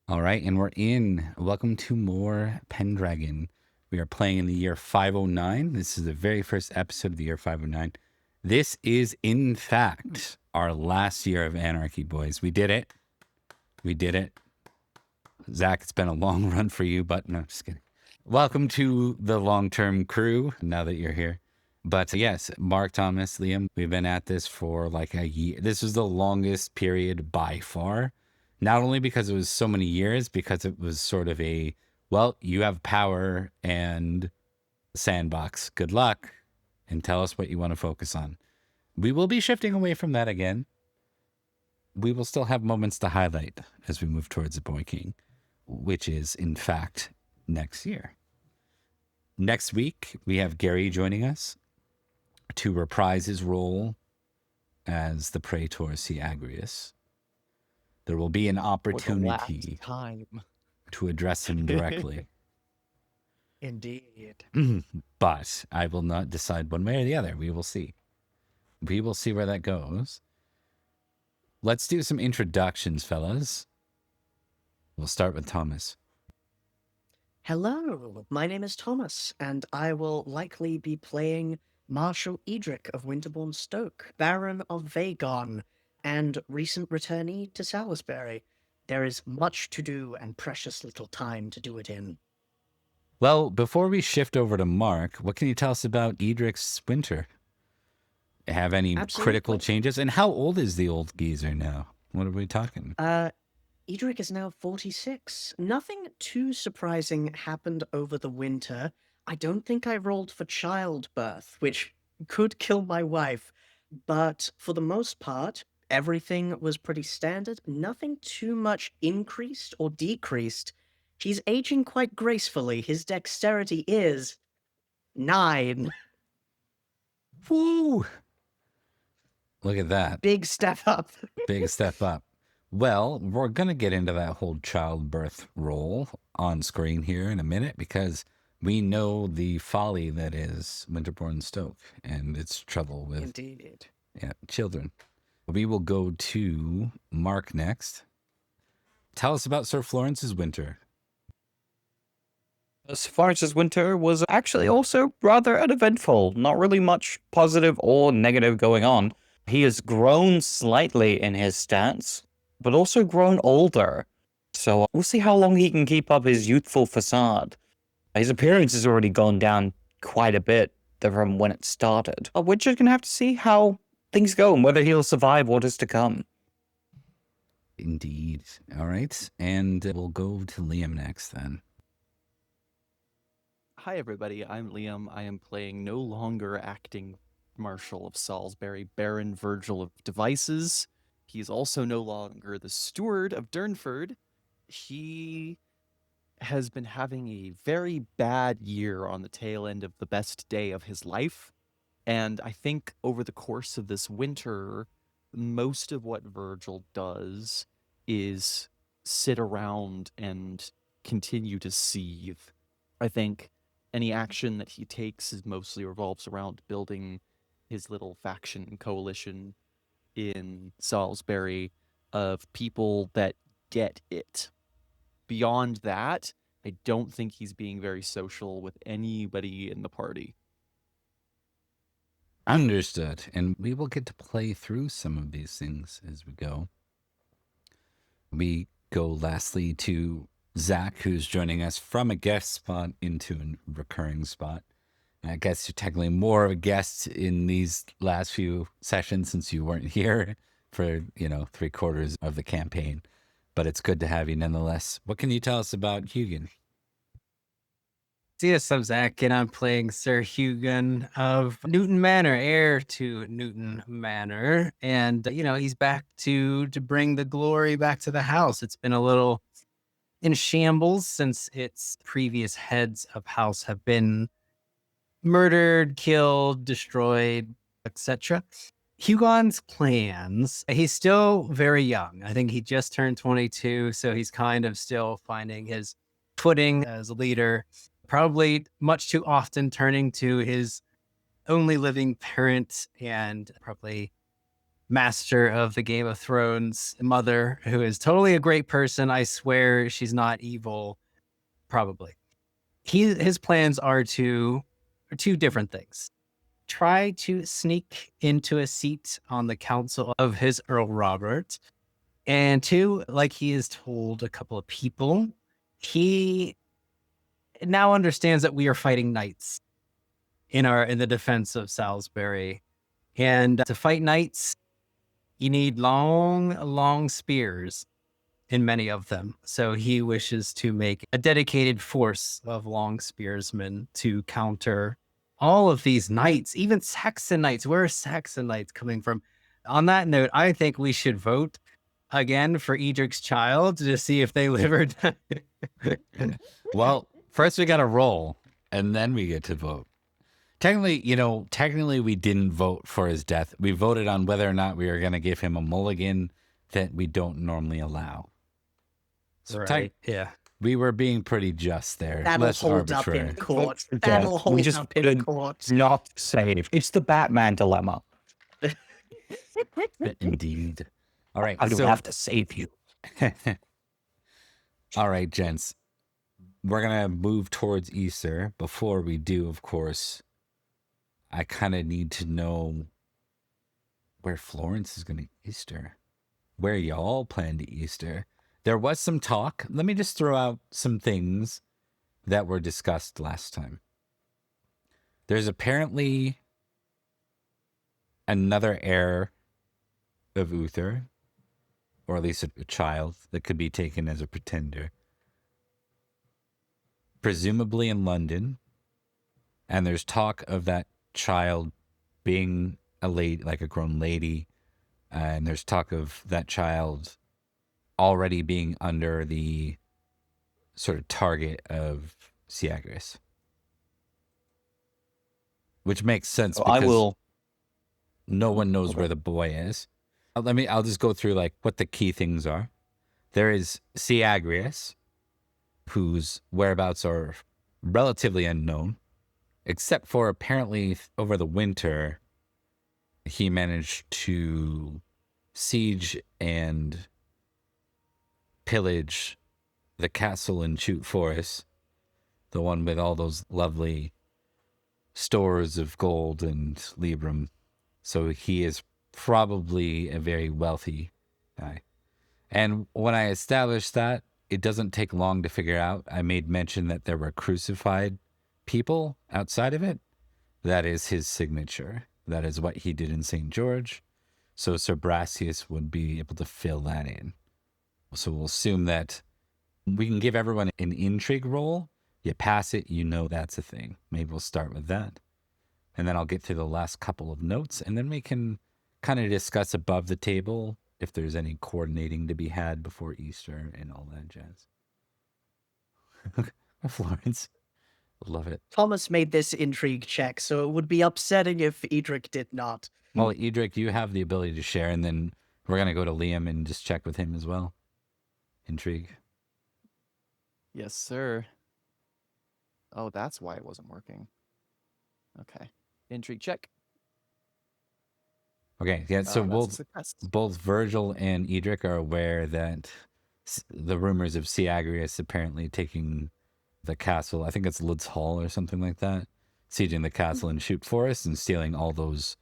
All right, and we're in. Welcome to more Pendragon. We are playing in the year 509. This is the very first episode of the year 509. This is, in fact, our last year of Anarchy, boys. We did it. We did it. Zach, it's been a long run for you, but no, just kidding. Welcome to the long-term crew, now that you're here. But yes, Mark, Thomas, Liam, we've been at this for like a year. This was the longest period by far. Not only because it was so many years, because it was sort of a, well, you have power and sandbox. Good luck, and tell us what you want to focus on. We will be shifting away from that again. We will still have moments to highlight as we move towards the Boy King, which is, in fact, next year. Next week, we have Gary joining us to reprise his role as the Praetor Agrius. There will be an opportunity to address him directly. Indeed. But I will not decide one way or the other. We will see. We will see where that goes. Let's do some introductions, fellas. We'll start with Thomas. Hello, my name is Thomas, and I will likely be playing Marshal Edrich of Winterbourne, Stoke, Baron of Vagon, and recent returnee to Salisbury. There is much to do and precious little time to do it in. Well, before we shift over to Mark, what can you tell us about Edrich's winter? Have any critical changes? And how old is the old geezer now? What are we talking? Edrich is now 46. Nothing too surprising happened over the winter. I don't think I rolled for childbirth, which could kill my wife. But for the most part, everything was pretty standard. Nothing too much increased or decreased. He's aging quite gracefully. His dexterity is 9. Woo! Look at that. Big step up. Big step up. Well, we're going to get into that whole childbirth role on screen here in a minute because we know the folly that is Winterbourne Stoke and its trouble with Indeed. Children. We will go to Mark next. Tell us about Sir Florence's winter. Sir Florence's winter was actually also rather uneventful. Not really much positive or negative going on. He has grown slightly in his stats, but also grown older. So we'll see how long he can keep up his youthful facade. His appearance has already gone down quite a bit from when it started. We're just going to have to see how things go and whether he'll survive what is to come. Indeed. All right. And we'll go to Liam next then. Hi, everybody. I'm Liam. I am playing no longer acting Marshal of Salisbury, Baron Virgil of Devices. He is also no longer the Steward of Durnford. He has been having a very bad year on the tail end of the best day of his life. And I think over the course of this winter, most of what Virgil does is sit around and continue to seethe. I think any action that he takes is mostly revolves around building his little faction coalition in Salisbury of people that get it. Beyond that, I don't think he's being very social with anybody in the party. Understood. And we will get to play through some of these things as we go. We go lastly to Zach, who's joining us from a guest spot into a recurring spot. I guess you're technically more of a guest in these last few sessions since you weren't here for, 3/4 of the campaign. But it's good to have you nonetheless. What can you tell us about Hugin? Yes, I'm Zach, and I'm playing Sir Hugin of Newton Manor, heir to Newton Manor. And, he's back to bring the glory back to the house. It's been a little in shambles since its previous heads of house have been murdered, killed, destroyed, etc. Hugon's plans, he's still very young. I think he just turned 22, so he's kind of still finding his footing as a leader, probably much too often turning to his only living parent and probably master of the Game of Thrones mother, who is totally a great person. I swear she's not evil. Probably. His plans are two different things. Try to sneak into a seat on the council of his Earl Robert. And two, like he has told a couple of people, he now understands that we are fighting knights in the defense of Salisbury. And to fight knights, you need long spears in many of them. So he wishes to make a dedicated force of long spearsmen to counter all of these knights, even Saxon knights. Where are Saxon knights coming from? On that note, I think we should vote again for Edric's child to see if they live or die. Well, first we got to roll, and then we get to vote. Technically, we didn't vote for his death. We voted on whether or not we were going to give him a mulligan that we don't normally allow. So Right. Yeah. we were being pretty just there. That'll less hold up arbitrary. in court. Yeah, That'll we hold just up in couldn't- court. Not saved. It's the Batman dilemma. Indeed. All right. I don't so, have to save you. all right, gents. We're going to move towards Easter. Before we do, of course, I kind of need to know where Florence is going to Easter. Where y'all plan to Easter. There was some talk. Let me just throw out some things that were discussed last time. There's apparently another heir of Uther, or at least a child that could be taken as a pretender, presumably in London. And there's talk of that child being a lady, like a grown lady. And there's talk of that child already being under the sort of target of Siagris. Which makes sense So because I will. no one knows where the boy is. I'll just go through like what the key things are. There is Siagris, whose whereabouts are relatively unknown, except for apparently over the winter, he managed to siege and pillage the castle in Chute Forest, the one with all those lovely stores of gold and librum. So he is probably a very wealthy guy. And when I established that, it doesn't take long to figure out. I made mention that there were crucified people outside of it. That is his signature. That is what he did in St. George. So Sir Brassius would be able to fill that in. So we'll assume that we can give everyone an intrigue roll. You pass it, you know that's a thing. Maybe we'll start with that. And then I'll get through the last couple of notes, and then we can kind of discuss above the table if there's any coordinating to be had before Easter and all that jazz. Florence. Love it. Thomas made this intrigue check, so it would be upsetting if Edric did not. Well, Edrich, you have the ability to share, and then we're going to go to Liam and just check with him as well. Intrigue. Yes, sir. Oh, that's why it wasn't working. Okay. Intrigue check. Okay, yeah, so That's a both success. Virgil and Edrich are aware that the rumors of Siagrius apparently taking the castle, I think it's Lud's Hall or something like that, sieging the castle in Chute Forest and stealing all those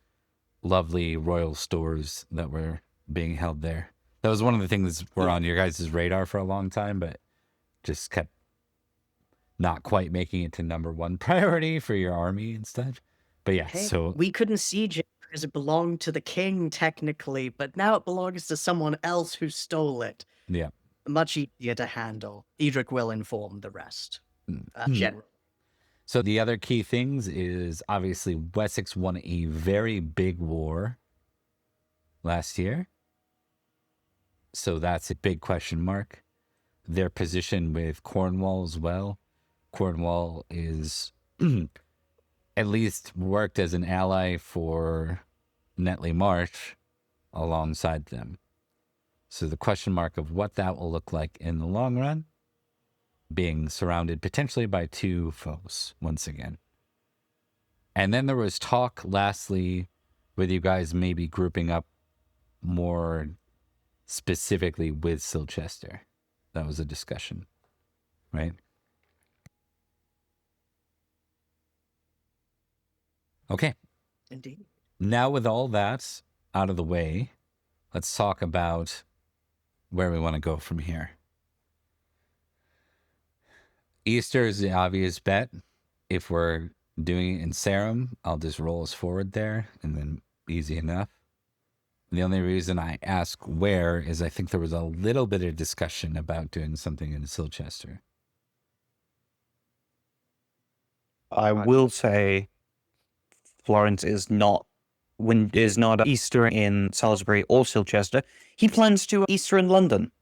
lovely royal stores that were being held there. That was one of the things that were on your guys' radar for a long time, but just kept not quite making it to number one priority for your army and stuff. But yeah, Hey, so we couldn't siege it because it belonged to the king technically, but now it belongs to someone else who stole it. yeah. Much easier to handle. Edric will inform the rest. Mm. General. So the other key things is obviously Wessex won a very big war last year. So that's a big question mark. Their position with Cornwall as well. Cornwall is at least worked as an ally for Netley Marsh alongside them. So the question mark of what that will look like in the long run, being surrounded potentially by two foes once again. And then there was talk, lastly, with you guys maybe grouping up more specifically with Silchester. That was a discussion, right? Okay. Indeed. Now with all that out of the way, let's talk about where we want to go from here. Easter is the obvious bet. If we're doing it in Sarum, I'll just roll us forward there and then easy enough. The only reason I ask where is I think there was a little bit of discussion about doing something in Silchester. I will say Florence is not Easter in Salisbury or Silchester. He plans to Easter in London.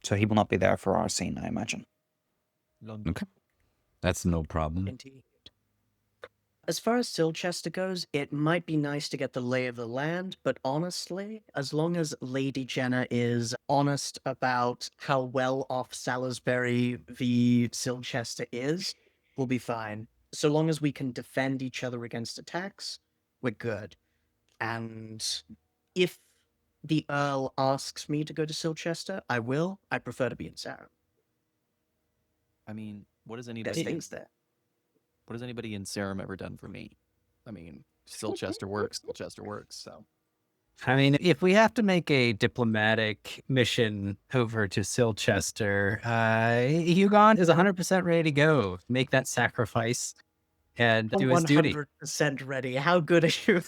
So he will not be there for our scene, I imagine. Okay. That's no problem. Indeed. As far as Silchester goes, it might be nice to get the lay of the land, but honestly, as long as Lady Jenna is honest about how well off Salisbury v. Silchester is, we'll be fine. So long as we can defend each other against attacks, we're good. And if the Earl asks me to go to Silchester, I will. I prefer to be in Sarum. I mean, what has There's anybody things there. what has anybody in Sarum ever done for me? I mean, Silchester works, Silchester works, so. I mean, if we have to make a diplomatic mission over to Silchester, Hugon is 100% ready to go. Make that sacrifice and do his duty. 100% ready. How good are you?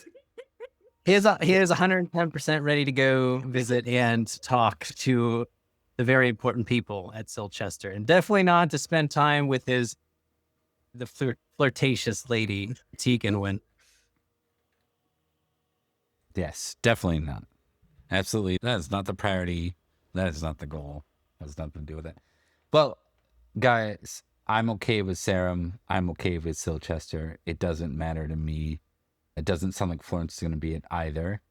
He is 110% ready to go visit and talk to the very important people at Silchester, and definitely not to spend time with the flirtatious lady Tegan went. Yes, definitely not. Absolutely. That is not the priority. That is not the goal. That has nothing to do with it. Well, guys, I'm okay with Sarum. I'm okay with Silchester. It doesn't matter to me. It doesn't sound like Florence is going to be it either.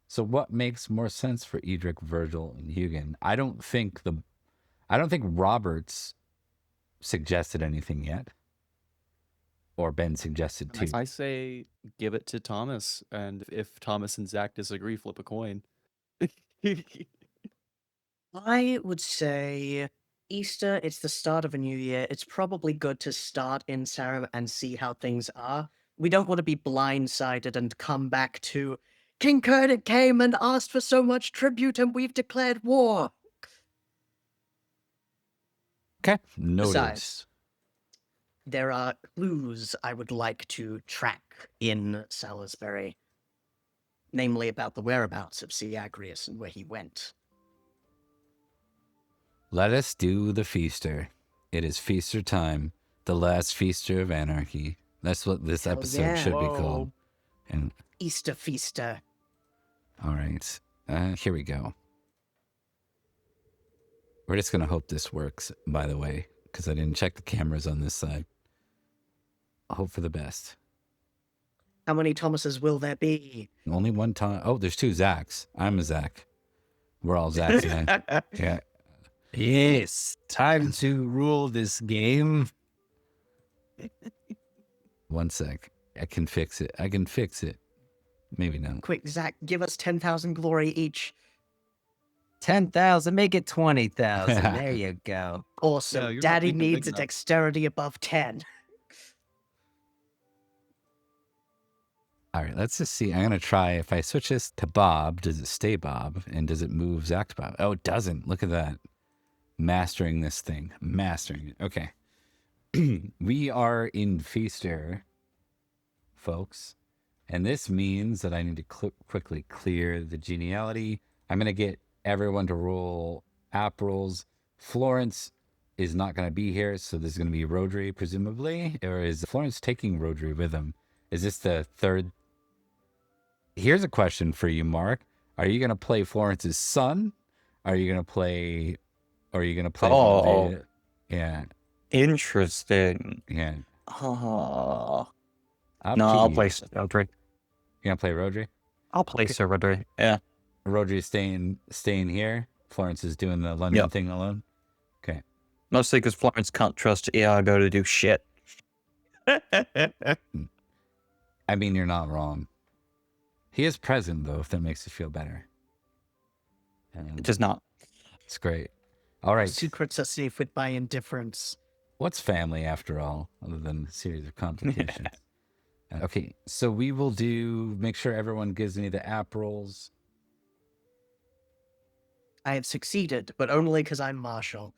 So what makes more sense for Edrich, Virgil, and Hugon? I don't think Robert's suggested anything yet. Or been suggested too. I say give it to Thomas, and if Thomas and Zach disagree, flip a coin. I would say Easter, it's the start of a new year. It's probably good to start in Sarum and see how things are. We don't want to be blindsided and come back to King Cerdic came and asked for so much tribute and we've declared war. Okay, noted. Besides, there are clues I would like to track in Salisbury, namely about the whereabouts of Siagrius and where he went. Let us do the feaster. It is feaster time, the last feaster of Anarchy. That's what this Hell episode yeah. should be Whoa. called. And Easter Feaster. all right, here we go. We're just gonna hope this works, by the way, because I didn't check the cameras on this side. I'll hope for the best. How many Thomases will there be? Only one time. Oh, there's two Zachs. I'm a Zach. We're all Zachs, man. Yeah. Yes, time to rule this game. One sec. I can fix it. Maybe not. Quick, Zach, give us 10,000 glory each. 10,000, make it 20,000. There you go. Awesome. No, you're not Daddy thinking big needs a enough. dexterity above 10. All right, let's just see. I'm going to try. If I switch this to Bob, does it stay Bob? And does it move Zach to Bob? Oh, it doesn't. Look at that. Mastering this thing. Mastering it. Okay. We are in Feaster, folks. And this means that I need to quickly clear the geniality. I'm going to get everyone to roll app rolls. Florence is not going to be here, so there's going to be Rhodri, presumably. Or is Florence taking Rhodri with him? Is this the third? Here's a question for you, Mark. Are you going to play Florence's son? Are you going to play... Oh. Yeah. Interesting. Yeah. Oh. Up No, to I'll you. play Rhodri. You going to play Rhodri? I'll play Sir Rhodri. Yeah. Rhodri's staying here. Florence is doing the London Yep. thing alone. Okay. Mostly because Florence can't trust Iago to do shit. I mean, you're not wrong. He is present, though, if that makes you feel better. And It does not. it's great. All right. Secrets are safe with my indifference. What's family after all, other than a series of complications? Okay, so we will make sure everyone gives me the app rolls. I have succeeded, but only because I'm Marshal.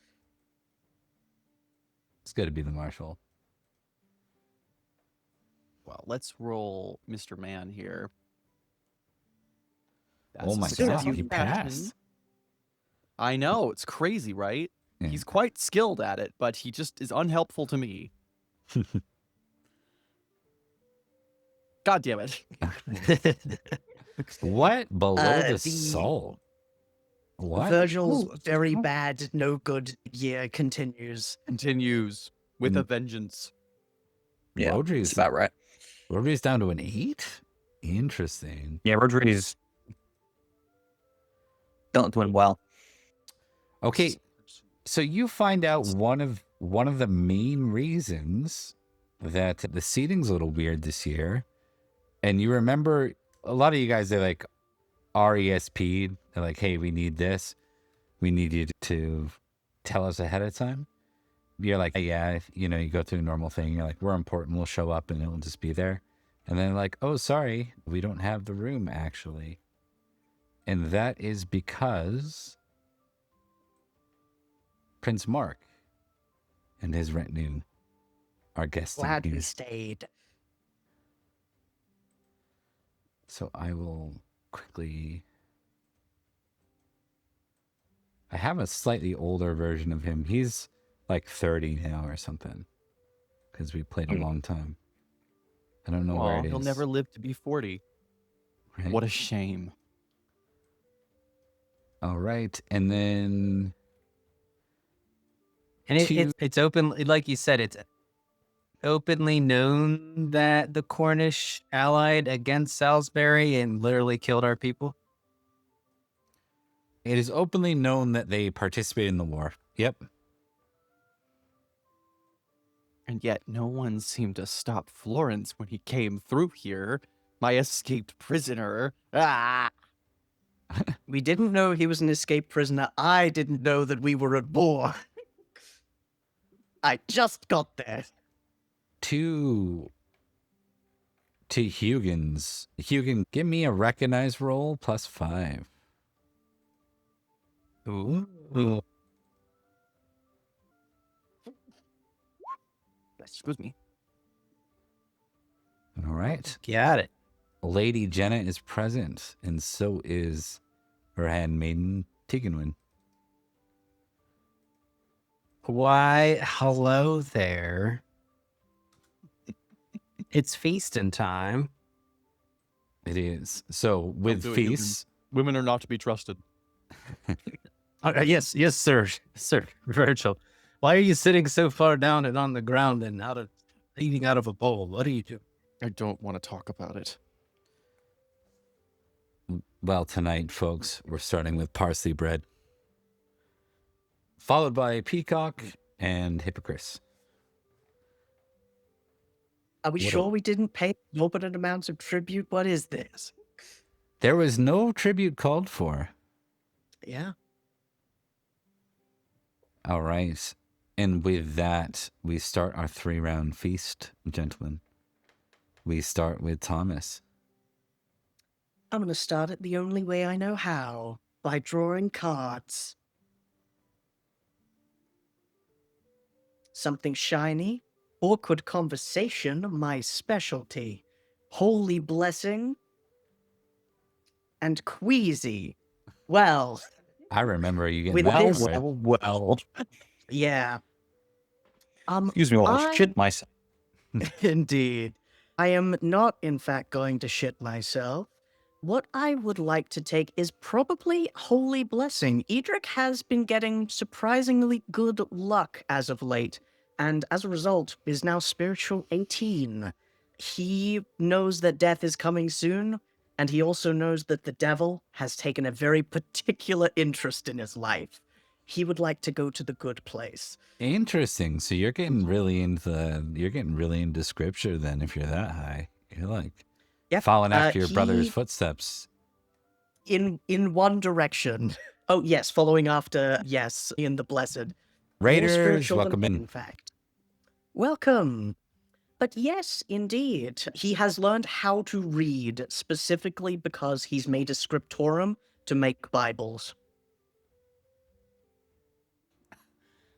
It's good to be the marshal. Well, let's roll Mr. Man here. Oh a my success God, on he the action. passed. I know, it's crazy, right? Yeah. He's quite skilled at it, but he just is unhelpful to me. God damn it. What? Below the the- salt? What? Virgil's Ooh, very oh. bad, no good year continues. Continues with a vengeance. Yeah, Rhodri's that's about right. Rhodri's down to an 8? Interesting. Yeah, Rhodri's not doing well. Okay, so you find out one of the main reasons that the seating's a little weird this year, and you remember a lot of you guys, they're like RESP, they're like, hey, we need this, we need you to tell us ahead of time. You're like, yeah, you go through a normal thing, you're like, we're important, we'll show up and it'll just be there. And then like, oh, sorry, we don't have the room actually. And that is because Prince Mark and his retinue are guesting Glad here. we stayed. So I will quickly... I have a slightly older version of him. He's like 30 now or something. Because we played a long time. I don't know where it is. He'll never live to be 40. Right? What a shame. All right. And then... And Two- it's open, like you said, it's openly known that the Cornish allied against Salisbury and literally killed our people. It is openly known that they participated in the war. Yep. And yet no one seemed to stop Florence when he came through here. My escaped prisoner. Ah! We didn't know he was an escaped prisoner. I didn't know that we were at war. I just got there. To Hugin's. Hugin, give me a recognize roll +5. Ooh. Excuse me. All right. Got it. Lady Jenna is present, and so is her handmaiden, Tiganwyn. Why, hello there. It's feasting time. It is. So, with do it, feasts, Women are not to be trusted. Yes, sir. Sir, Virgil. Why are you sitting so far down and on the ground and eating out of a bowl? What are you doing? I don't want to talk about it. well, tonight, folks, we're starting with parsley bread, followed by peacock and hippocris. Are we What sure we didn't pay exorbitant amounts of tribute? What is this? There was no tribute called for. Yeah. All right. And with that, we start our 3-round feast, gentlemen. We start with Thomas. I'm going to start it the only way I know how, by drawing cards. Something shiny, awkward conversation, my specialty. Holy blessing, and queasy. Well, I remember you getting With that this- right. Well. yeah. Excuse me while I I- shit myself. Indeed. I am not, in fact, going to shit myself. What I would like to take is probably Holy Blessing. Edrich has been getting surprisingly good luck as of late, and as a result is now Spiritual 18. He knows that death is coming soon, and he also knows that the devil has taken a very particular interest in his life. He would like to go to the good place. Interesting. So you're getting really into scripture then if you're that high. You're like Yep, following after your brother's he- footsteps. In one direction. Oh, yes, following after, yes, in the Blessed. More Raiders, spiritual than welcome him, in. in fact. Welcome. But yes, indeed, he has learned how to read, specifically because he's made a scriptorum to make Bibles.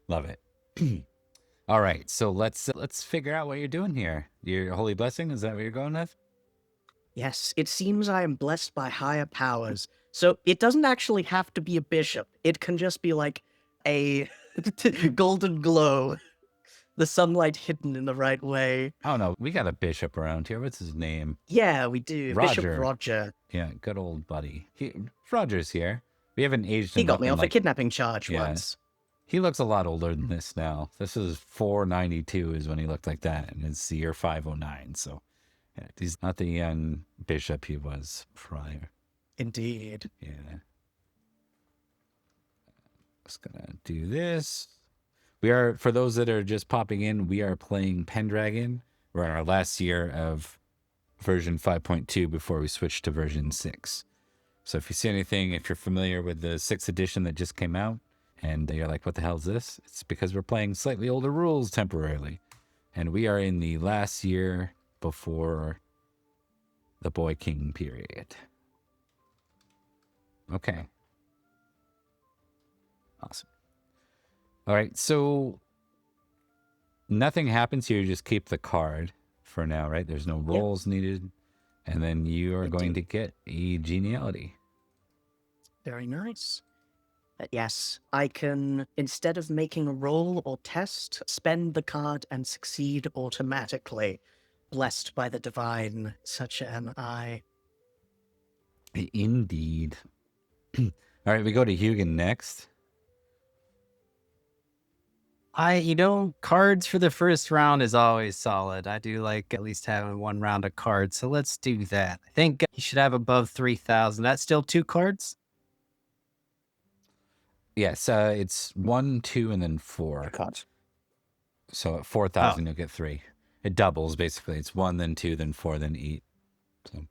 Love it. All right, so let's figure out what you're doing here. Your holy blessing, is that what you're going with? Yes, it seems I am blessed by higher powers. So it doesn't actually have to be a bishop. It can just be like a golden glow. The sunlight hidden in the right way. Oh no, we got a bishop around here. What's his name? Yeah, we do. Bishop Roger. Roger. Yeah, good old buddy. Roger's here. We haven't aged him He got up me in, off a like, kidnapping charge yeah. once. He looks a lot older than this now. This is 492 is when he looked like that, and it's the year 509. So yeah, he's not the young bishop he was prior. Indeed. Yeah. Just gonna do this. We are, for those that are just popping in, we are playing Pendragon. We're in our last year of version 5.2 before we switch to version 6. So if you see anything, if you're familiar with the 6th edition that just came out, and you're like, what the hell is this? It's because we're playing slightly older rules temporarily. And we are in the last year before the Boy King period. Okay. Awesome. All right, so nothing happens here. You just keep the card for now, right? There's no rolls needed. And then you are going to get a geniality. Very nice. Yes, I can, instead of making a roll or test, spend the card and succeed automatically. Blessed by the divine, such am I. Indeed. All right, we go to Hugin next. Cards for the first round is always solid. I do like at least having one round of cards. So let's do that. I think you should have above 3,000. That's still 2 cards? Yes, it's 1, 2, and then 4. Cards. So at 4,000, you'll get 3. It doubles, basically. It's 1, then 2, then 4, then 8. So.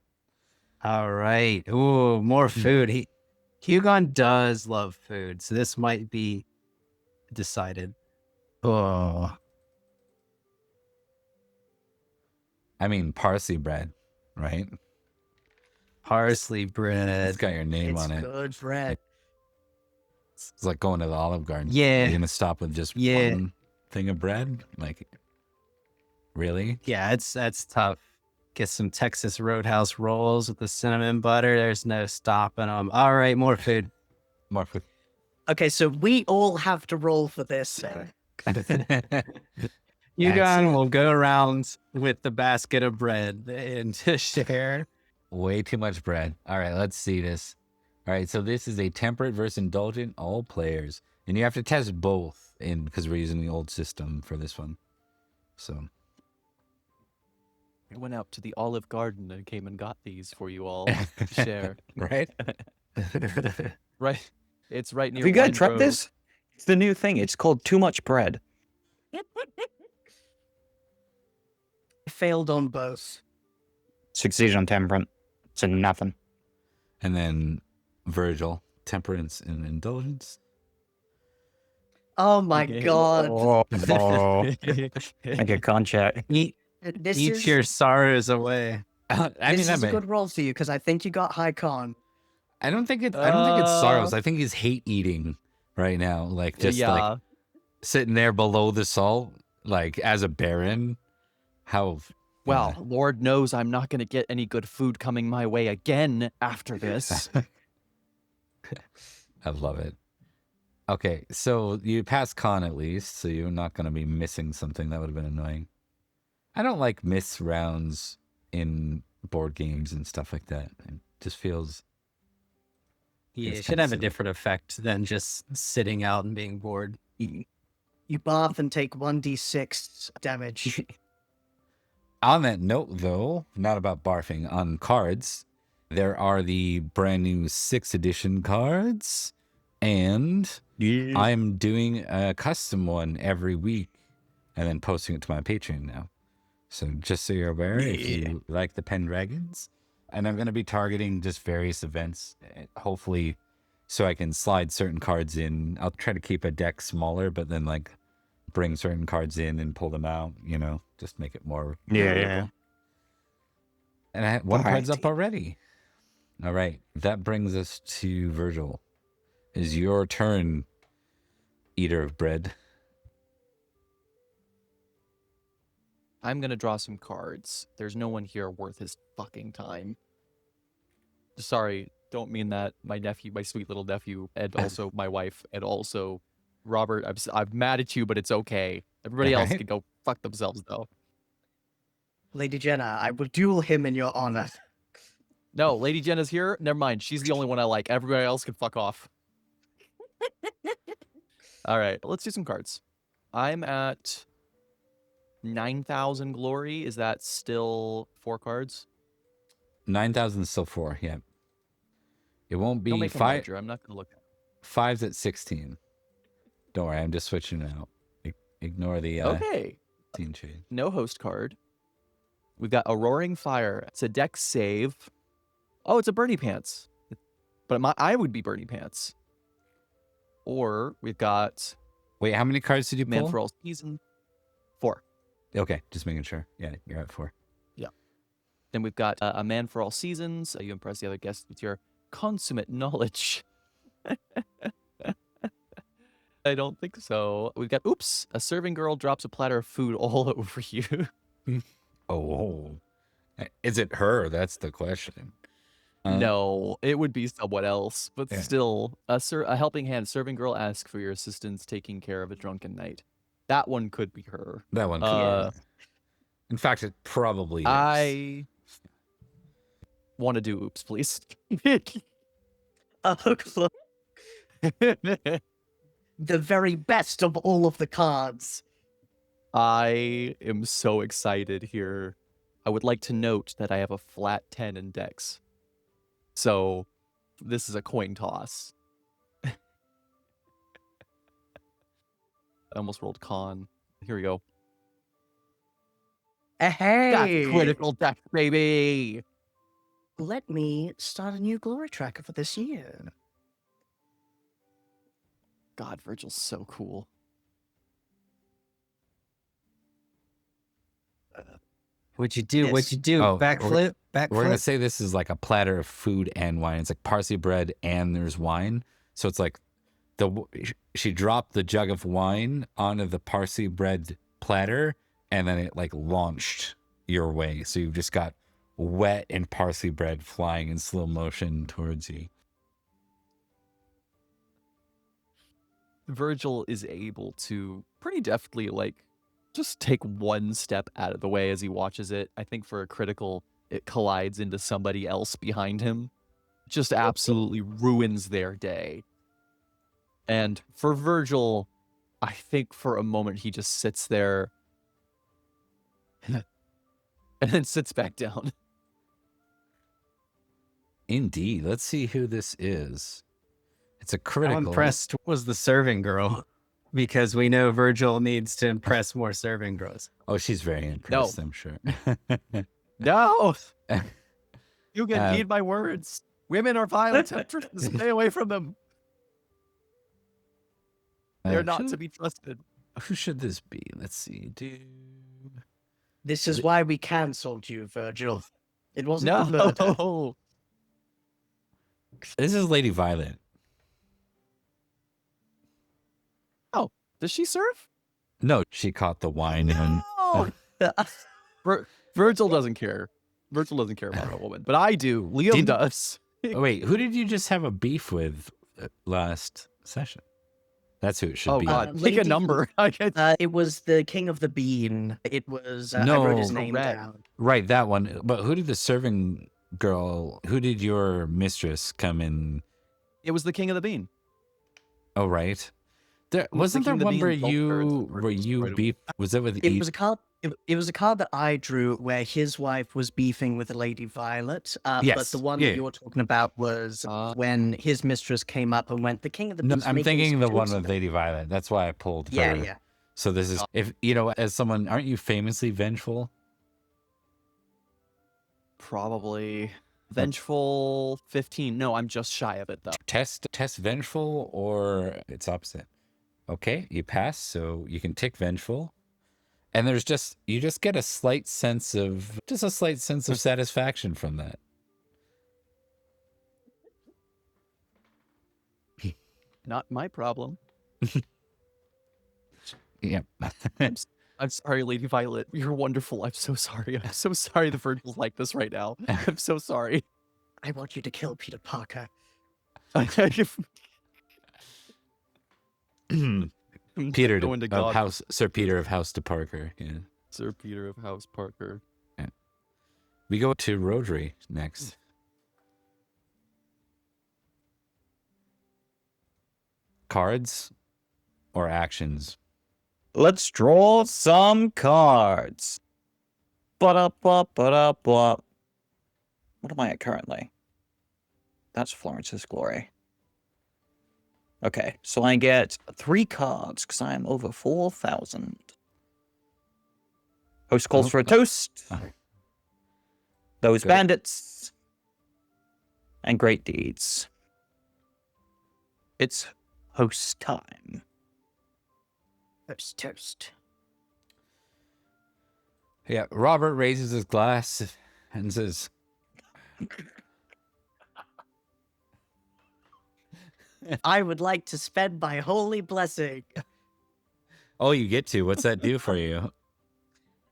All right. Ooh, more food. Hugon does love food, so this might be decided. Oh. I mean, parsley bread, right? Parsley bread. It's got your name on it. Good bread. It's like going to the Olive Garden. Yeah. You're going to stop with just one thing of bread? Like, really? Yeah, that's tough. Get some Texas Roadhouse rolls with the cinnamon butter. There's no stopping them. All right, more food. More food. Okay, so we all have to roll for this. Hugon will go around with the basket of bread and share. Way too much bread. All right, let's see this. All right, so this is a temperate versus indulgent, all players. And you have to test both because we're using the old system for this one. So I went out to the Olive Garden and came and got these for you all to share. Right? Right. It's right near Have you guys Wine tried Grove. this? It's the new thing. It's called Too Much Bread. Failed on both. Succeed on temperate. It's a nothing. And then Virgil, temperance and indulgence. Oh my god. Make a contract. Eat your sorrows away. This is a good roll for you because I think you got high con. I don't think it's sorrows. I think he's hate eating right now. Like just like sitting there below the salt, like as a baron. How Well, Lord knows I'm not going to get any good food coming my way again after this. I love it. Okay, so you passed con at least, so you're not going to be missing something that would have been annoying. I don't like miss rounds in board games and stuff like that. It just feels... Yeah, it's it should kinda have a silly. different effect than just sitting out and being bored. You bath and take 1d6 damage. On that note, though, not about barfing, on cards, there are the brand new 6th edition cards, and I'm doing a custom one every week and then posting it to my Patreon now. So just so you're aware, if you like the Pendragons, and I'm going to be targeting just various events. Hopefully so I can slide certain cards in. I'll try to keep a deck smaller, but then like bring certain cards in and pull them out, you know, just make it more. Yeah. And I had one card's up Variety. already. All right. That brings us to Virgil. Is your turn, eater of bread. I'm gonna draw some cards. There's no one here worth his fucking time. Sorry, don't mean that. My nephew, my sweet little nephew, and also my wife, and also Robert. I'm mad at you, but it's okay. Everybody else Alright. can go fuck themselves, though. Lady Jenna, I will duel him in your honor. No, Lady Jenna's here. Never mind. She's the only one I like. Everybody else can fuck off. All right, let's do some cards. I'm at 9,000 glory. Is that still 4 cards? 9,000 is still 4. Yeah. It won't Don't be make a 5. ledger. I'm not gonna look at it. 5's at 16. Don't worry, I'm just switching it out. Ignore the Okay. scene change. No host card. We've got a roaring fire. It's a deck save. Oh, it's a Bernie Pants. But I would be Bernie Pants. Or we've got Wait, how many cards did you Man pull? for All Season. 4. Okay, just making sure. Yeah, you're at 4. Then we've got a Man for All Seasons. You impress the other guests with your consummate knowledge. I don't think so. We've got, oops, a serving girl drops a platter of food all over you. Oh. Is it her? That's the question. No, it would be someone else, but Yeah. still, a helping hand. Serving girl asks for your assistance taking care of a drunken knight. That one could be her. That one. In fact, it probably is. I want to do oops, please. Oh, look, the very best of all of the cards. I am so excited here. I would like to note that I have a flat 10 in dex. So this is a coin toss. I almost rolled con. Here we go. Hey, That's critical dex, baby. Let me start a new glory tracker for this year. God, Virgil's so cool. What'd you do? What'd Yes. you do? Oh, Backflip? We're going to Backflip? say this is like a platter of food and wine. It's like parsley bread and there's wine. So it's like she dropped the jug of wine onto the parsley bread platter and then it like launched your way. So you've just got wet and parsley bread flying in slow motion towards you. Virgil is able to pretty deftly, like, just take one step out of the way as he watches it. I think for a critical, it collides into somebody else behind him. Just absolutely ruins their day. And for Virgil, I think for a moment he just sits there and then sits back down. Indeed. Let's see who this is. It's a How critical. impressed was the serving girl? Because we know Virgil needs to impress more serving girls. Oh, she's very impressed, I'm sure. No! You can Um, heed my words. Women are violent. Stay away from them. They're not who- to be trusted. Who should this be? Let's see. This is why we cancelled you, Virgil. It wasn't the murder. No! This is Lady Violet. Does she serve? No, she caught the wine and No! Virgil doesn't care. Virgil doesn't care about a woman, but I do. Liam Didn't- does. Oh, wait, who did you just have a beef with last session? That's who it should Oh be. God, pick a Lady- number. I get It was the King of the Bean. It was. I No, wrote his name correct. down. Right, that one. But who did the serving girl, who did your mistress come in? It was the King of the Bean. Oh, right. There was the wasn't there king of one the where beans, both you birds, where you right away. beef? Was it with It was a card. It was a card that I drew where his wife was beefing with Lady Violet. But Yes, the one yeah. that you were talking about was when his mistress came up and went, "The King of the No, Beans." I'm making thinking some the one jokes with about-" Lady Violet. That's why I pulled her. Yeah, yeah. So this is if you know, as someone, aren't you famously vengeful? Probably. Vengeful 15. No, I'm just shy of it though. Test vengeful or it's opposite. Okay, you pass, so you can tick vengeful. And you just get a slight sense of satisfaction from that. Not my problem. Yeah. I'm sorry, Lady Violet. You're wonderful. I'm so sorry. I'm so sorry the Virgil's like this right now. I'm so sorry. I want you to kill Peter Parker. Peter Going to of God. House Sir Peter of House de Parker. Yeah. Sir Peter of House Parker. Yeah. We go to Rhodri next. Cards or actions? Let's draw some cards. Ba-da-ba-ba-da-ba. What am I at currently? That's Florence's glory. Okay, so I get 3 cards because I am over 4,000. Host calls for a toast. Those Good. bandits. And great deeds. It's host time. Toast. Yeah, Robert raises his glass and says, I would like to spend my holy blessing. oh, you get to. What's that do for you?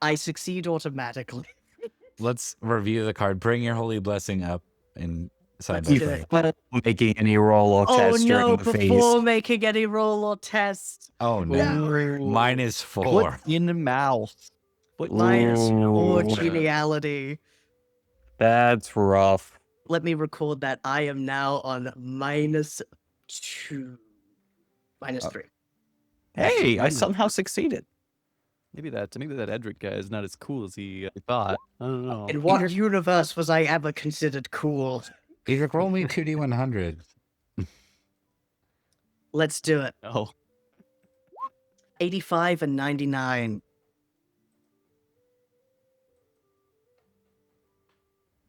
I succeed automatically. Let's review the card. Bring your holy blessing up and side by Let's do side. it. Making any roll or Oh test no, during the before phase. making any roll or test. Oh, no. -4. Put in the mouth. -4 Ooh. geniality. That's rough. Let me record that. I am now on -2. -3. Hey, I somehow succeeded. Maybe that Edrich guy is not as cool as he thought. I don't know. In what universe was I ever considered cool? Edrich, roll me 2d100. Let's do it. Oh, 85 and 99.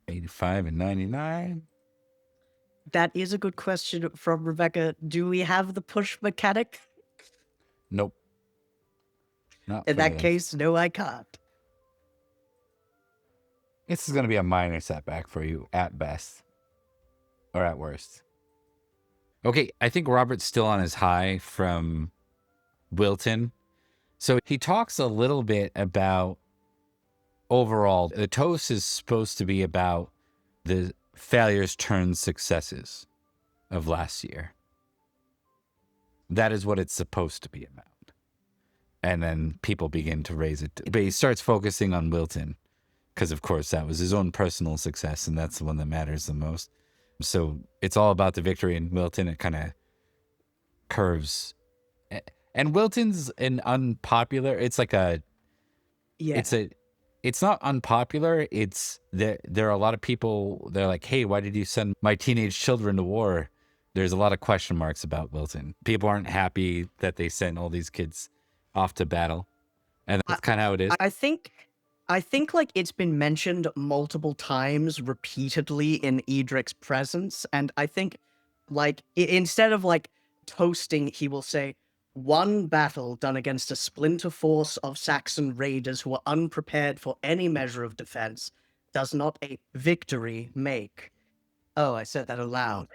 85 and 99. That is a good question from Rebecca. Do we have the push mechanic? Nope. Not In for that this. case, no, I can't. This is going to be a minor setback for you at best. Or at worst. Okay, I think Robert's still on his high from Wilton. So he talks a little bit about overall, the toast is supposed to be about the failures turned successes of last year. That is what it's supposed to be about. And then people begin to raise it. But he starts focusing on Wilton because, of course, that was his own personal success, and that's the one that matters the most. So it's all about the victory in Wilton. It kind of curves. And Wilton's an unpopular, it's like a, Yeah. it's not unpopular. It's there are a lot of people, they're like, hey, why did you send my teenage children to war? There's a lot of question marks about Wilton. People aren't happy that they sent all these kids off to battle. And that's kind of how it is. I think like it's been mentioned multiple times repeatedly in Edric's presence, and I think like instead of like toasting, he will say, one battle done against a splinter force of Saxon raiders who are unprepared for any measure of defense does not a victory make. Oh, I said that aloud.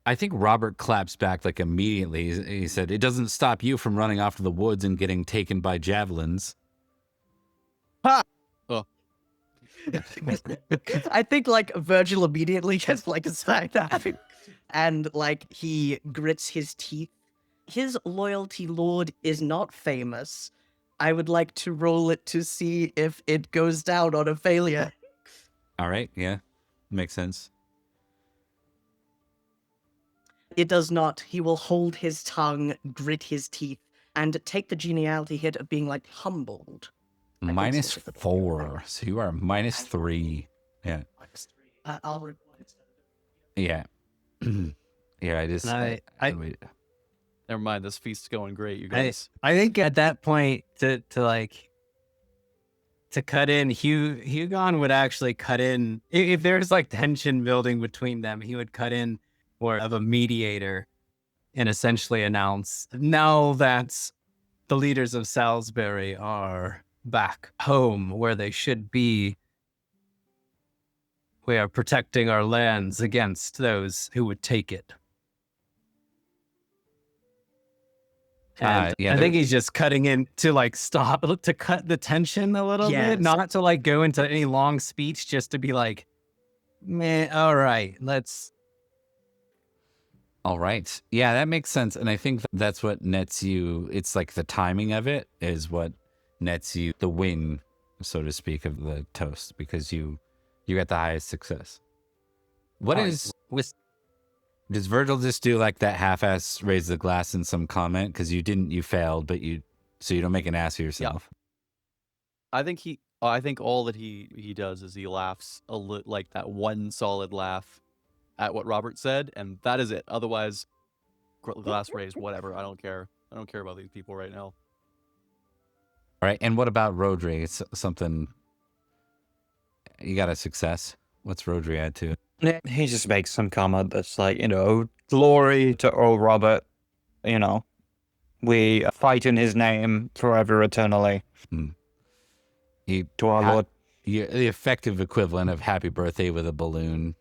I think Robert claps back like immediately. He said, it doesn't stop you from running off to the woods and getting taken by javelins. ha! Oh, I think like Virgil immediately gets like a side eye, and like he grits his teeth. His loyalty lord is not famous. I would like to roll it to see if it goes down on a failure. All right. Yeah. Makes sense. It does not. He will hold his tongue, grit his teeth, and take the geniality hit of being like humbled. -4. So you are -3. Yeah. I'll record Yeah. Yeah. I just. wait. never mind. This feast's going great, you guys. I think at that point to to cut in, Hugon would actually cut in. If there's like tension building between them, he would cut in more of a mediator and essentially announce, now that the leaders of Salisbury are back home where they should be, we are protecting our lands against those who would take it. And Yeah, I think he's just cutting in to like stop, to cut the tension a little Yes. bit, not to like go into any long speech, just to be like, man, all right, let's. All right. Yeah, that makes sense. And I think that's what nets you. It's like the timing of it is what nets you the win, so to speak, of the toast, because you get the highest success. What is does Virgil just do like that half-ass raise the glass in some comment? Because you failed, but so you don't make an ass of yourself. Yeah. I think all that he does is he laughs like that one solid laugh at what Robert said, and that is it. Otherwise, glass raised, whatever. I don't care. I don't care about these people right now. All right. And what about Rhodri? It's something you got a success. What's Rhodri add to it? He just makes some comment that's like, glory to Earl Robert, we fight in his name forever eternally. To our Lord. The effective equivalent of happy birthday with a balloon,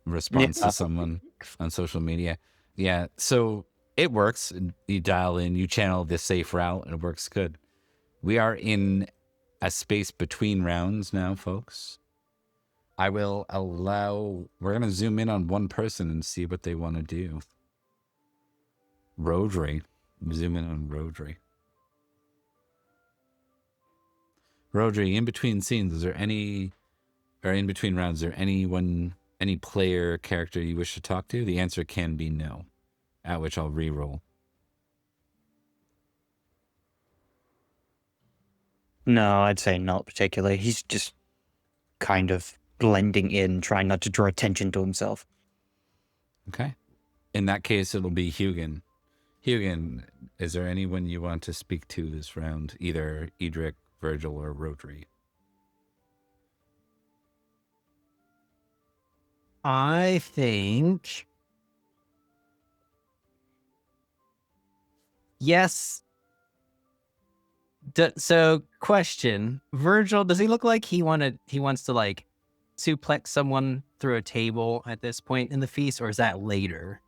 response to someone on social media. Yeah. So it works. You dial in, you channel the safe route, and it works good. We are in a space between rounds now, folks. I will we're going to zoom in on one person and see what they want to do. Rhodri. Zoom in on Rhodri. Rhodri, in between scenes, is there any, or in between rounds, is there any player character you wish to talk to? The answer can be no, at which I'll re-roll. No, I'd say not particularly. He's just kind of blending in, trying not to draw attention to himself. Okay. In that case, it'll be Hugon. Hugon, is there anyone you want to speak to this round? Either Edrich, Virgil, or Rhodri? I think. Yes. So, question: Virgil, does he look like he wants to like suplex someone through a table at this point in the feast, or is that later?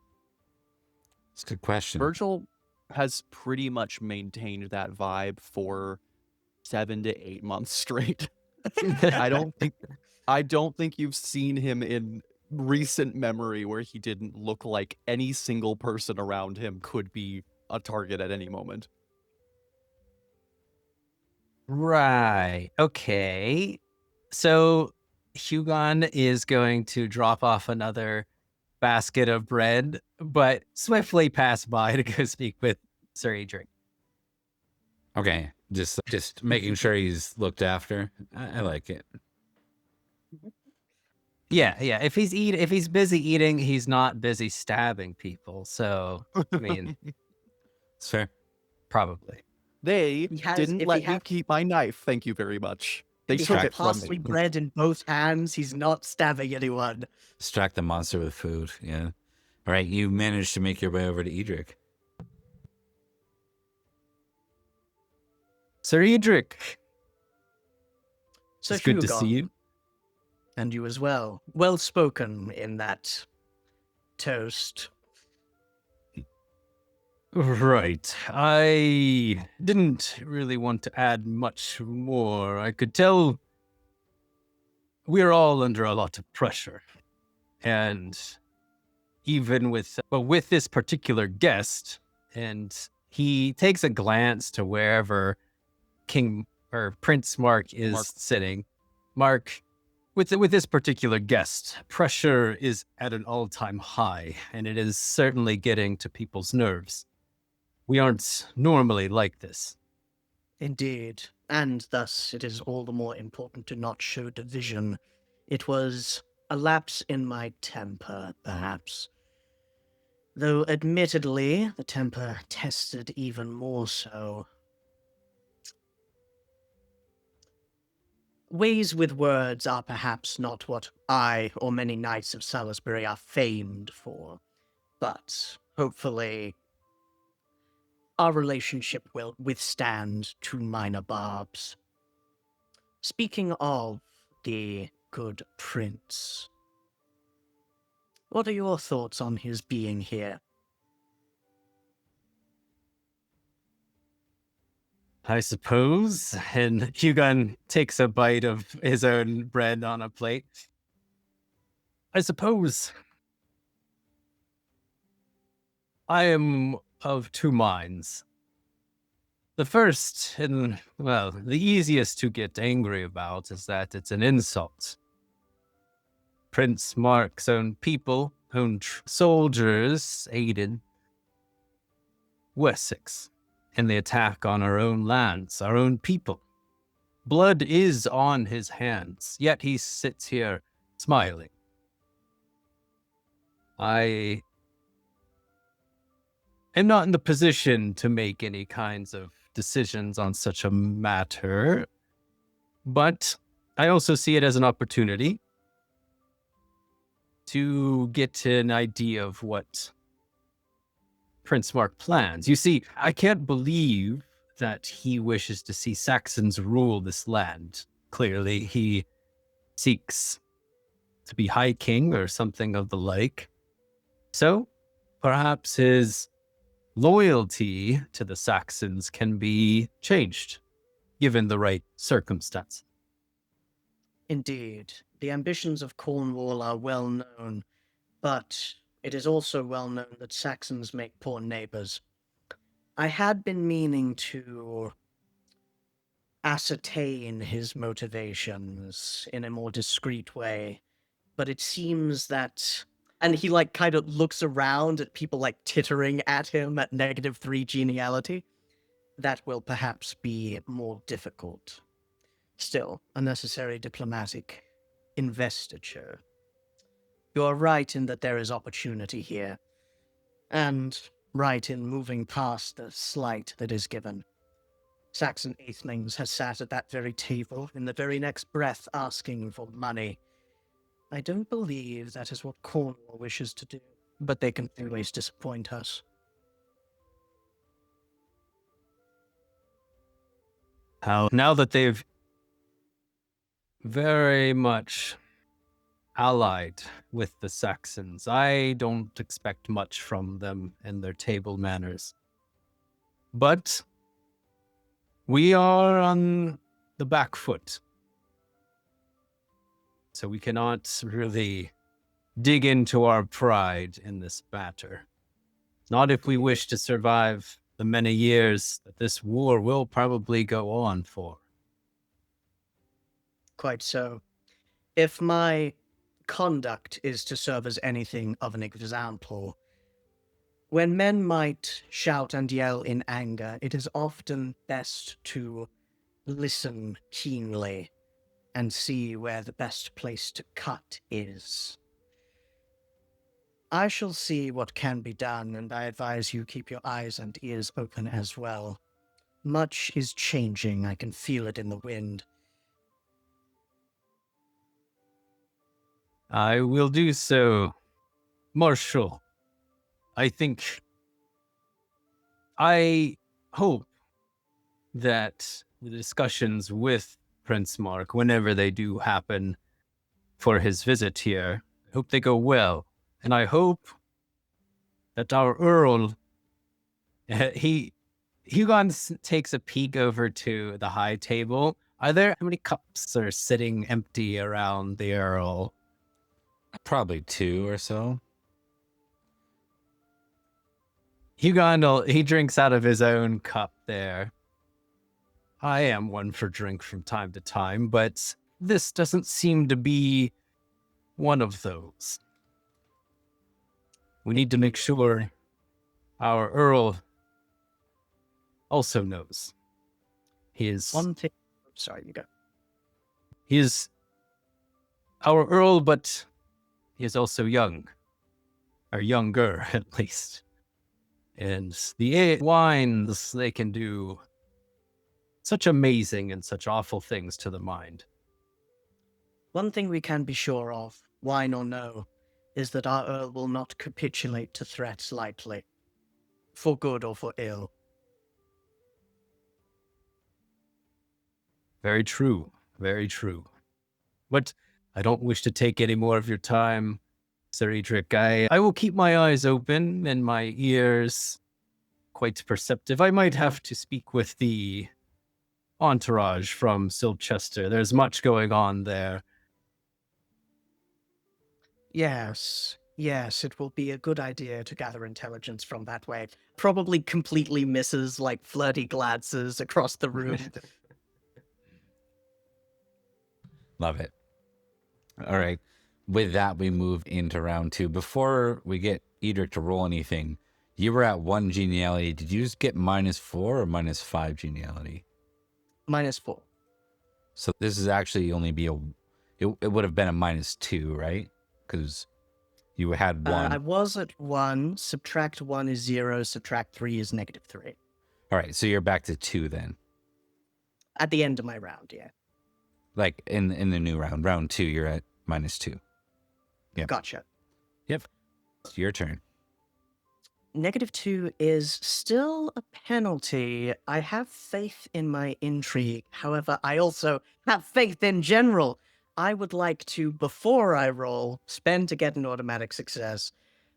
It's a good question. Virgil has pretty much maintained that vibe for 7 to 8 months straight. I don't think you've seen him in recent memory where he didn't look like any single person around him could be a target at any moment. Right. Okay. So Hugon is going to drop off another basket of bread, but swiftly pass by to go speak with Sir Edrich. Okay. Just making sure he's looked after. I like it. Yeah. If he's busy eating, he's not busy stabbing people. So I mean, It's fair. probably. They didn't let me keep my knife. Thank you very much. They He took has it from me. parsley bread in both hands. He's not stabbing anyone. Distract the monster with food. Yeah. All right. You managed to make your way over to Edrich. Sir Edrich. So It's good to see Hugon, you. and you as well. Well spoken in that toast. Right. I didn't really want to add much more. I could tell we're all under a lot of pressure. And even with this particular guest, and he takes a glance to wherever King or Prince Mark is sitting. Mark, with this particular guest, pressure is at an all-time high, and it is certainly getting to people's nerves. We aren't normally like this. Indeed. And thus it is all the more important to not show division. It was a lapse in my temper, perhaps. Though admittedly, the temper tested even more so. Ways with words are perhaps not what I or many knights of Salisbury are famed for, but hopefully our relationship will withstand 2 minor barbs. Speaking of the good prince, what are your thoughts on his being here? I suppose. And Hugon takes a bite of his own bread on a plate. I suppose I am of 2 minds. The first, and well, the easiest to get angry about, is that it's an insult. Prince Mark's own people, soldiers, aided Wessex in the attack on our own lands, our own people. Blood is on his hands, yet he sits here smiling. I am not in the position to make any kinds of decisions on such a matter, but I also see it as an opportunity to get an idea of what Prince Mark plans. You see, I can't believe that he wishes to see Saxons rule this land. Clearly, he seeks to be High King or something of the like. So, perhaps his loyalty to the Saxons can be changed, given the right circumstance. Indeed, the ambitions of Cornwall are well known, but it is also well known that Saxons make poor neighbors. I had been meaning to ascertain his motivations in a more discreet way, but it seems that... And he, kind of looks around at people, tittering at him at -3 geniality. That will perhaps be more difficult. Still, a necessary diplomatic investiture. You are right in that there is opportunity here, and right in moving past the slight that is given. Saxon Aethelings has sat at that very table in the very next breath asking for money. I don't believe that is what Cornwall wishes to do, but they can always disappoint us. Now that they've very much allied with the Saxons, I don't expect much from them in their table manners. But we are on the back foot, so we cannot really dig into our pride in this matter. Not if we wish to survive the many years that this war will probably go on for. Quite so. If my conduct is to serve as anything of an example, when men might shout and yell in anger, it is often best to listen keenly and see where the best place to cut is. I shall see what can be done, and I advise you keep your eyes and ears open as well. Much is changing, I can feel it in the wind. I will do so, Marshal. I hope that the discussions with Prince Mark, whenever they do happen for his visit here, I hope they go well. And I hope that our Earl, Hugon takes a peek over to the high table. How many cups are sitting empty around the Earl? Probably 2 or so. Hugon, he drinks out of his own cup there. I am one for drink from time to time, but this doesn't seem to be one of those. We need to make sure our Earl also knows. He is... One thing... Sorry, you go. He is our Earl, but he is also young. Or younger, at least. And the wines, they can do such amazing and such awful things to the mind. One thing we can be sure of, wine or no, is that our Earl will not capitulate to threats lightly, for good or for ill. Very true. Very true. But I don't wish to take any more of your time, Sir Edrich. I will keep my eyes open and my ears quite perceptive. I might have to speak with the entourage from Silchester. There's much going on there. Yes, it will be a good idea to gather intelligence from that way. Probably completely misses, like, flirty glances across the room. Love it. All right. With that, we move into round 2. Before we get Edrich to roll anything, you were at 1 geniality. Did you just get -4 or -5 geniality? -4. So this is actually only be it would have been a -2, right? Because you had 1. I was at 1, subtract 1 is 0, subtract 3 is -3. All right. So you're back to 2 then. At the end of my round, yeah. Like in the new round. Round 2, you're at -2. Yep. Gotcha. Yep. It's your turn. -2 is still a penalty. I have faith in my intrigue. However, I also have faith in general. I would like to, before I roll, spend to get an automatic success.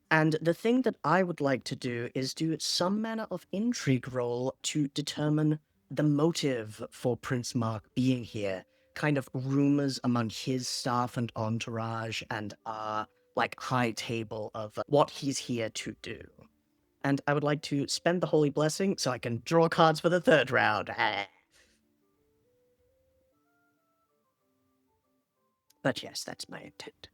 And the thing that I would like to do is do some manner of intrigue roll to determine the motive for Prince Mark being here. Kind of rumors among his staff and entourage and like high table of what he's here to do. And I would like to spend the Holy Blessing so I can draw cards for the 3rd round. But yes, that's my intent.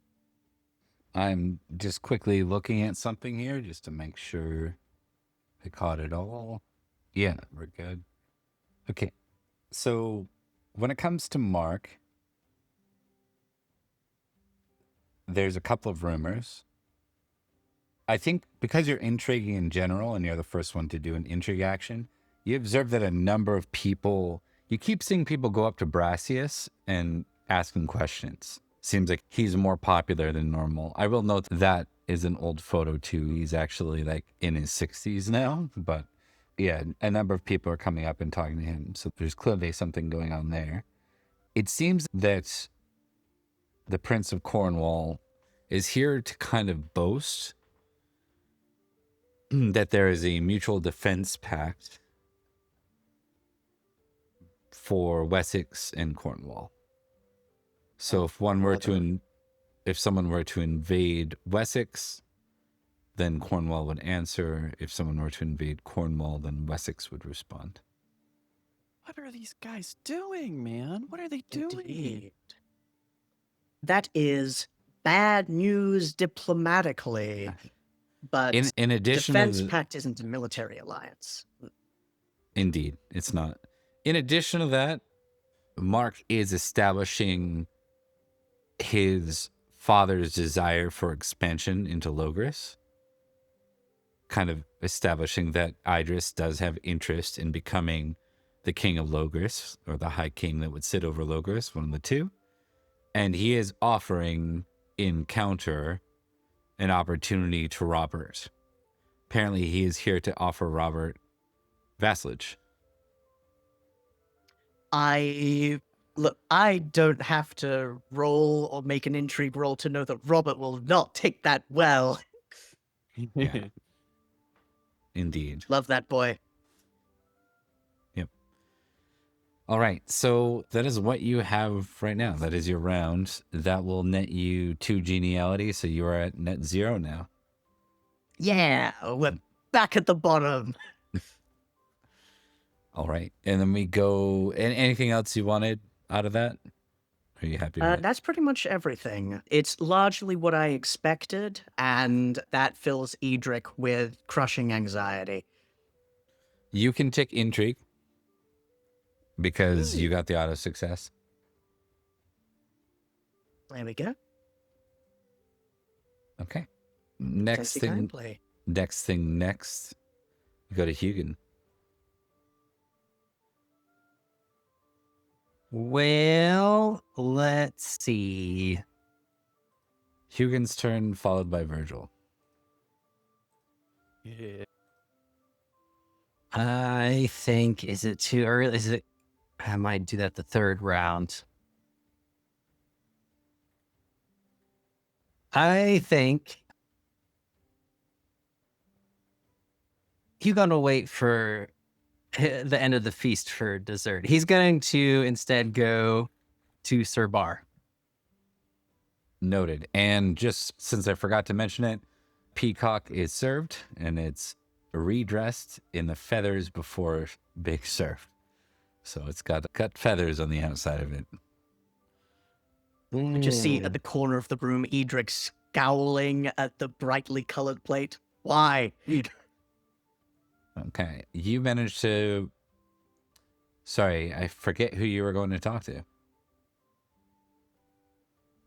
I'm just quickly looking at something here just to make sure I caught it all. Yeah, we're good. Okay. So when it comes to Mark, there's a couple of rumors. I think because you're intriguing in general and you're the first one to do an intrigue action, you observe that a number of people, you keep seeing people go up to Brassius and asking questions. Seems like he's more popular than normal. I will note that is an old photo too. He's actually like in his 60s now, but yeah, a number of people are coming up and talking to him. So there's clearly something going on there. It seems that the Prince of Cornwall is here to kind of boast that there is a mutual defense pact for Wessex and Cornwall. So if someone were to invade Wessex, then Cornwall would answer. If someone were to invade Cornwall, then Wessex would respond. What are these guys doing, man? What are they doing? Indeed. That is bad news diplomatically. But In addition, Defense Pact isn't a military alliance. Indeed, it's not. In addition to that, Mark is establishing his father's desire for expansion into Logris, kind of establishing that Idris does have interest in becoming the king of Logris, or the high king that would sit over Logris, one of the two. And he is offering in counter an opportunity to Robert. Apparently, he is here to offer Robert vassalage. I don't have to roll or make an intrigue roll to know that Robert will not take that well. Yeah. Indeed. Love that boy. Yep. All right. So that is what you have right now. That is your round. That will net you 2 geniality. So you are at net 0 now. Yeah, we're back at the bottom. All right. And then we go. And anything else you wanted out of that? Are you happy with it? That's pretty much everything. It's largely what I expected, and that fills Edrich with crushing anxiety. You can tick intrigue because you got the auto success. There we go. Okay. Next thing, you go to Hugin. Well, let's see. Hugin's turn, followed by Virgil. Yeah. I think, is it too early? I might do that the third round. I think he's going to wait for the end of the feast for dessert. He's going to instead go to Sir Bar. Noted. And just since I forgot to mention it, Peacock is served, and it's redressed in the feathers before being served. So it's got feathers on the outside of it. You just see at the corner of the room Edrich scowling at the brightly colored plate. Why? Okay. You managed to... Sorry, I forget who you were going to talk to.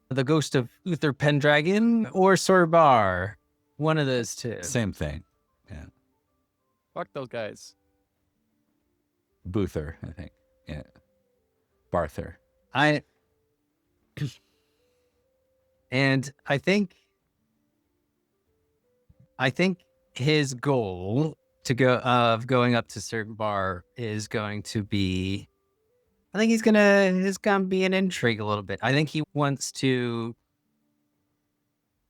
The ghost of Uther Pendragon or Sir Bar. One of those two. Same thing. Yeah. Fuck those guys. Boother, I think. Yeah. Barther. And I think his goal going up to Sir Bar is going to be, I think it's gonna be an intrigue a little bit. I think he wants to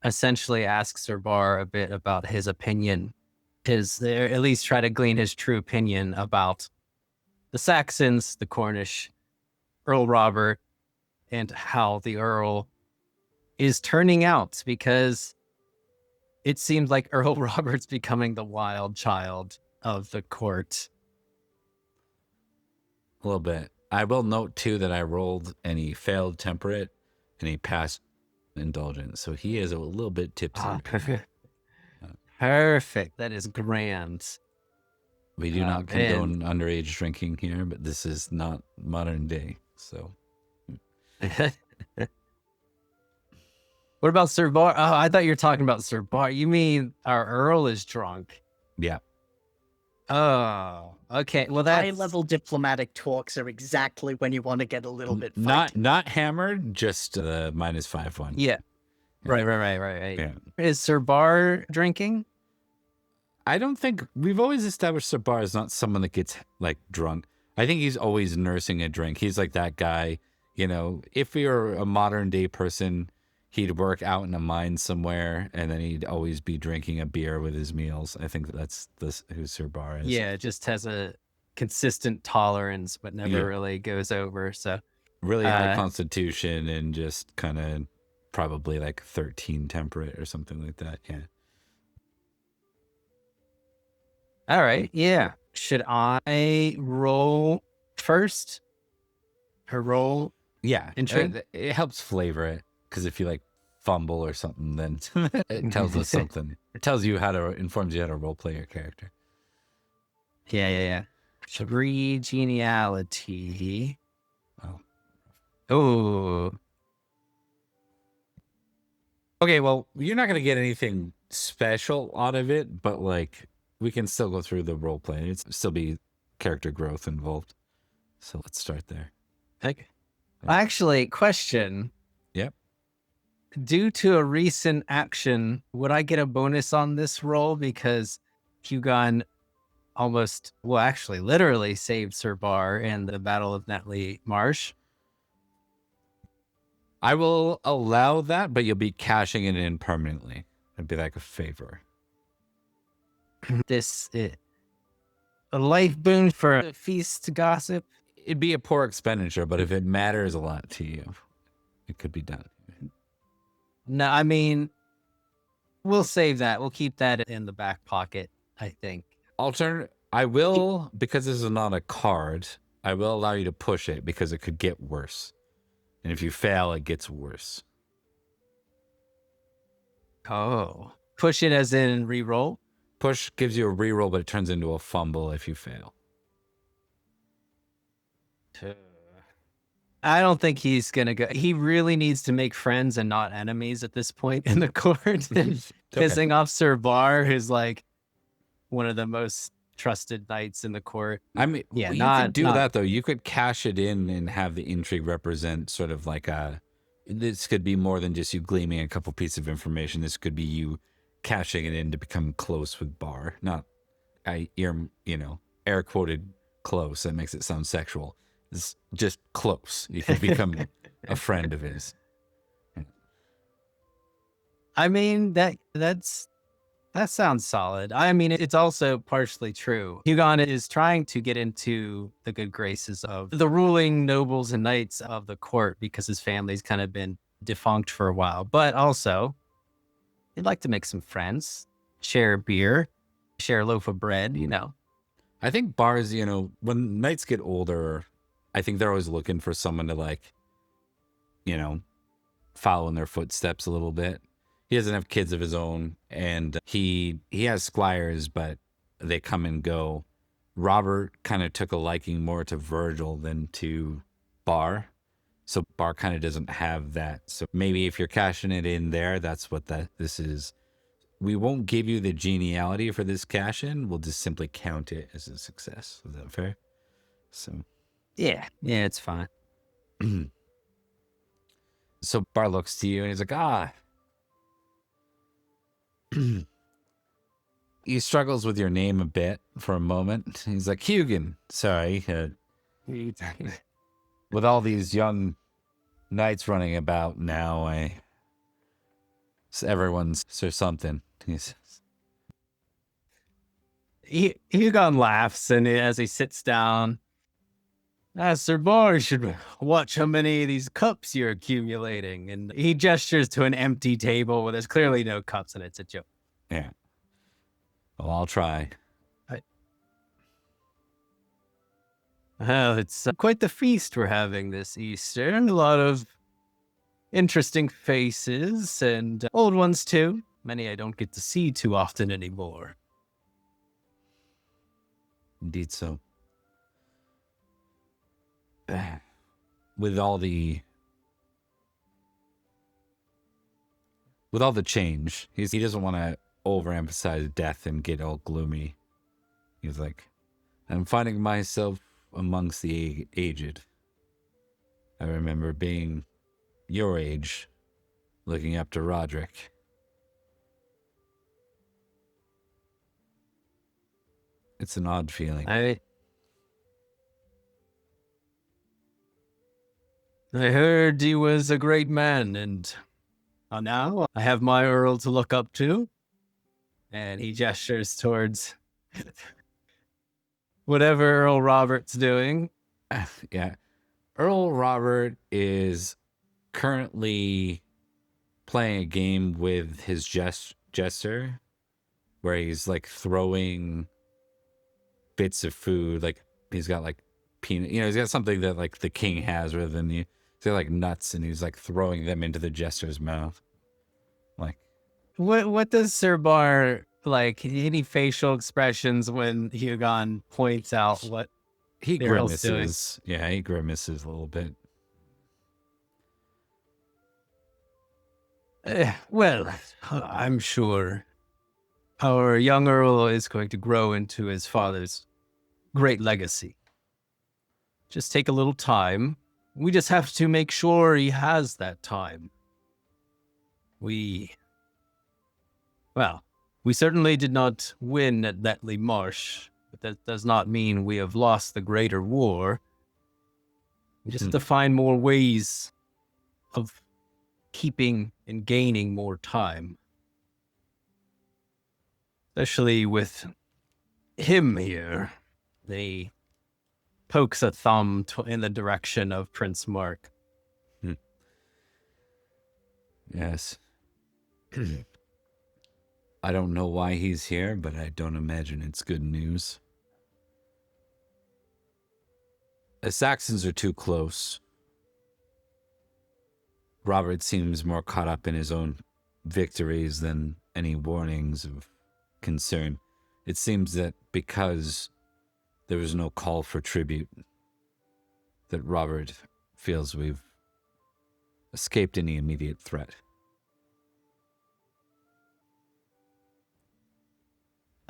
essentially ask Sir Bar a bit about his opinion, or at least try to glean his true opinion about the Saxons, the Cornish, Earl Robert, and how the Earl is turning out, because it seems like Earl Robert's becoming the wild child of the court. A little bit. I will note, too, that I rolled and he failed temperate and he passed indulgent. So he is a little bit tipsy. Perfect. That is grand. We do not condone underage drinking here, but this is not modern day. So. What about Sir Bar? Oh, I thought you were talking about Sir Bar. You mean our Earl is drunk? Yeah. Oh, okay. Well, that's... High-level diplomatic talks are exactly when you want to get a little bit fighty. Not hammered, just the -5 one. Yeah. Right. Yeah. Is Sir Bar drinking? I don't think we've always established Sir Bar is not someone that gets like drunk. I think he's always nursing a drink. He's like that guy, you know, if we were a modern day person, he'd work out in a mine somewhere and then he'd always be drinking a beer with his meals. I think that's who Sir Bar is. Yeah, just has a consistent tolerance, but never really goes over. So really high constitution and just kind of probably like 13 temperate or something like that. Yeah. All right. Yeah. Should I roll first? Her roll? Yeah. Intrigue? It helps flavor it. Because if you like fumble or something, then it tells us something. It tells you informs you how to roleplay your character. Yeah. 3 geniality. Oh. Oh. Okay, well, You're not going to get anything special out of it, but like we can still go through the roleplay. It's still be character growth involved. So let's start there. okay. Actually, question. Yep. Due to a recent action, would I get a bonus on this roll because Hugon literally saved Sir Bar in the Battle of Netley Marsh? I will allow that, but you'll be cashing it in permanently. It'd be like a favor. A life boon for a feast gossip. It'd be a poor expenditure, but if it matters a lot to you, it could be done. No, I mean, we'll save that. We'll keep that in the back pocket, I think. I will, because this is not a card, I will allow you to push it because it could get worse. And if you fail, it gets worse. Oh. Push it as in re-roll? Push gives you a reroll, but it turns into a fumble if you fail. I don't think he's going to go. He really needs to make friends and not enemies at this point in the court. Pissing off Sir Bar, who's like one of the most trusted knights in the court. I mean, Yeah, you not could do not that though. You could cash it in and have the intrigue represent sort of like this could be more than just you gleaming a couple pieces of information. This could be you cashing it in to become close with Bar. Not, air quoted close. That makes it sound sexual. It's just close. You can become a friend of his. I mean, that sounds solid. I mean, it's also partially true. Hugon is trying to get into the good graces of the ruling nobles and knights of the court because his family's kind of been defunct for a while. But also, he'd like to make some friends, share a beer, share a loaf of bread, I think Bars, when knights get older, I think they're always looking for someone to follow in their footsteps a little bit. He doesn't have kids of his own, and he has squires, but they come and go. Robert kind of took a liking more to Virgil than to Bar, so Bar kind of doesn't have that. So maybe if you're cashing it in there, that's what this is. We won't give you the geniality for this cash in. We'll just simply count it as a success. Is that fair? So yeah, it's fine. So Bar looks to you and he's like, he struggles with your name a bit for a moment. He's like, Hugon, sorry. With all these young knights running about now, everyone's or something. Hugon laughs, and as he sits down, Sir Bar, you should watch how many of these cups you're accumulating. And he gestures to an empty table where there's clearly no cups, and it's a joke. Yeah. Well, I'll try. Well, it's quite the feast we're having this Easter. A lot of interesting faces, and old ones too. Many I don't get to see too often anymore. Indeed so. With all the change, he doesn't want to overemphasize death and get all gloomy. He's like, I'm finding myself amongst the aged. I remember being your age, looking up to Rhodric. It's an odd feeling. I heard he was a great man, and now I have my Earl to look up to. And he gestures towards whatever Earl Robert's doing. Yeah. Earl Robert is currently playing a game with his jester where he's like throwing bits of food. Like he's got like peanut, he's got something that like the king has rather than he's got like nuts, and he's like throwing them into the jester's mouth. Like, What does Sir Bar like? Any facial expressions when Hugon points out what he the Earl's doing? grimaces. Yeah, he grimaces a little bit. Well, I'm sure our young Earl is going to grow into his father's great legacy. Just take a little time. We just have to make sure he has that time. We certainly did not win at Netley Marsh, but that does not mean we have lost the greater war. We just have to find more ways of keeping and gaining more time. Especially with him here. He pokes a thumb in the direction of Prince Mark. Yes. I don't know why he's here, but I don't imagine it's good news. The Saxons are too close. Robert seems more caught up in his own victories than any warnings of concern. It seems that because there was no call for tribute, that Robert feels we've escaped any immediate threat.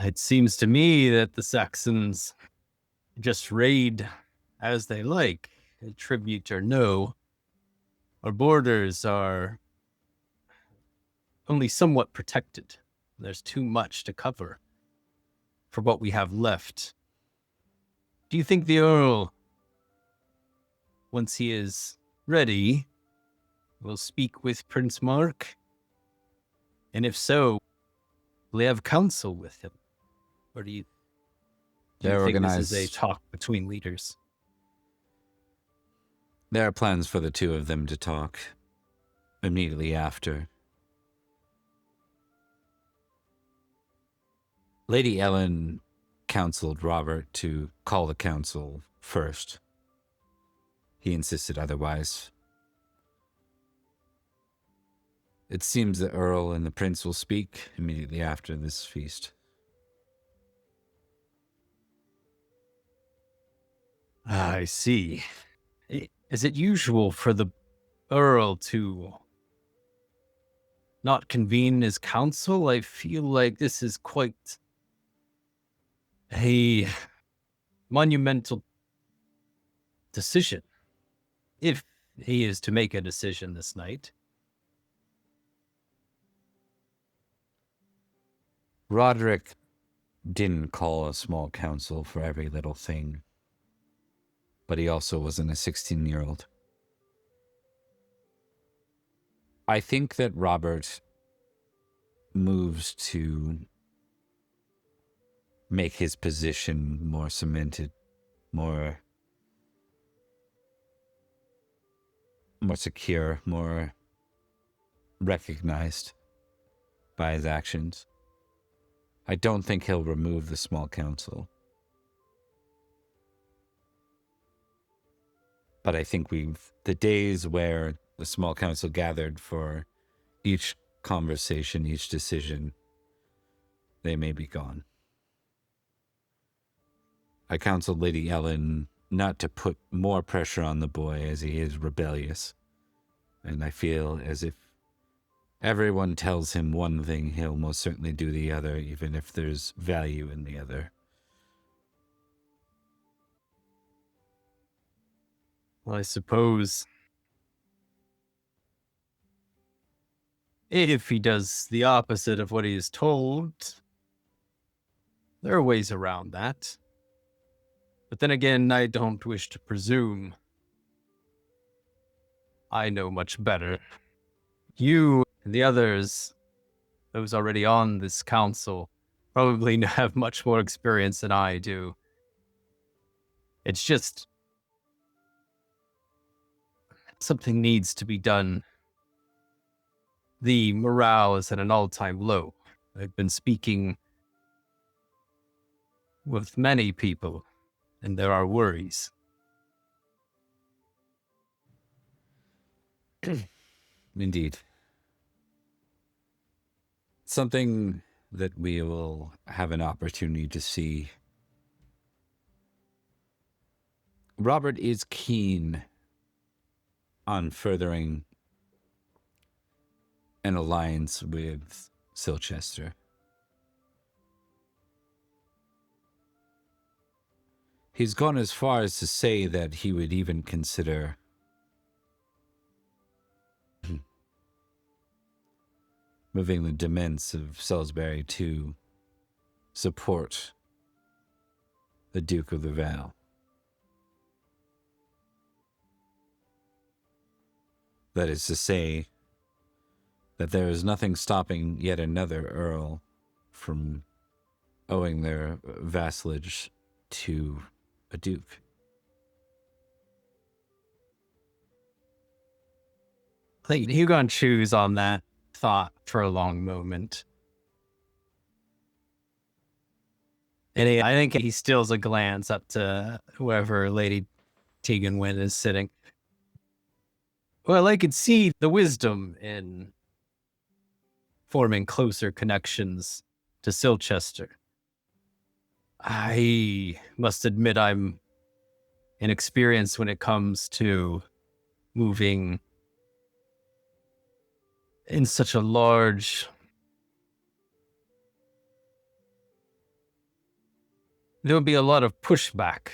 It seems to me that the Saxons just raid as they like, tribute or no. Our borders are only somewhat protected. There's too much to cover for what we have left. Do you think the Earl, once he is ready, will speak with Prince Mark? And if so, will they have counsel with him? Or do you think this is a talk between leaders? There are plans for the two of them to talk immediately after. Lady Ellen counseled Robert to call the council first. He insisted otherwise. It seems the Earl and the Prince will speak immediately after this feast. I see. Is it usual for the Earl to not convene his council? I feel like this is quite a monumental decision, if he is to make a decision this night. Roderick didn't call a small council for every little thing, but he also wasn't a 16-year-old. I think that Robert moves to make his position more cemented, more secure, more recognized by his actions. I don't think he'll remove the small council. But I think the days where the small council gathered for each conversation, each decision, they may be gone. I counseled Lady Ellen not to put more pressure on the boy as he is rebellious. And I feel as if everyone tells him one thing, he'll most certainly do the other, even if there's value in the other. Well, I suppose if he does the opposite of what he is told, there are ways around that. But then again, I don't wish to presume. I know much better. You and the others, those already on this council, probably have much more experience than I do. It's just something needs to be done. The morale is at an all-time low. I've been speaking with many people, and there are worries. Indeed. Something that we will have an opportunity to see. Robert is keen on furthering an alliance with Silchester. He's gone as far as to say that he would even consider moving the demesnes of Salisbury to support the Duke of the Vale. That is to say, that there is nothing stopping yet another earl from owing their vassalage to a duke. I think Hugon chews on that thought for a long moment. And I think he steals a glance up to wherever Lady Tegan Wynn is sitting. Well, I could see the wisdom in forming closer connections to Silchester. I must admit I'm inexperienced when it comes to moving in such a large There would be a lot of pushback,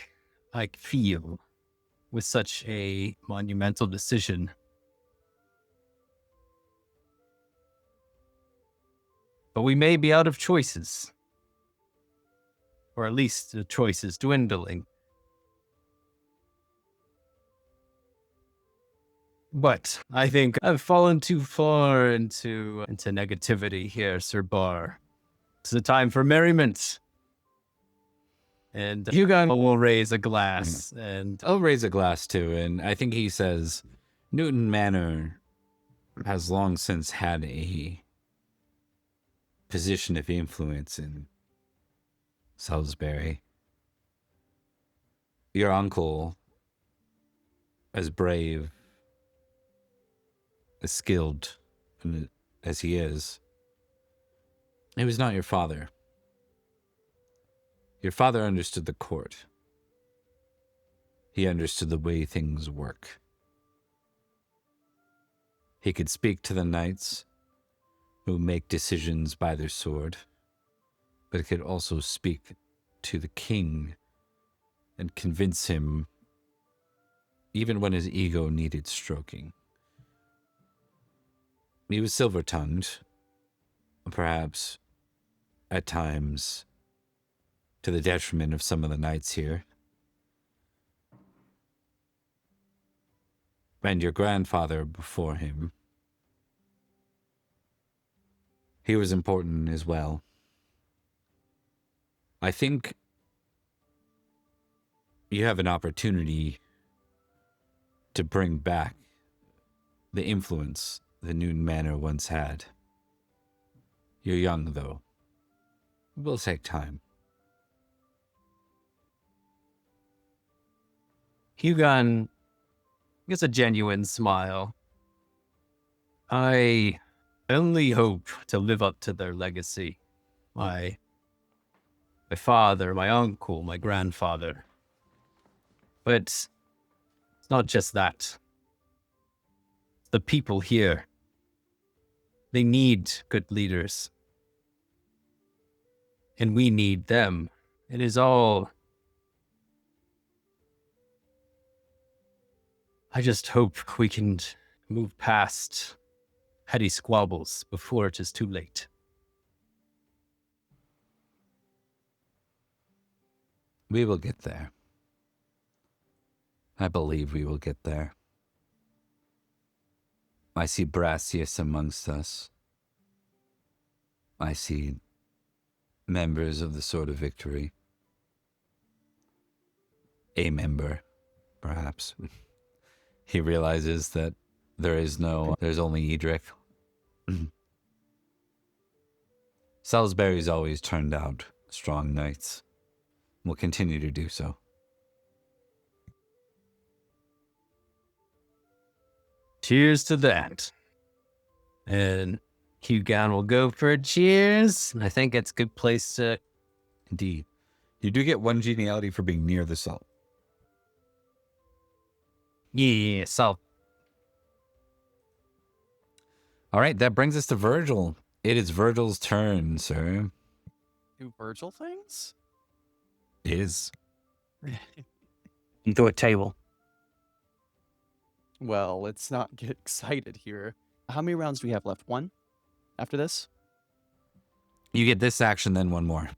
I feel, with such a monumental decision. But we may be out of choices. Or at least the choice is dwindling. But I think I've fallen too far into negativity here, Sir Bar. It's a time for merriment. And Hugon will raise a glass, and I'll raise a glass too, and I think he says, Newton Manor has long since had a position of influence in Salisbury. Your uncle, as brave, as skilled as he is, he was not your father. Your father understood the court. He understood the way things work. He could speak to the knights who make decisions by their sword, but he could also speak to the king and convince him, even when his ego needed stroking. He was silver-tongued, perhaps at times to the detriment of some of the knights here. And your grandfather before him, he was important as well. I think you have an opportunity to bring back the influence the Newton Manor once had. You're young, though. It will take time. Hugon gives a genuine smile. I only hope to live up to their legacy. My father, my uncle, my grandfather. But it's not just that. The people here, they need good leaders. And we need them. It is all... I just hope we can move past petty squabbles before it is too late. We will get there. I believe we will get there. I see Brassius amongst us. I see members of the Sword of Victory. A member, perhaps. He realizes that there's only Edrich. Salisbury's always turned out strong knights. Will continue to do so. Cheers to that. And Hugon will go for a cheers. I think it's a good place to... Indeed. You do get one geniality for being near the salt. Yeah, so... All right, that brings us to Virgil. It is Virgil's turn, sir. Do Virgil things? It is. Into a table. Well, let's not get excited here. How many rounds do we have left? One? After this? You get this action, then one more.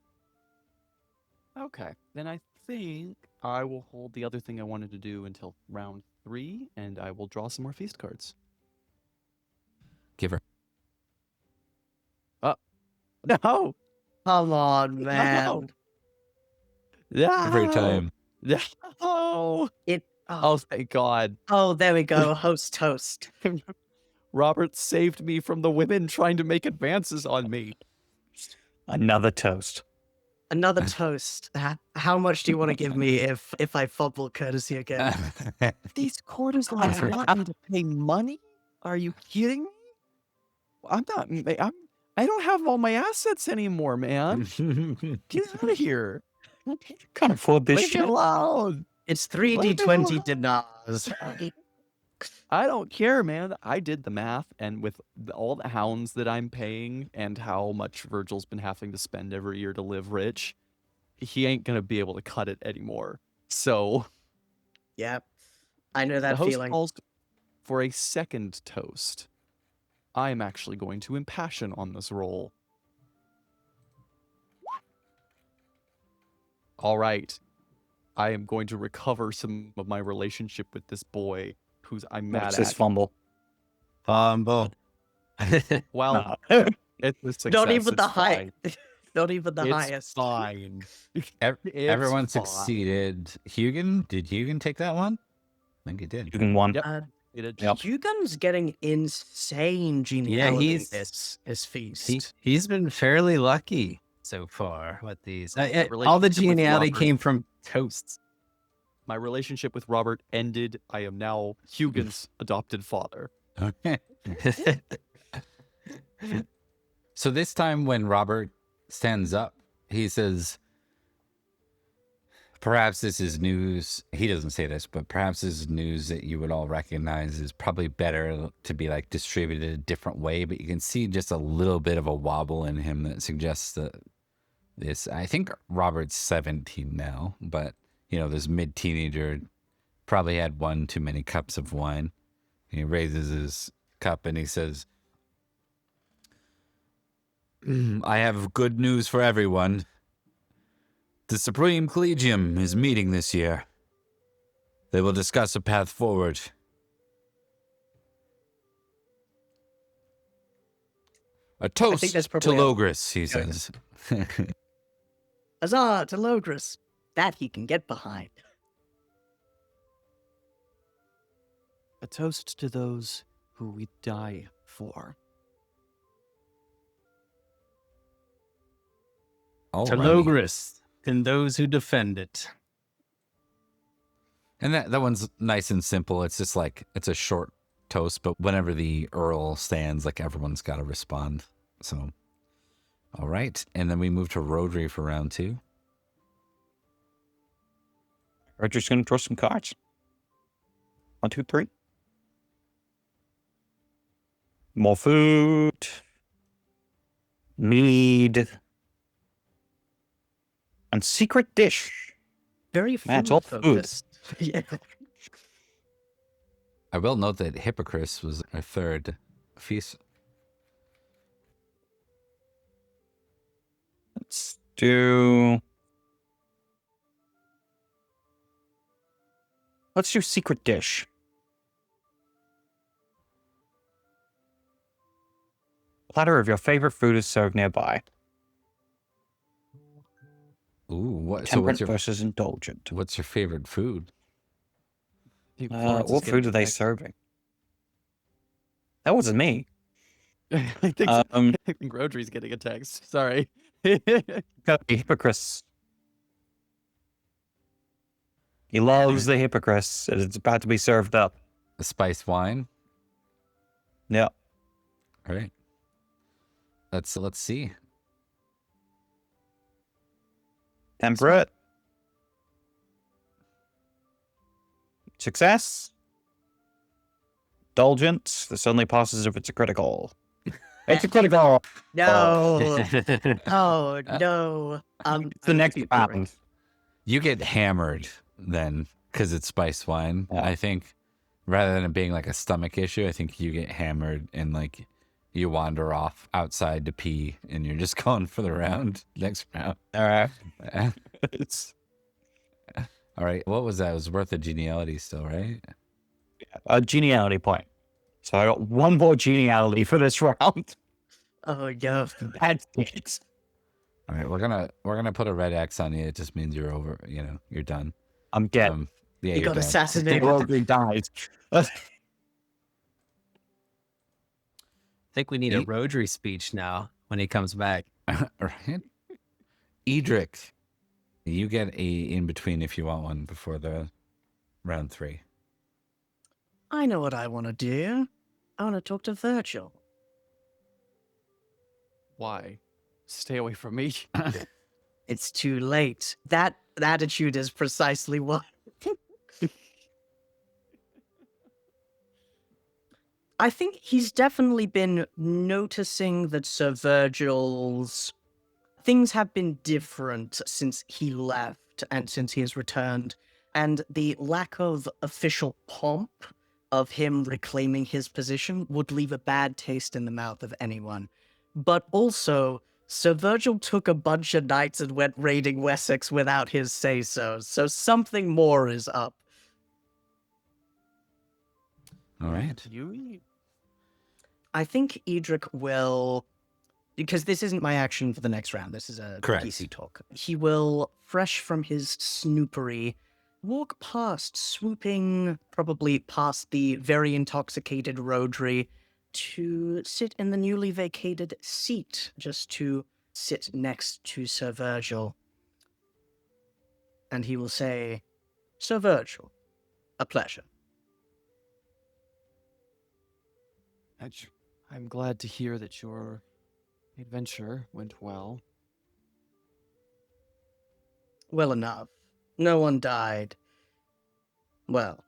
Okay. Then I think I will hold the other thing I wanted to do until round 3, and I will draw some more feast cards. Give her. No! Come on, man. No! Give her time. No! It. Oh, thank God. Oh, there we go. Host toast. Robert saved me from the women trying to make advances on me. Another toast. Another toast. How much do you want to give me if I fumble courtesy again? These courtesans want me to pay money? Are you kidding me? I don't have all my assets anymore, man. Get out of here. Can't afford this Leave me shit. alone. It's 3d20 dinars. I don't care, man. I did the math, and with all the hounds that I'm paying and how much Virgil's been having to spend every year to live rich, he ain't gonna be able to cut it anymore. So Yep. I know the that host feeling. calls for a second toast. I am actually going to impassion on this roll. All right. I am going to recover some of my relationship with this boy who's I'm mad What's this at. fumble? Fumble. Well, Nah. it's a success. Not even the It's high. fine. Not even the It's highest. fine. It's Everyone fine. succeeded. Hugan, did Hugan take that one? I think he did. You can one. Yep. Uh, It Yep. Hugon's getting insane geniality he's- this feast. He's been fairly lucky so far with these. All the relationship with geniality Robert- came from toasts. My relationship with Robert ended. I am now Hugon's adopted father. Okay. So this time when Robert stands up, he says, perhaps this is news. He doesn't say this, but perhaps this is news that you would all recognize is probably better to be like distributed a different way. But you can see just a little bit of a wobble in him that suggests that this, I think Robert's 17 now, but you know, this mid-teenager probably had one too many cups of wine. He raises his cup and he says, I have good news for everyone. The Supreme Collegium is meeting this year. They will discuss a path forward. A toast that's to probably Logris, he says. Huzzah to Logris. That he can get behind. A toast to those who we die for. To Alrighty. Logris and those who defend it. And that one's nice and simple. It's just like, it's a short toast, but whenever the Earl stands, like everyone's got to respond. So, all right. And then we move to Rhodri for round 2. Roger's gonna draw some cards. 1, 2, 3. More food. Mead. And secret dish. Very Man, it's all food food. focused. Yeah. I will note that Hippocris was our third feast. Let's do secret dish. Platter of your favorite food is served nearby. Ooh, what? So Temperate versus indulgent. what's your favorite food? What food are they serving? That wasn't me. I think I think Rhodri's getting a text. Sorry. Got the hypocrites. He loves the hypocrites, and it's about to be served up. A spiced wine. Yeah. All right. Let's see. Temperate. Success. Indulgent. This only passes if it's a critical. It's a critical. No. Oh no. It's the next round. You get hammered then because it's spiced wine. Yeah. I think rather than it being like a stomach issue, I think you get hammered and like you wander off outside to pee and you're just going for the round next round. All right. It's all right. What was that? It was worth a geniality still, right? A geniality point. So I got one more geniality for this round. Oh no. That's it. All right, we're gonna put a red X on you. It just means you're over. You know, you're done. I'm dead. Yeah, He you're got done. assassinated. Rhodri dies. I think we need a Eight. Rhodri speech now when he comes back. All right. Edrich, you get a in between if you want one before the round 3. I know what I want to do. I want to talk to Virgil. Why? Stay away from me. It's too late. That attitude is precisely what. I think he's definitely been noticing that Sir Virgil's things have been different since he left and since he has returned, and the lack of official pomp of him reclaiming his position would leave a bad taste in the mouth of anyone. But also, Sir Virgil took a bunch of knights and went raiding Wessex without his say-so, so something more is up. All right. I think Edrich will, because this isn't my action for the next round, this is a Correct. PC talk. He will, fresh from his snoopery, walk past, swooping probably past the very intoxicated Rhodri to sit in the newly vacated seat, just to sit next to Sir Virgil. And he will say, "Sir Virgil, a pleasure." I'm glad to hear that your adventure went well. Well enough. No one died. Well,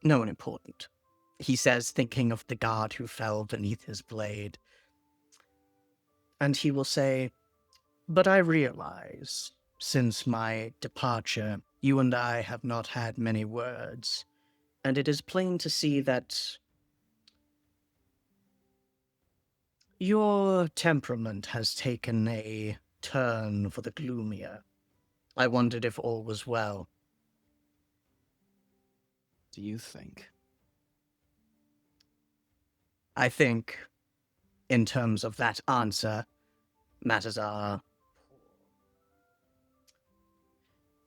no one important, he says, thinking of the guard who fell beneath his blade. And he will say, "But I realize, since my departure, you and I have not had many words, and it is plain to see that your temperament has taken a turn for the gloomier. I wondered if all was well." Do you think? I think, in terms of that answer, matters are...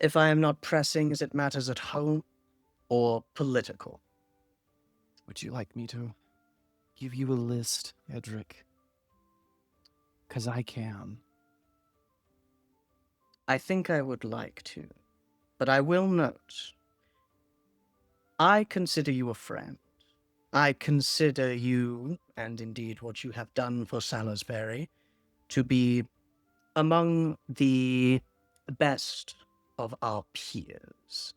If I am not pressing, is it matters at home or political? Would you like me to give you a list, Edrich? 'Cause I can. I think I would like to, but I will note, I consider you a friend. I consider you, and indeed what you have done for Salisbury, to be among the best of our peers.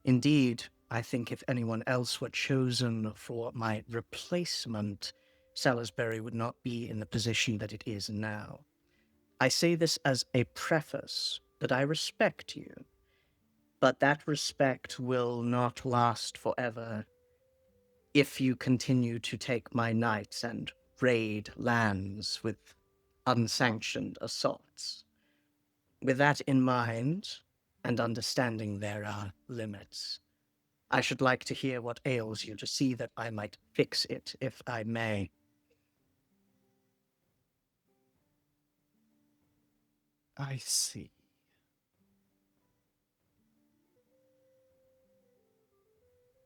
Indeed, I think if anyone else were chosen for my replacement, Salisbury would not be in the position that it is now. I say this as a preface that I respect you, but that respect will not last forever if you continue to take my knights and raid lands with unsanctioned assaults. With that in mind, and understanding there are limits, I should like to hear what ails you to see that I might fix it, if I may. I see.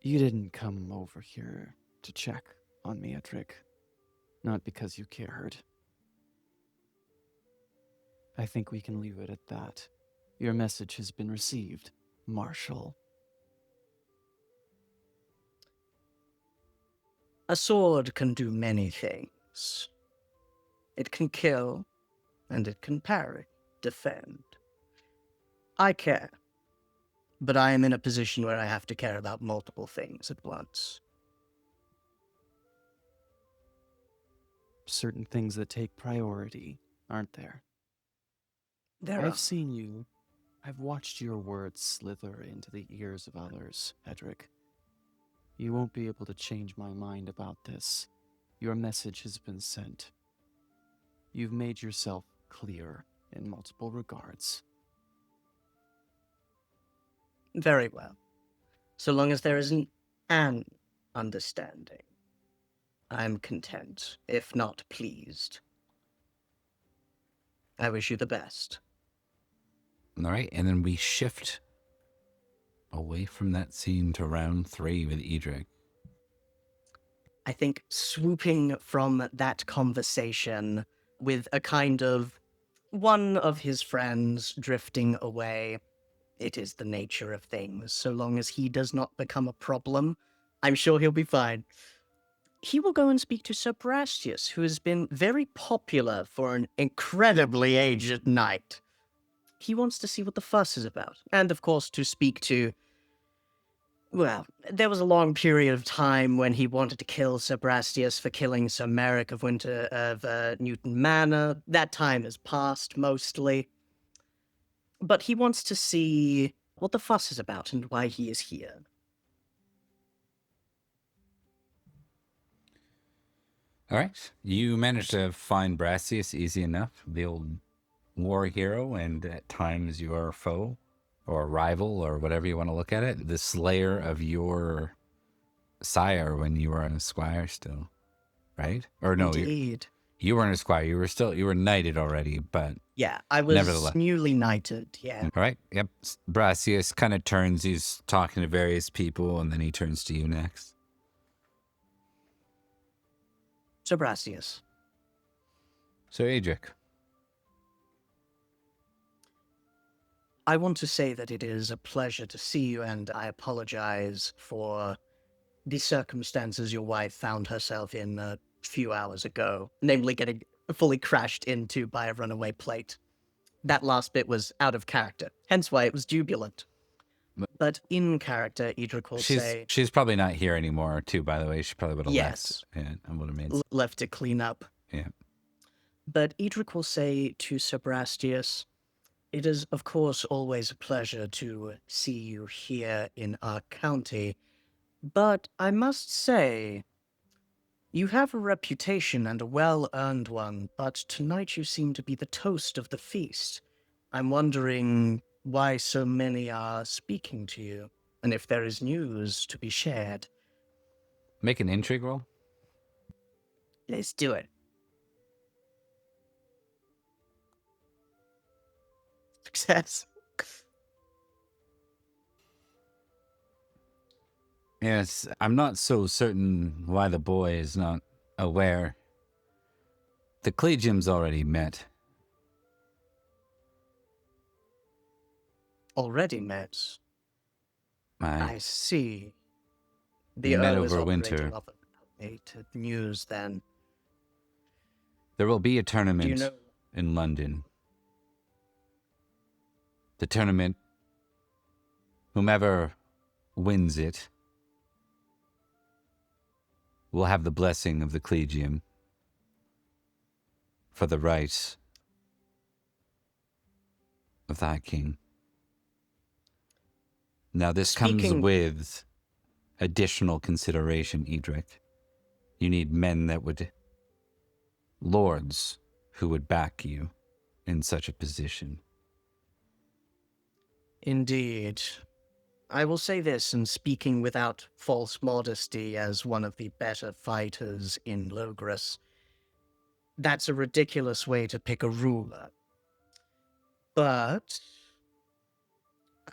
You didn't come over here to check on me, Edrich. Not because you cared. I think we can leave it at that. Your message has been received, Marshal. A sword can do many things. It can kill, and it can parry, defend. I care, but I am in a position where I have to care about multiple things at once. Certain things that take priority, aren't there? There are. I've seen you. I've watched your words slither into the ears of others, Edrich. You won't be able to change my mind about this. Your message has been sent. You've made yourself clear in multiple regards. Very well. So long as there isn't an understanding, I'm content, if not pleased. I wish you the best. All right. And then we shift away from that scene to round 3 with Edrich. I think swooping from that conversation with a kind of one of his friends drifting away, it is the nature of things. So long as he does not become a problem, I'm sure he'll be fine. He will go and speak to Sir Brastius, who has been very popular for an incredibly aged knight. He wants to see what the fuss is about, and of course to speak to Well, there was a long period of time when he wanted to kill Sir Brastius for killing Sir Merrick of Newton Manor. That time has passed, mostly. But he wants to see what the fuss is about and why he is here. All right. You managed to find Brastius easy enough, the old war hero, and at times your foe or rival or whatever you want to look at it, the slayer of your sire when you were a squire still, right? Or no, Indeed. you weren't a squire. You were knighted already, but Yeah, I was nevertheless. newly knighted, yeah. All right. Yep. Brastius kind of turns. He's talking to various people, and then he turns to you next. Sir Brastius. So, Edrich. I want to say that it is a pleasure to see you, and I apologize for the circumstances your wife found herself in a few hours ago, namely getting fully crashed into by a runaway plate. That last bit was out of character, hence why it was jubilant. But in character, Edrich will say... She's probably not here anymore, too, by the way. She probably would have Yes. left. Yeah, I would have made left to clean up. Yeah. But Edrich will say to Sir Brastius, it is, of course, always a pleasure to see you here in our county, but I must say, you have a reputation and a well-earned one, but tonight you seem to be the toast of the feast. I'm wondering why so many are speaking to you, and if there is news to be shared. Make an intrigue roll. Let's do it. Success. Yes, I'm not so certain why the boy is not aware. The Collegium's already met. Already met. I see. The met Earl is over operating winter. off of outdated news, then. There will be a Do tournament you know? in London. The tournament, whomever wins it, will have the blessing of the Collegium for the rights of thy king. Now, this comes with additional consideration, Edrich. You need men that would, lords who would back you in such a position. Indeed. I will say this, and speaking without false modesty as one of the better fighters in Logres, that's a ridiculous way to pick a ruler. But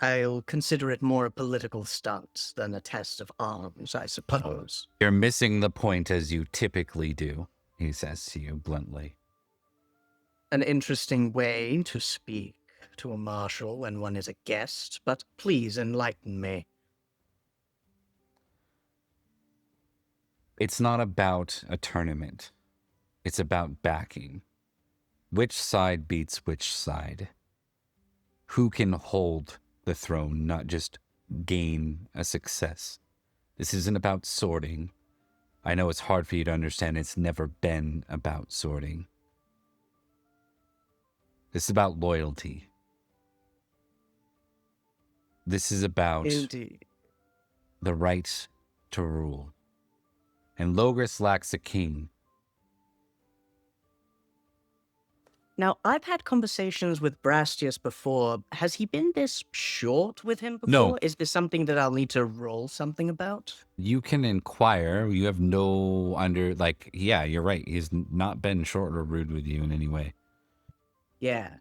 I'll consider it more a political stunt than a test of arms, I suppose. You're missing the point as you typically do, he says to you bluntly. An interesting way to speak to a marshal when one is a guest, but please enlighten me. It's not about a tournament. It's about backing. Which side beats which side? Who can hold the throne, not just gain a success? This isn't about sorting. I know it's hard for you to understand. It's never been about sorting. This is about loyalty. This is about Indeed. the right to rule. And Logres lacks a king. Now, I've had conversations with Brastius before. Has he been this short with him before? No. Is this something that I'll need to roll something about? You can inquire. You have no yeah, you're right. He's not been short or rude with you in any way. Yeah.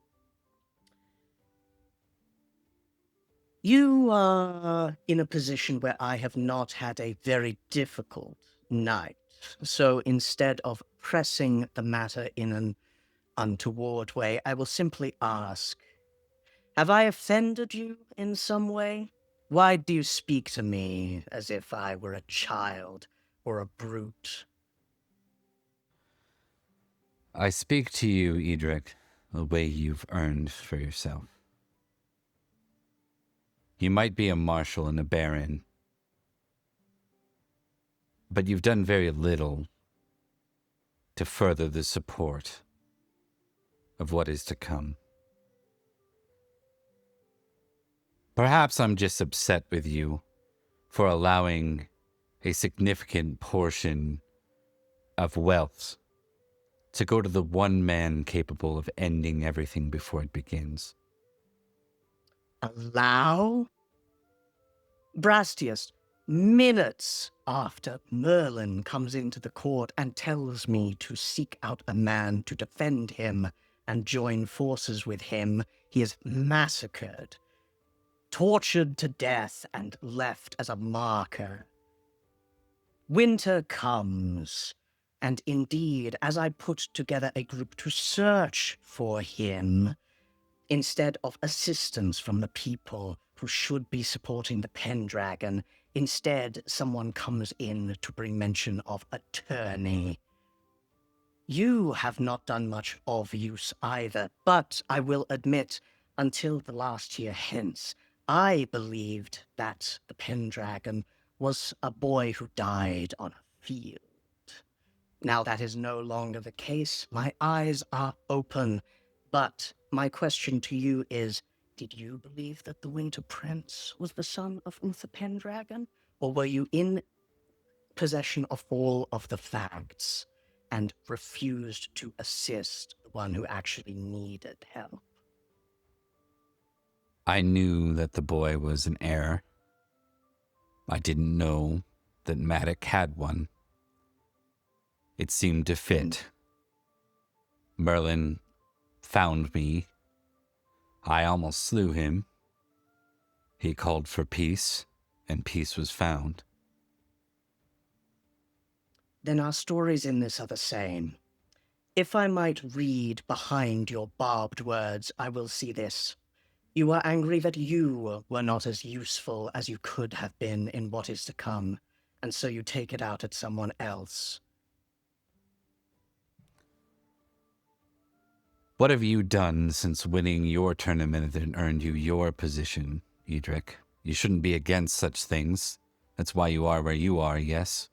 You are in a position where I have not had a very difficult night. So instead of pressing the matter in an untoward way, I will simply ask, have I offended you in some way? Why do you speak to me as if I were a child or a brute? I speak to you, Edrich, the way you've earned for yourself. You might be a marshal and a baron, but you've done very little to further the support of what is to come. Perhaps I'm just upset with you for allowing a significant portion of wealth to go to the one man capable of ending everything before it begins. Allow? Brastius, minutes after Merlin comes into the court and tells me to seek out a man to defend him and join forces with him, he is massacred, tortured to death, and left as a marker. Winter comes, and indeed, as I put together a group to search for him, instead of assistance from the people who should be supporting the Pendragon, instead someone comes in to bring mention of attorney. You have not done much of use either, but I will admit, until the last year hence, I believed that the Pendragon was a boy who died on a field. Now that is no longer the case. My eyes are open. But my question to you is, did you believe that the Winter Prince was the son of Uther Pendragon? Or were you in possession of all of the facts and refused to assist the one who actually needed help? I knew that the boy was an heir. I didn't know that Matic had one. It seemed to fit. Merlin found me. I almost slew him. He called for peace, and peace was found. Then our stories in this are the same. If I might read behind your barbed words, I will see this. You are angry that you were not as useful as you could have been in what is to come, and so you take it out at someone else. What have you done since winning your tournament that earned you your position, Edrich? You shouldn't be against such things. That's why you are where you are, yes?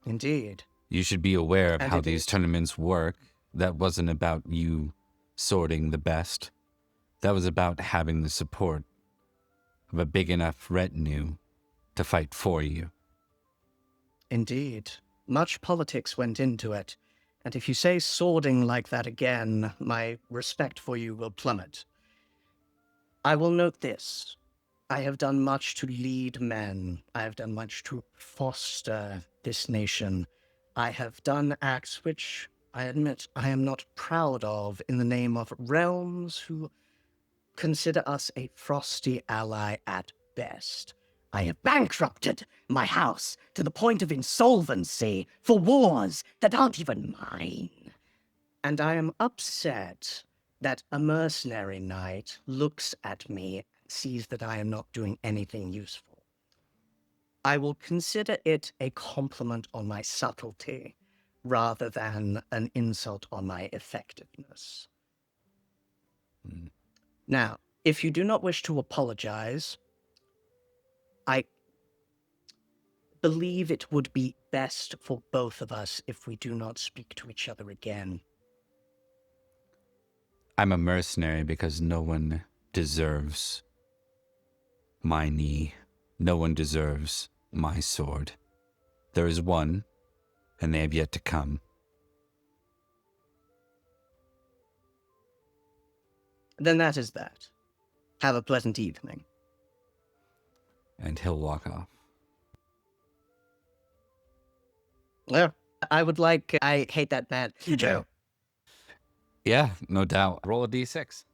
Indeed. You should be aware of And how it these is- tournaments work. That wasn't about you sorting the best. That was about having the support of a big enough retinue to fight for you. Indeed. Much politics went into it, and if you say swording like that again, my respect for you will plummet. I will note this. I have done much to lead men. I have done much to foster this nation. I have done acts which, I admit, I am not proud of in the name of realms who consider us a frosty ally at best. I have bankrupted my house to the point of insolvency for wars that aren't even mine. And I am upset that a mercenary knight looks at me and sees that I am not doing anything useful. I will consider it a compliment on my subtlety rather than an insult on my effectiveness. Now, if you do not wish to apologize, I believe it would be best for both of us if we do not speak to each other again. I'm a mercenary because no one deserves my knee. No one deserves my sword. There is one, and they have yet to come. Then that is that. Have a pleasant evening. And he'll walk off. Well, I hate that man. Joe. Yeah, no doubt. Roll a d6.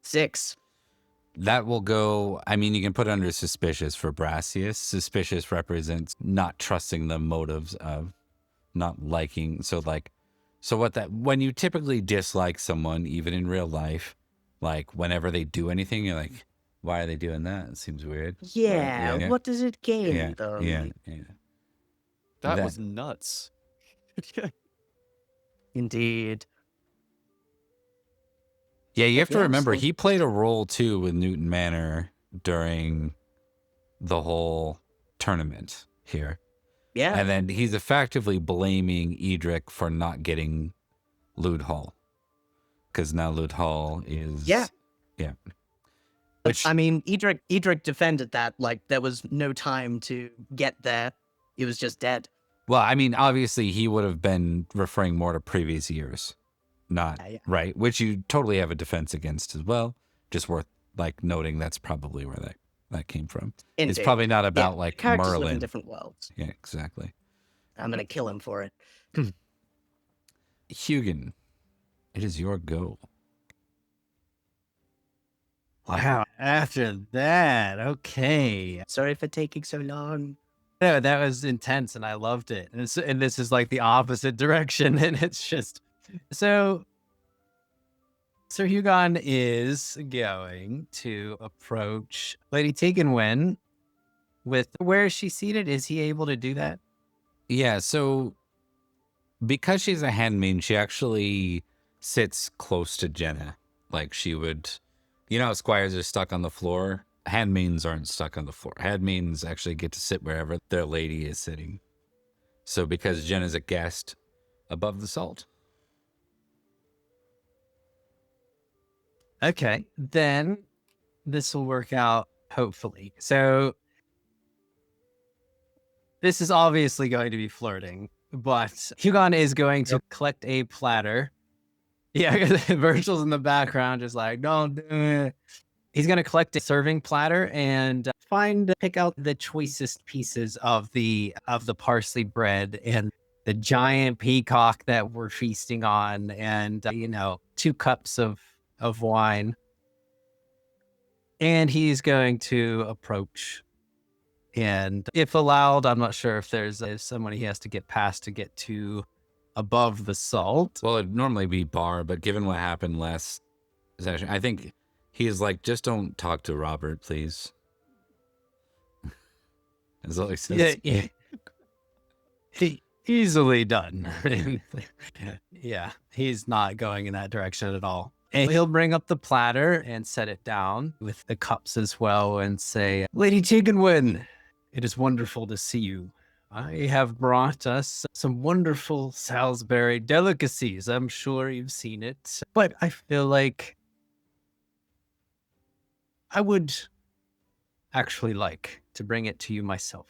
6. That will go, I mean, you can put it under suspicious for Brastius. Suspicious represents not trusting the motives of not liking. So when you typically dislike someone, even in real life, like whenever they do anything, you're like, why are they doing that? It seems weird. Yeah, Yeah. what does it gain Yeah, them? yeah. That was nuts. Indeed. Yeah, you have to Yeah, remember, so- he played a role too with Newton Manor during the whole tournament here. Yeah. And then he's effectively blaming Edrich for not getting Lewd Hall. Because now Lewd Hall is... Yeah. Yeah. Which, I mean, Edrich defended that. Like, there was no time to get there. He was just dead. Well, I mean, obviously he would have been referring more to previous years. Not, Yeah. right? Which you totally have a defense against as well. Just worth, like, noting that's probably where that came from. It's Indeed. probably not about, like, Characters live in Merlin. different worlds. Yeah, exactly. I'm gonna kill him for it. Hugin, it is your go. Wow. After that, okay. Sorry for taking so long. No, that was intense, and I loved it. And this is like the opposite direction, and it's just so. Sir Hugon is going to approach Lady Teganwen with where is she seated? Is he able to do that? Yeah, so because she's a handmaid, she actually sits close to Jenna. Like she would, you know how squires are stuck on the floor? Handmaids aren't stuck on the floor. Handmaids actually get to sit wherever their lady is sitting. So because Jenna's a guest above the salt. Okay, then this will work out, hopefully. So this is obviously going to be flirting, but Hugon is going to collect a platter. Yeah, Virgil's in the background, just like, don't do it. He's going to collect a serving platter and pick out the choicest pieces of the parsley bread and the giant peacock that we're feasting on, and 2 cups of wine. And he's going to approach, and if allowed, I'm not sure if there's someone he has to get past to get to above the salt. Well, it'd normally be bar, but given what happened last session, I think he's like, just don't talk to Robert, please. That's all he says. Yeah. Easily done. Yeah, he's not going in that direction at all. And he'll bring up the platter and set it down with the cups as well and say, Lady Teganwen, it is wonderful to see you. I have brought us some wonderful Salisbury delicacies. I'm sure you've seen it, but I feel like I would actually like to bring it to you myself.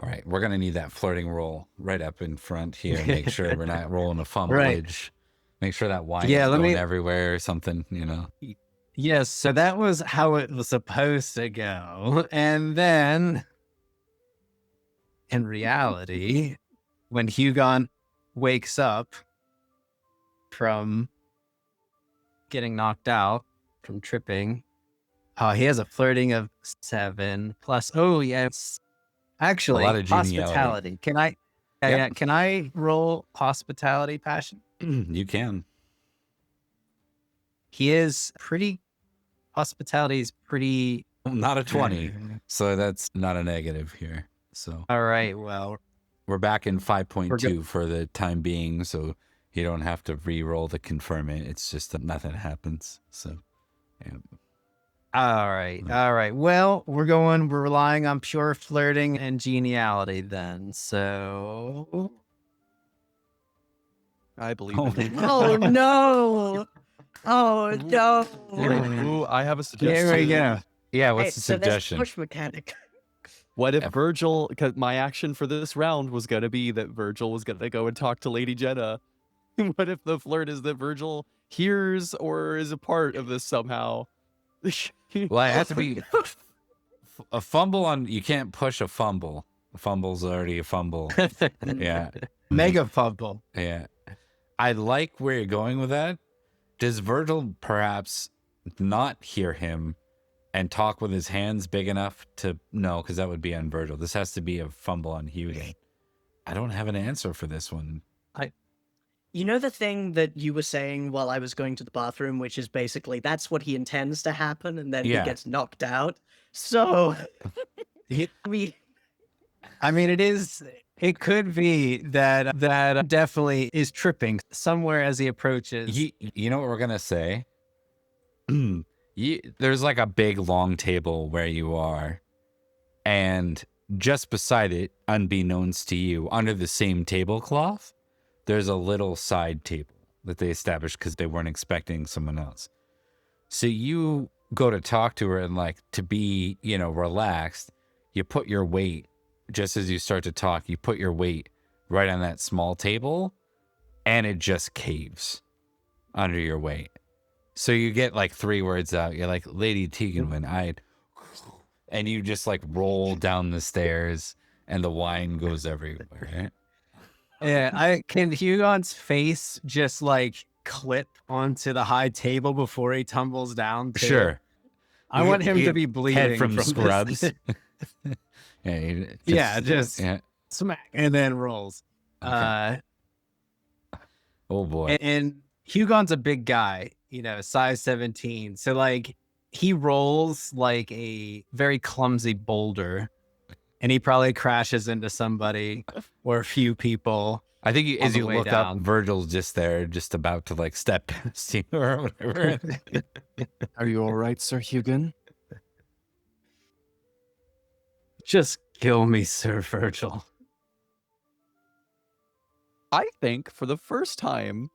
All right, we're going to need that flirting roll right up in front here. Make sure we're not rolling a fumblage. Right. Make sure that wine Yeah, is let going me- everywhere or something, Yes, so that was how it was supposed to go. And then, in reality, when Hugon wakes up from getting knocked out, from tripping, he has a flirting of 7 plus. Oh, yes. Actually, A lot of geniality. hospitality. Can I? Yeah, can I roll hospitality passion? You can. He is pretty. Hospitality is pretty. Not a 20, so that's not a negative here. So All right. Well, we're back in 5.2 We're for the time being, so you don't have to re-roll to confirm it. It's just that nothing happens. So, yeah. all right. All right. Well, we're relying on pure flirting and geniality then. So. I believe Oh, in it. Oh no! Oh no! Ooh, I have a suggestion. There we go. Yeah, Hey, what's the so there's suggestion? push mechanic. What if Yeah. Virgil, because my action for this round was going to be that Virgil was going to go and talk to Lady Jenna. What if the flirt is that Virgil hears or is a part of this somehow? Well, it has to be a fumble on. You can't push a fumble. A fumble's already a fumble. Yeah, Mega fumble. yeah. I like where you're going with that. Does Virgil perhaps not hear him and talk with his hands big enough to no? Because that would be on Virgil. This has to be a fumble on Hughie. I don't have an answer for this one. You know the thing that you were saying while I was going to the bathroom, which is basically that's what he intends to happen, and then Yeah. he gets knocked out. So, He- I mean, I mean, it could be that definitely is tripping somewhere as he approaches. You know what we're gonna say? There's like a big long table where you are, and just beside it, unbeknownst to you, under the same tablecloth, there's a little side table that they established because they weren't expecting someone else. So you go to talk to her and like to be, relaxed. You put your weight, just as you start to talk, you put your weight right on that small table and it just caves under your weight. So you get like 3 words out. You're like, Lady Teganwyn, and you just like roll down the stairs and the wine goes everywhere. Right? Yeah, can Hugon's face just like clip onto the high table before he tumbles down? Too? Sure. I want him to be bleeding head from this. Scrubs. Just smack and then rolls. Okay. Oh boy. And Hugon's a big guy, size 17. So like he rolls like a very clumsy boulder, and he probably crashes into somebody or a few people. I think as you look down. up, Virgil's just there, just about to like step past you or whatever. Are you all right, Sir Hugon? Just kill me, Sir Virgil. I think for the first time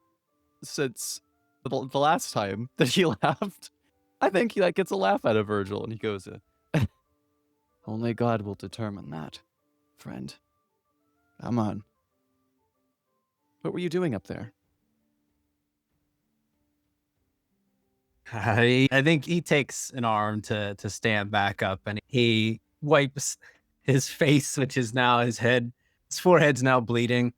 since the last time that he laughed, I think he gets a laugh out of Virgil, and he goes, "Only God will determine that, friend. Come on. What were you doing up there?" I think he takes an arm to stand back up, and he wipes his face, which is now his head. His forehead's now bleeding.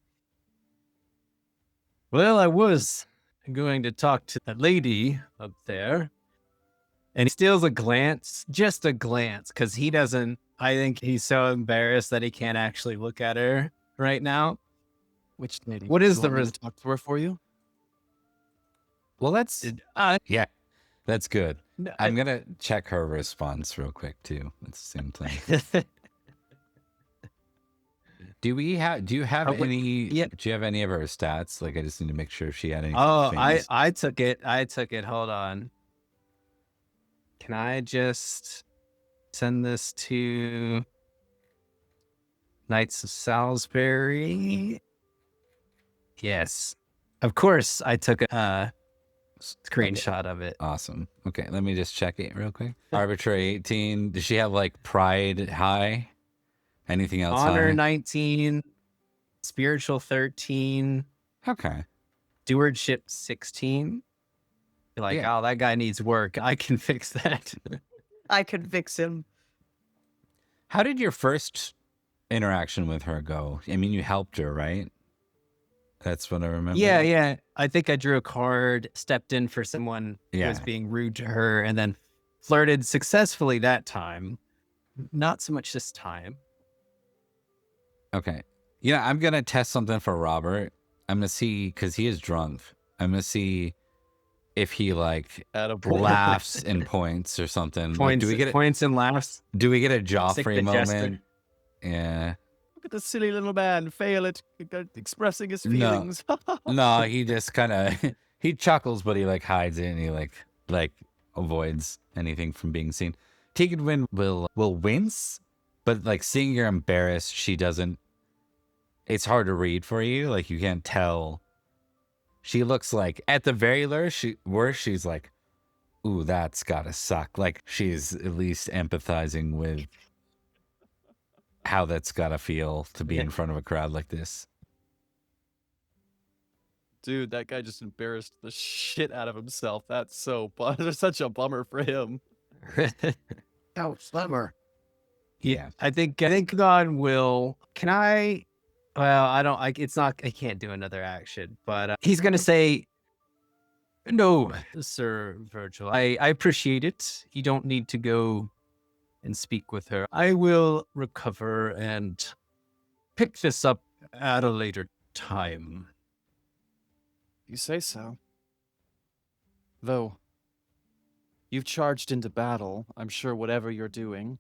Well, I was going to talk to that lady up there. And he steals a glance, just a glance, because I think he's so embarrassed that he can't actually look at her right now. Which lady? What is You the want me to talk to her for you? Well, that's good. No, I'm gonna check her response real quick too. At the same time. Do you have any? Yeah. Do you have any of her stats? Like, I just need to make sure if she had any. I took it. Hold on. Can I just send this to Knights of Salisbury? Yes. Of course, I took a screenshot of it. Awesome. Okay, let me just check it real quick. Arbitrary 18. Does she have like pride high? Anything else? Honor high? 19, spiritual 13, Okay. stewardship 16. You're like, Yeah. oh, that guy needs work. I can fix that. I can fix him. How did your first interaction with her go? I mean, you helped her, right? That's what I remember. Yeah. I think I drew a card, stepped in for someone who was Yeah. being rude to her, and then flirted successfully that time. Not so much this time. Okay. Yeah, I'm going to test something for Robert. I'm going to see, because he is drunk. I'm going to see if he like laughs and points or something. Points, like, points and laughs. Do we get a Sick Joffrey the moment? jester. Yeah. Look at the silly little man fail at expressing his feelings. No, he just kind of he chuckles, but he like hides it and he like avoids anything from being seen. Teganwyn will wince, but like seeing you're embarrassed, she doesn't. It's hard to read for you. Like you can't tell. She looks like at the very worst, she's like, "Ooh, that's gotta suck." Like she's at least empathizing with how that's gotta feel to be in front of a crowd like this. Dude, that guy just embarrassed the shit out of himself. That's such a bummer for him. Oh, slimmer. Yeah, I think God will. Can I? Well, I don't. It's not. I can't do another action, but he's gonna say, "No, Sir Virgil. I appreciate it. You don't need to go and speak with her. I will recover and pick this up at a later time." You say so. Though, you've charged into battle. I'm sure whatever you're doing,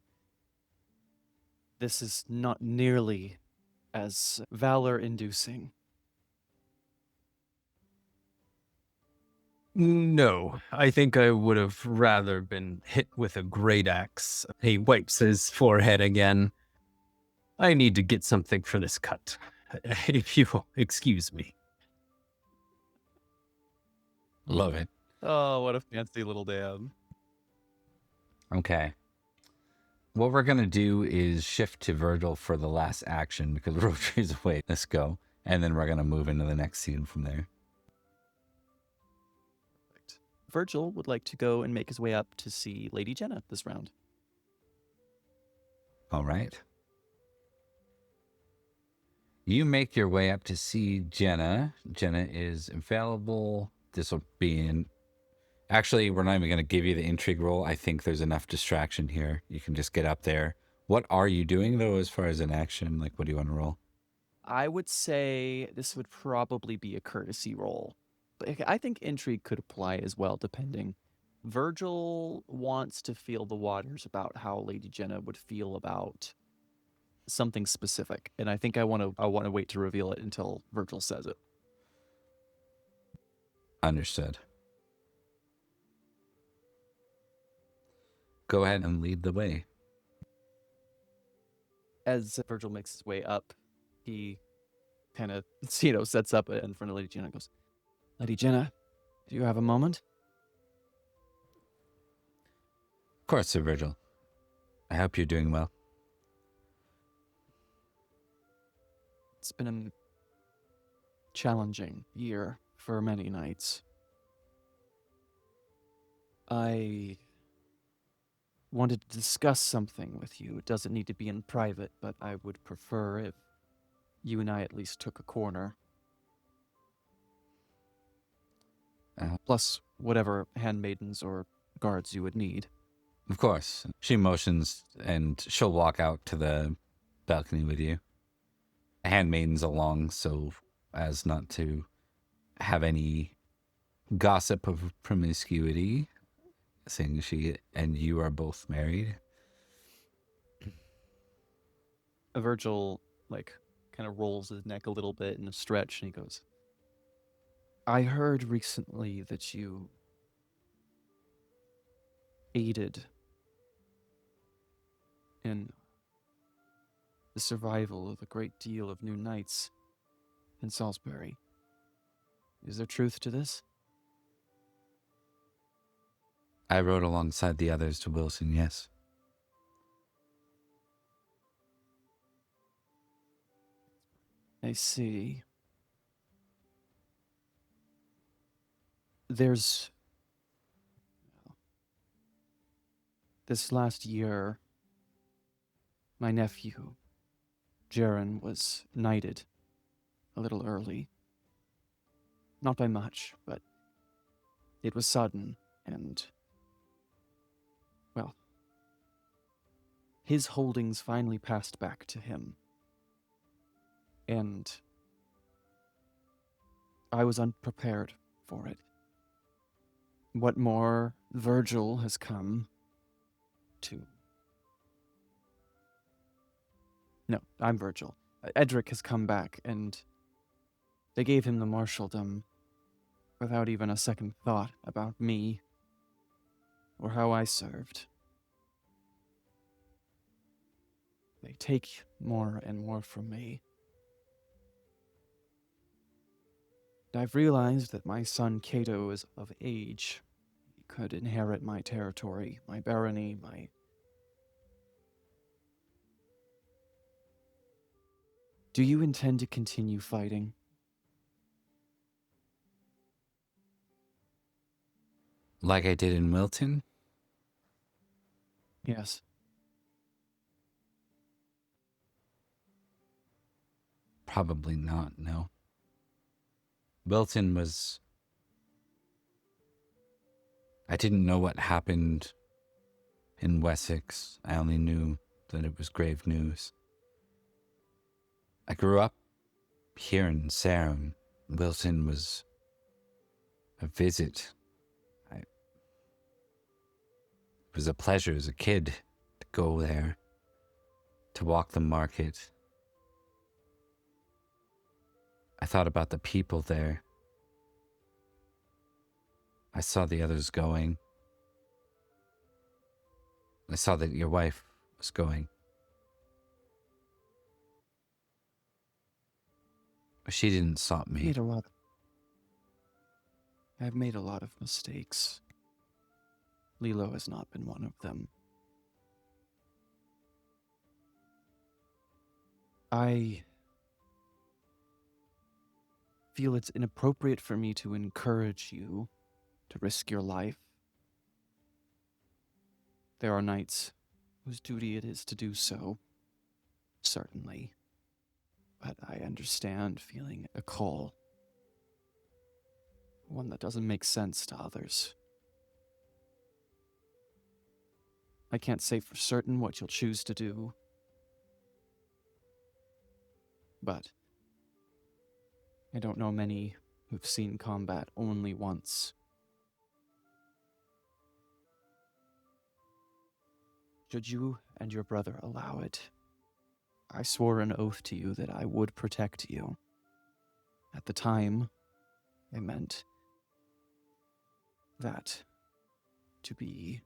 This is not nearly as valor-inducing. No, I think I would have rather been hit with a great axe. He wipes his forehead again. I need to get something for this cut. If you'll excuse me. Love it. Oh, what a fancy little dab. Okay. What we're going to do is shift to Virgil for the last action because Rhodri's away. Let's go. And then we're going to move into the next scene from there. Virgil would like to go and make his way up to see Lady Jenna this round. All right. You make your way up to see Jenna. Jenna is available. This will be in... Actually, we're not even going to give you the intrigue roll. I think there's enough distraction here. You can just get up there. What are you doing, though, as far as an action? Like, what do you want to roll? I would say this would probably be a courtesy roll. But I think intrigue could apply as well, depending. Virgil wants to feel the waters about how Lady Jenna would feel about something specific, and I think I want to wait to reveal it until Virgil says it. Understood. Go ahead and lead the way. As Virgil makes his way up, he kind of, sets up in front of Lady Jenna and goes, Lady Jenna, do you have a moment? Of course, Sir Virgil. I hope you're doing well. It's been a challenging year for many nights. I wanted to discuss something with you. It doesn't need to be in private, but I would prefer if you and I at least took a corner. Plus whatever handmaidens or guards you would need. Of course. She motions and she'll walk out to the balcony with you. Handmaidens along so as not to have any gossip of promiscuity, saying she and you are both married. Virgil, kind of rolls his neck a little bit in a stretch, and he goes, I heard recently that you aided in the survival of a great deal of new knights in Salisbury. Is there truth to this? I rode alongside the others to Wilson, yes. I see. There's... This last year, my nephew, Jaren, was knighted a little early. Not by much, but it was sudden, and, well, his holdings finally passed back to him. And I was unprepared for it. What more, Virgil has come to... No, I'm Virgil. Edrich has come back, and they gave him the marshaldom without even a second thought about me or how I served. They take more and more from me. I've realized that my son Cato is of age. He could inherit my territory, my barony, my... Do you intend to continue fighting? Like I did in Wilton? Yes. Probably not, no. Wilton was... I didn't know what happened in Wessex. I only knew that it was grave news. I grew up here in Sarum. Wilton was a visit. It was a pleasure as a kid to go there, to walk the market. I thought about the people there. I saw the others going. I saw that your wife was going. She didn't stop me. I've made a lot of mistakes. Lilo has not been one of them. I feel it's inappropriate for me to encourage you to risk your life. There are knights whose duty it is to do so, certainly. But I understand feeling a call. One that doesn't make sense to others. I can't say for certain what you'll choose to do. But I don't know many who've seen combat only once. Should you and your brother allow it, I swore an oath to you that I would protect you. At the time, I meant that to be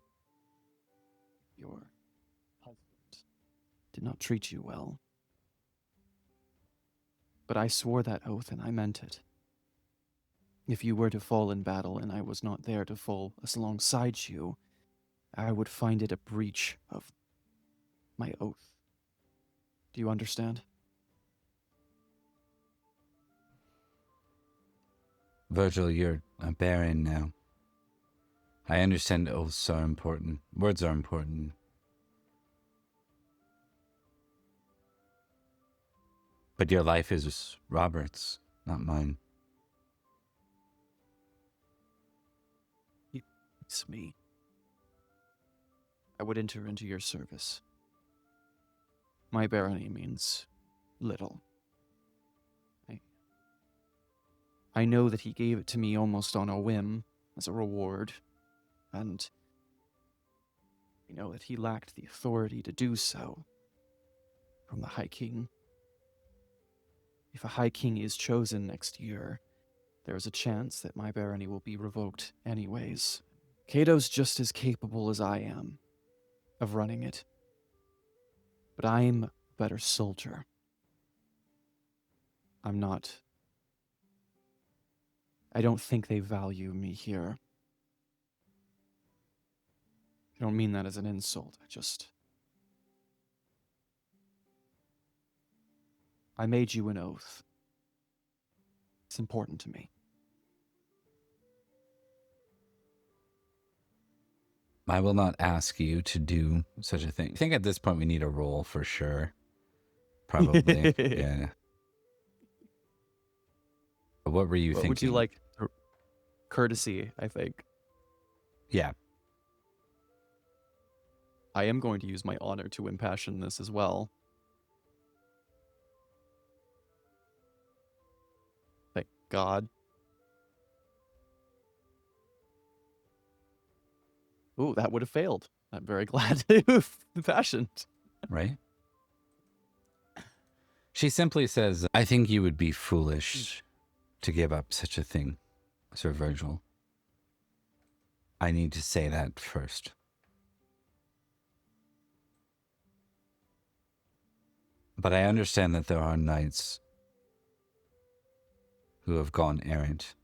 your husband did not treat you well. But I swore that oath and I meant it. If you were to fall in battle and I was not there to fall alongside you, I would find it a breach of my oath. Do you understand? Virgil, you're a Baron now. I understand oaths are important. Words are important. But your life is Robert's, not mine. It's me. I would enter into your service. My barony means little. I know that he gave it to me almost on a whim, as a reward, and I know that he lacked the authority to do so from the High King. If a High King is chosen next year, there is a chance that my barony will be revoked anyways. Cato's just as capable as I am of running it. But I'm a better soldier. I'm not. I don't think they value me here. I don't mean that as an insult. I made you an oath. It's important to me. I will not ask you to do such a thing. I think at this point we need a roll for sure. Probably. Yeah. What were you thinking? Would you like? Courtesy, I think. Yeah. I am going to use my honor to impassion this as well. Thank God. Ooh, that would have failed. I'm very glad to have impassioned. Right? She simply says, I think you would be foolish to give up such a thing, Sir Virgil. I need to say that first. But I understand that there are knights who have gone errant.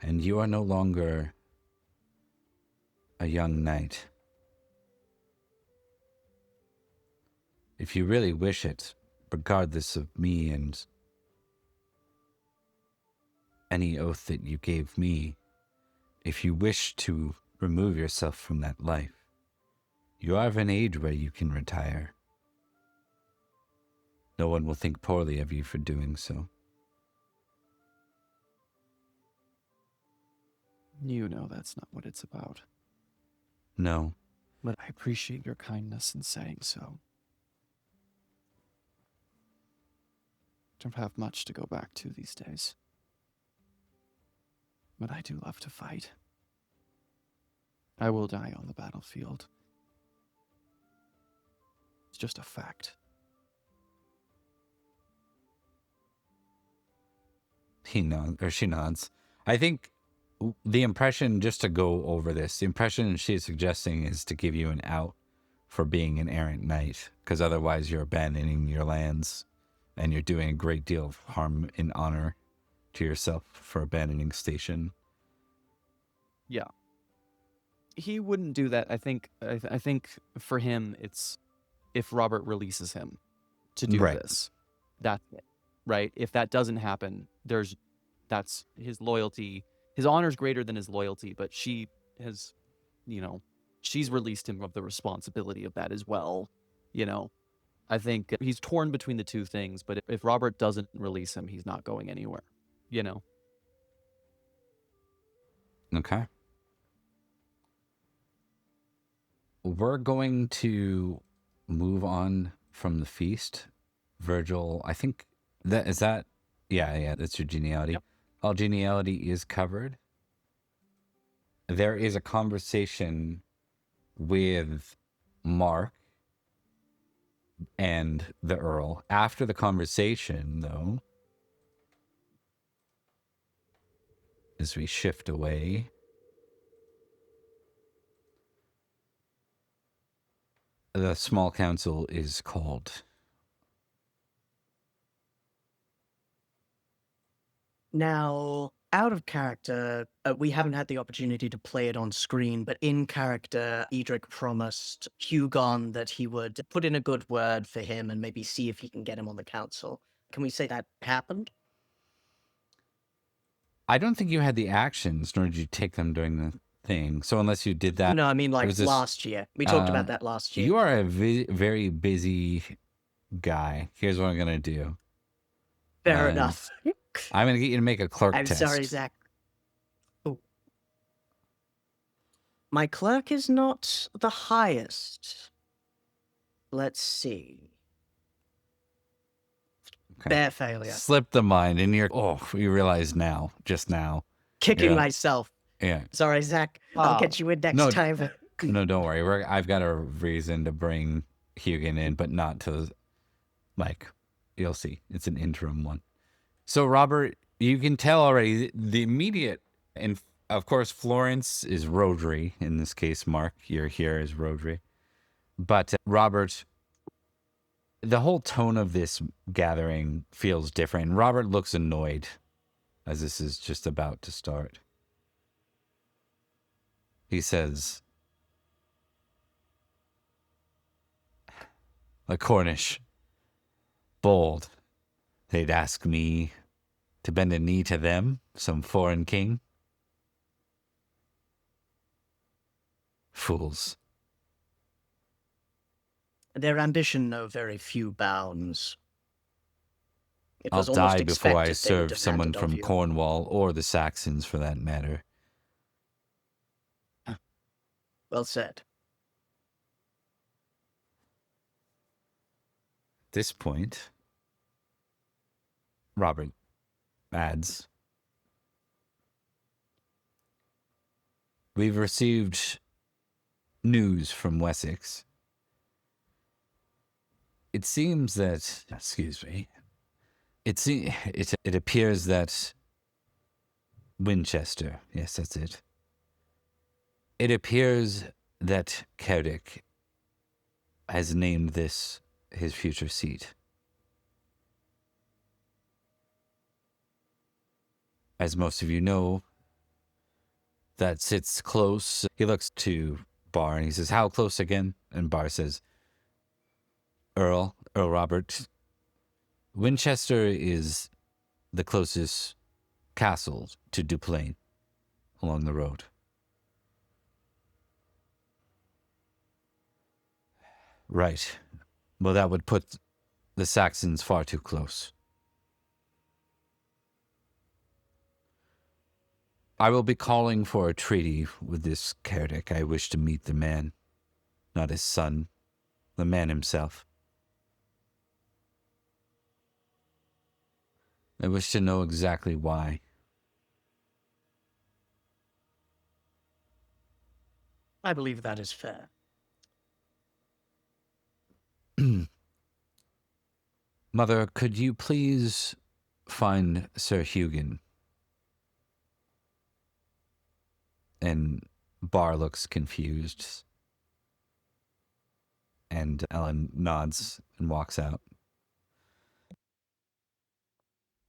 And you are no longer a young knight. If you really wish it, regardless of me and any oath that you gave me, if you wish to remove yourself from that life, you are of an age where you can retire. No one will think poorly of you for doing so. You know that's not what it's about. No. But I appreciate your kindness in saying so. Don't have much to go back to these days. But I do love to fight. I will die on the battlefield. just a fact. He nods, or she nods. I think the impression, just to go over this, the impression she's suggesting is to give you an out for being an errant knight, because otherwise you're abandoning your lands and you're doing a great deal of harm in honor to yourself for abandoning station. Yeah. He wouldn't do that. I think for him, it's if Robert releases him to do Right. this, that's it, right? If that doesn't happen, that's his loyalty. His honor's greater than his loyalty, but she has, she's released him of the responsibility of that as well. I think he's torn between the two things, but if Robert doesn't release him, he's not going anywhere, Okay. We're going to move on from the feast. Virgil, I think yeah, that's your genealogy. Yep. All genealogy is covered. There is a conversation with Mark and the Earl. After the conversation, though, as we shift away, the small council is called. Now, out of character, we haven't had the opportunity to play it on screen, but in character, Edrich promised Hugon that he would put in a good word for him and maybe see if he can get him on the council. Can we say that happened? I don't think you had the actions, nor did you take them during the thing. So unless you did that, No, I mean, like was this- last year. We talked about that last year. you are a very busy guy. Here's what I'm gonna do. Fair enough. I'm gonna get you to make a clerk I'm test. sorry, Zach. Oh. My clerk is not the highest. Let's see. Okay. Bare failure. Slip the mind, and you realize now, just now. Kicking Yeah. myself. Yeah. Sorry, Zach. I'll get you in next No, time. No, don't worry. I've got a reason to bring Hugon in, but not to, you'll see. It's an interim one. So, Robert, you can tell already the immediate, and of course, Florence is Rhodri. In this case, Mark, you're here as Rhodri. But, Robert, the whole tone of this gathering feels different. Robert looks annoyed as this is just about to start. He says, "The Cornish, bold. They'd ask me to bend a knee to them, some foreign king. Fools." Their ambition know very few bounds. It I'll was almost die before I expected they would serve demand someone it of from you. Cornwall or the Saxons for that matter. Well said. At this point, Robert adds, "We've received news from Wessex. It seems that, it appears that Winchester, yes, that's it. It appears that Cerdic has named this his future seat. As most of you know, that sits close." He looks to Bar and he says, "How close again?" And Bar says, Earl Robert, Winchester is the closest castle to Duplain along the road. Right. Well, that would put the Saxons far too close. I will be calling for a treaty with this Cerdic. I wish to meet the man, not his son, the man himself. I wish to know exactly why. I believe that is fair. Mother, could you please find Sir Hugin? And Bar looks confused. And Ellen nods and walks out.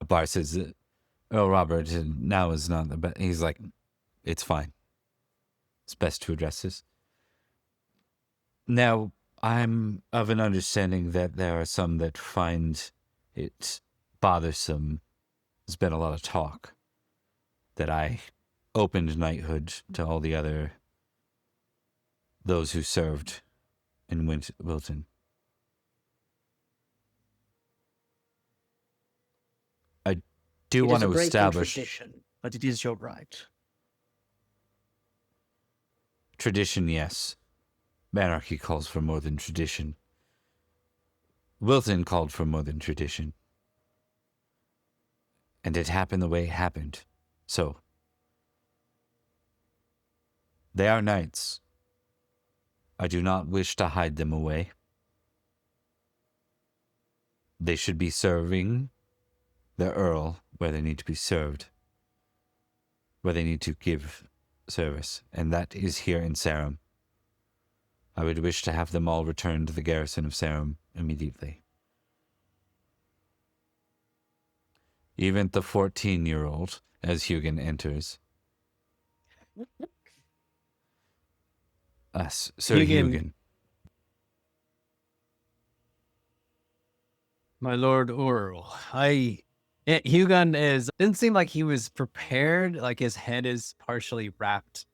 Bar says, "Oh, Robert, now is not the best." He's like, "It's fine. It's best to address this." Now, I'm of an understanding that there are some that find it bothersome. There's been a lot of talk that I opened knighthood to all the other, those who served in Wilton. I do It want is a to break in establish tradition, but it is your right. tradition, yes. Anarchy calls for more than tradition. Wilton called for more than tradition. And it happened the way it happened. So, they are knights. I do not wish to hide them away. They should be serving the Earl where they need to be served, where they need to give service, and that is here in Sarum. I would wish to have them all return to the garrison of Sarum immediately. Even the 14-year-old, as Hugin enters. Sir Hugin. My Lord Earl, Hugon didn't seem like he was prepared. Like his head is partially wrapped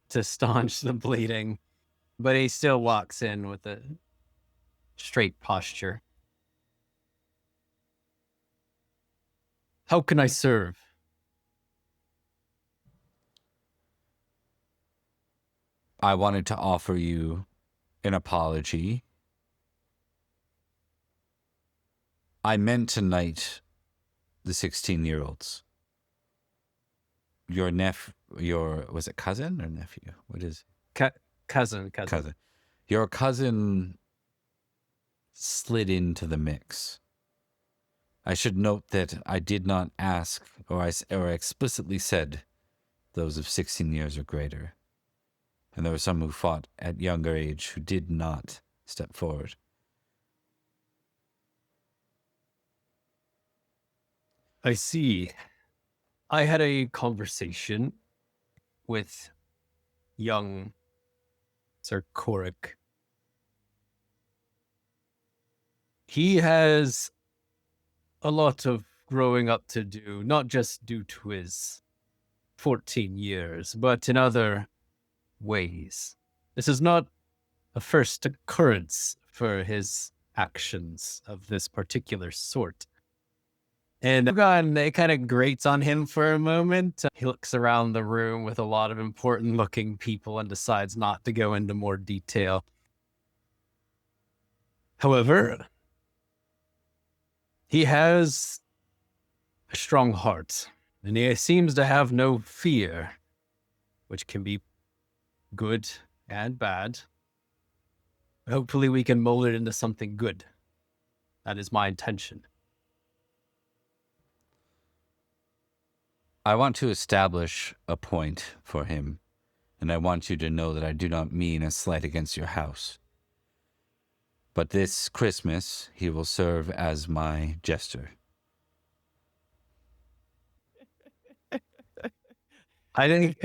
to staunch the bleeding, but he still walks in with a straight posture. How can I serve? I wanted to offer you an apology. I meant to knight the 16-year-olds. Was it cousin or nephew? What is Cousin. cousin? Your cousin slid into the mix. I should note that I did not ask, or explicitly said, those of 16 years or greater. And there were some who fought at younger age who did not step forward. I see. I had a conversation with young Sir Coric. He has a lot of growing up to do, not just due to his 14 years, but in other ways. This is not a first occurrence for his actions of this particular sort. And it kind of grates on him for a moment. He looks around the room with a lot of important looking people and decides not to go into more detail. However, he has a strong heart, and he seems to have no fear, which can be good and bad. Hopefully we can mold it into something good. That is my intention. I want to establish a point for him, and I want you to know that I do not mean a slight against your house. But this Christmas, he will serve as my jester. I think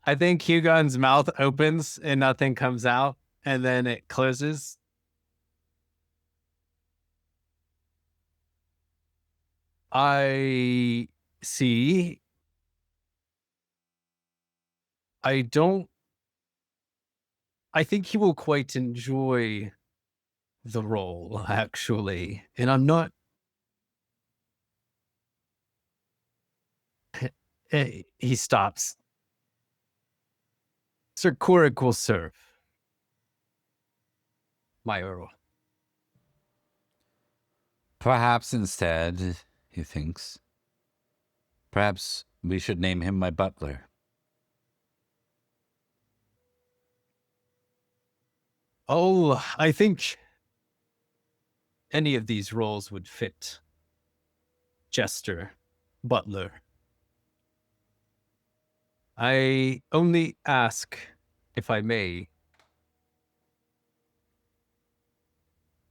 I think Hugon's mouth opens and nothing comes out, and then it closes. I see. I think he will quite enjoy the role, actually. And I'm not. He stops. Sir Coric will serve. My Earl. Perhaps instead, he thinks, perhaps we should name him my butler. Oh, I think any of these roles would fit. Jester, butler. I only ask, if I may,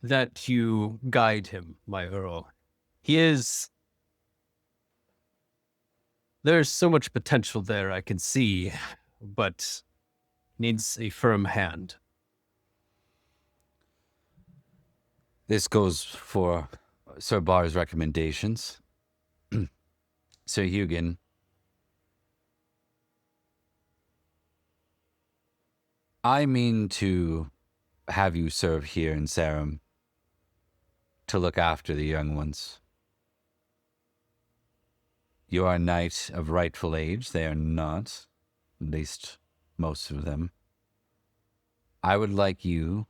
that you guide him, my earl. There's so much potential there I can see, but needs a firm hand. This goes for Sir Bar's recommendations. Sir Hugin, I mean to have you serve here in Sarum to look after the young ones. You are a knight of rightful age. They are not, at least most of them. I would like you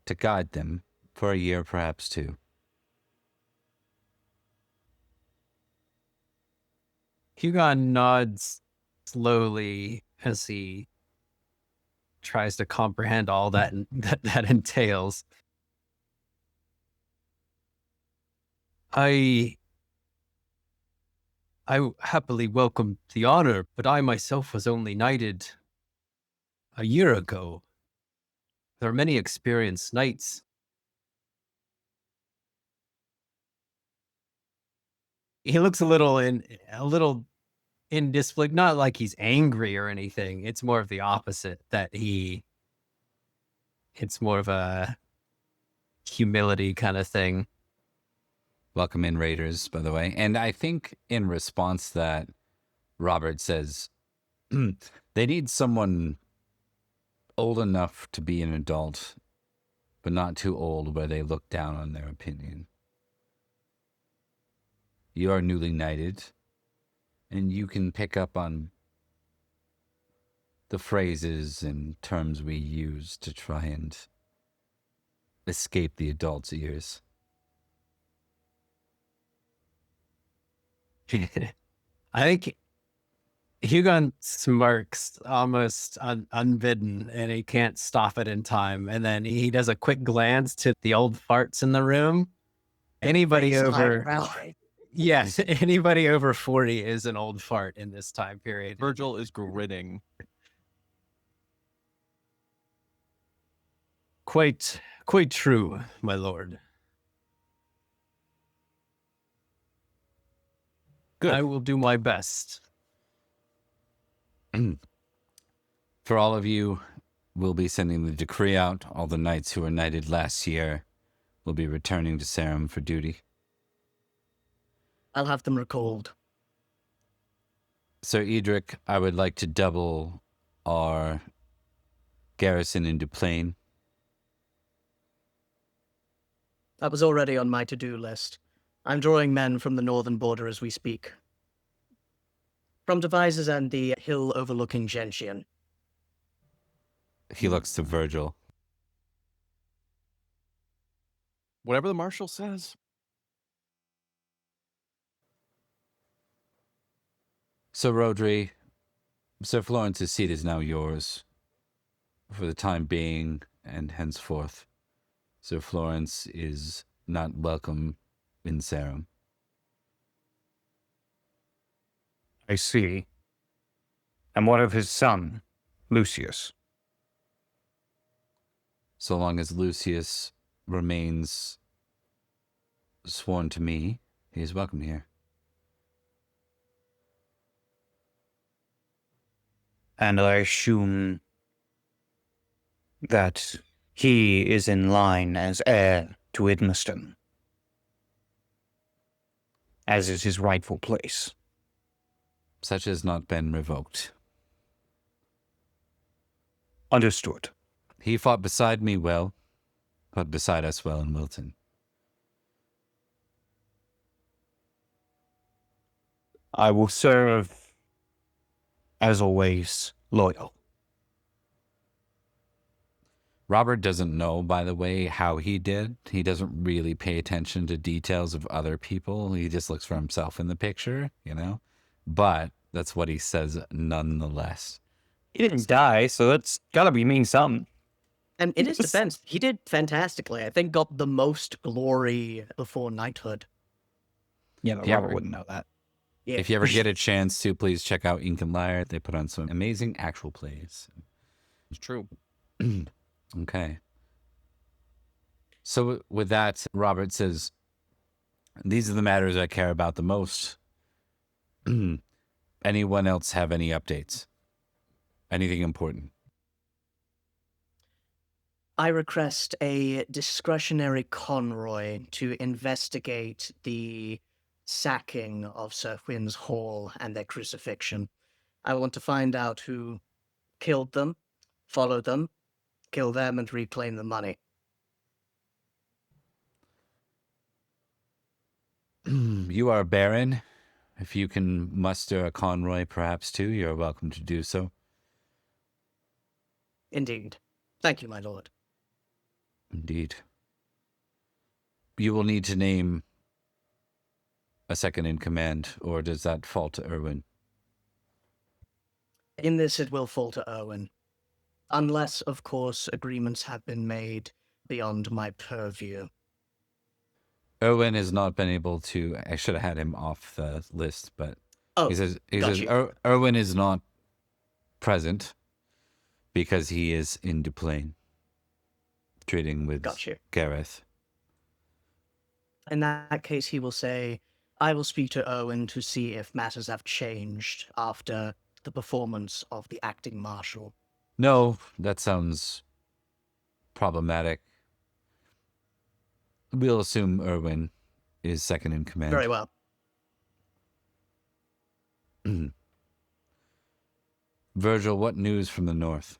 to guide them for a year, perhaps two. Hugon nods slowly as he tries to comprehend all that entails. I happily welcome the honor, but I myself was only knighted a year ago. There are many experienced knights. He looks a little in disbelief, not like he's angry or anything. It's more of the opposite, that it's more of a humility kind of thing. Welcome in, Raiders, by the way. And I think in response to that, Robert says, they need someone old enough to be an adult, but not too old where they look down on their opinion. You are newly knighted, and you can pick up on the phrases and terms we use to try and escape the adults' ears. I think Hugon smirks almost unbidden, and he can't stop it in time. And then he does a quick glance to the old farts in the room. Anybody yes, anybody over 40 is an old fart in this time period. Virgil is grinning. Quite true, my lord. Good. I will do my best. For all of you, we'll be sending the decree out. All the knights who were knighted last year will be returning to Sarum for duty. I'll have them recalled. Sir Edrich, I would like to double our garrison in Duplain. That was already on my to-do list. I'm drawing men from the northern border as we speak. From Devizes and the hill overlooking Gentian. He looks to Virgil. Whatever the marshal says. So, Rhodri, Sir Florence's seat is now yours for the time being and henceforth. Sir Florence is not welcome in Sarum. I see. And what of his son, Lucius? So long as Lucius remains sworn to me, he is welcome here. And I assume that he is in line as heir to Idmiston, as is his rightful place. Such has not been revoked. Understood. He fought beside me well, fought beside us well in Wilton. I will serve, as always, loyal. Robert doesn't know, by the way, how he did. He doesn't really pay attention to details of other people. He just looks for himself in the picture, you know? But that's what he says nonetheless. He didn't die, so that's gotta be mean something. And in his defense, he did fantastically. I think got the most glory before knighthood. Yeah, but Yeah. Robert wouldn't know that. Yeah. If you ever get a chance to, please check out Ink and Lyre. They put on some amazing actual plays. It's true. Okay. So with that, Robert says, these are the matters I care about the most. Anyone else have any updates? Anything important? I request a discretionary convoy to investigate the sacking of Sir Wynn's Hall and their crucifixion. I want to find out who killed them, follow them, kill them, and reclaim the money. You are a baron. If you can muster a convoy, perhaps too, you're welcome to do so. Indeed. Thank you, my lord. Indeed. You will need to name a second in command, or does that fall to Erwin? In this, it will fall to Erwin. Unless, of course, agreements have been made beyond my purview. Erwin has not been able to. I should have had him off the list, but Oh, he says got you. Erwin is not present because he is in Duplain, trading with Got you. Gareth. In that case, he will say, I will speak to Erwin to see if matters have changed after the performance of the acting marshal. No, that sounds problematic. We'll assume Erwin is second in command. Very well. Virgil, what news from the north?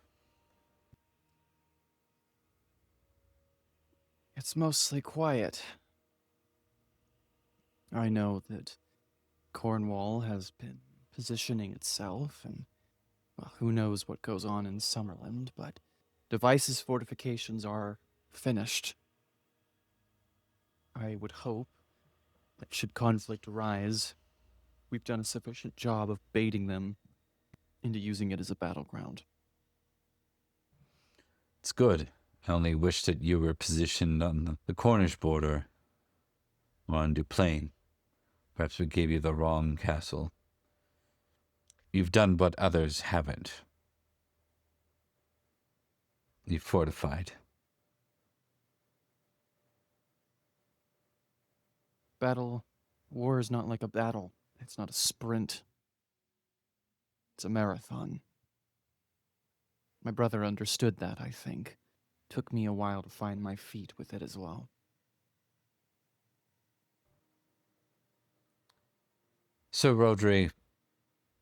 It's mostly quiet. I know that Cornwall has been positioning itself, and, well, who knows what goes on in Summerland, but Device's fortifications are finished. I would hope that should conflict arise, we've done a sufficient job of baiting them into using it as a battleground. It's good. I only wish that you were positioned on the Cornish border or on Duplain. Perhaps we gave you the wrong castle. You've done what others haven't. You've fortified. War is not like a battle. It's not a sprint. It's a marathon. My brother understood that, I think. Took me a while to find my feet with it as well. So, Rhodri,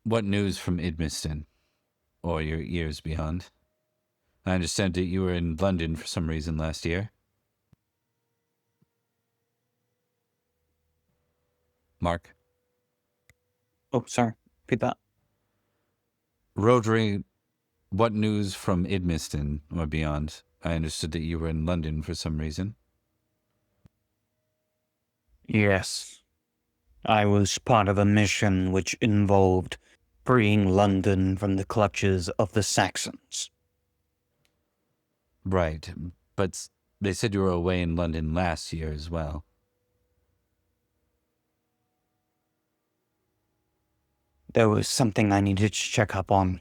what news from Idmiston, or your years beyond? I understand that you were in London for some reason last year. Mark? Oh, sorry. Repeat that. Rhodri, what news from Idmiston or beyond? I understood that you were in London for some reason. Yes. I was part of a mission which involved freeing London from the clutches of the Saxons. Right, but they said you were away in London last year as well. There was something I needed to check up on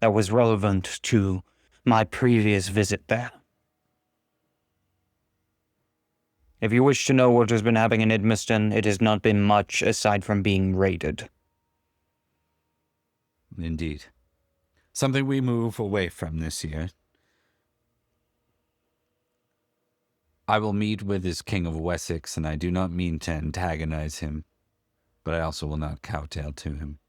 that was relevant to my previous visit there. If you wish to know what has been happening in Edmiston, it has not been much aside from being raided. Indeed. Something we move away from this year. I will meet with this King of Wessex, and I do not mean to antagonize him, but I also will not kowtow to him.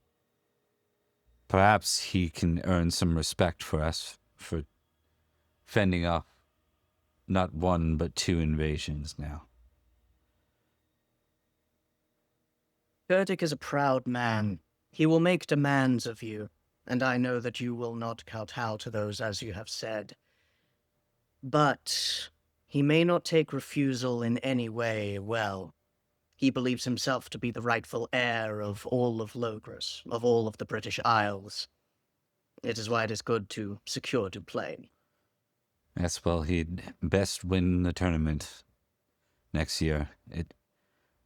Perhaps he can earn some respect for us for fending off not one but 2 invasions now. Cerdic is a proud man. He will make demands of you, and I know that you will not kowtow to those as you have said. But he may not take refusal in any way well. He believes himself to be the rightful heir of all of Logres, of all of the British Isles. It is why it is good to secure Duplain. Yes, well, he'd best win the tournament next year.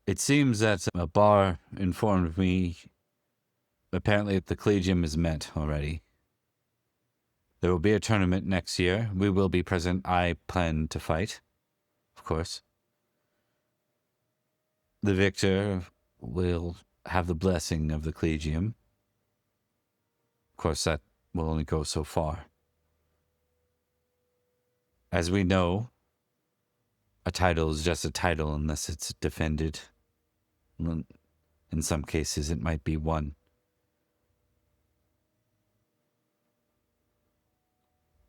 It seems that a bar informed me apparently the collegium is met already. There will be a tournament next year. We will be present. I plan to fight, of course. The victor will have the blessing of the collegium. Of course, that will only go so far. As we know, a title is just a title unless it's defended. In some cases, it might be won.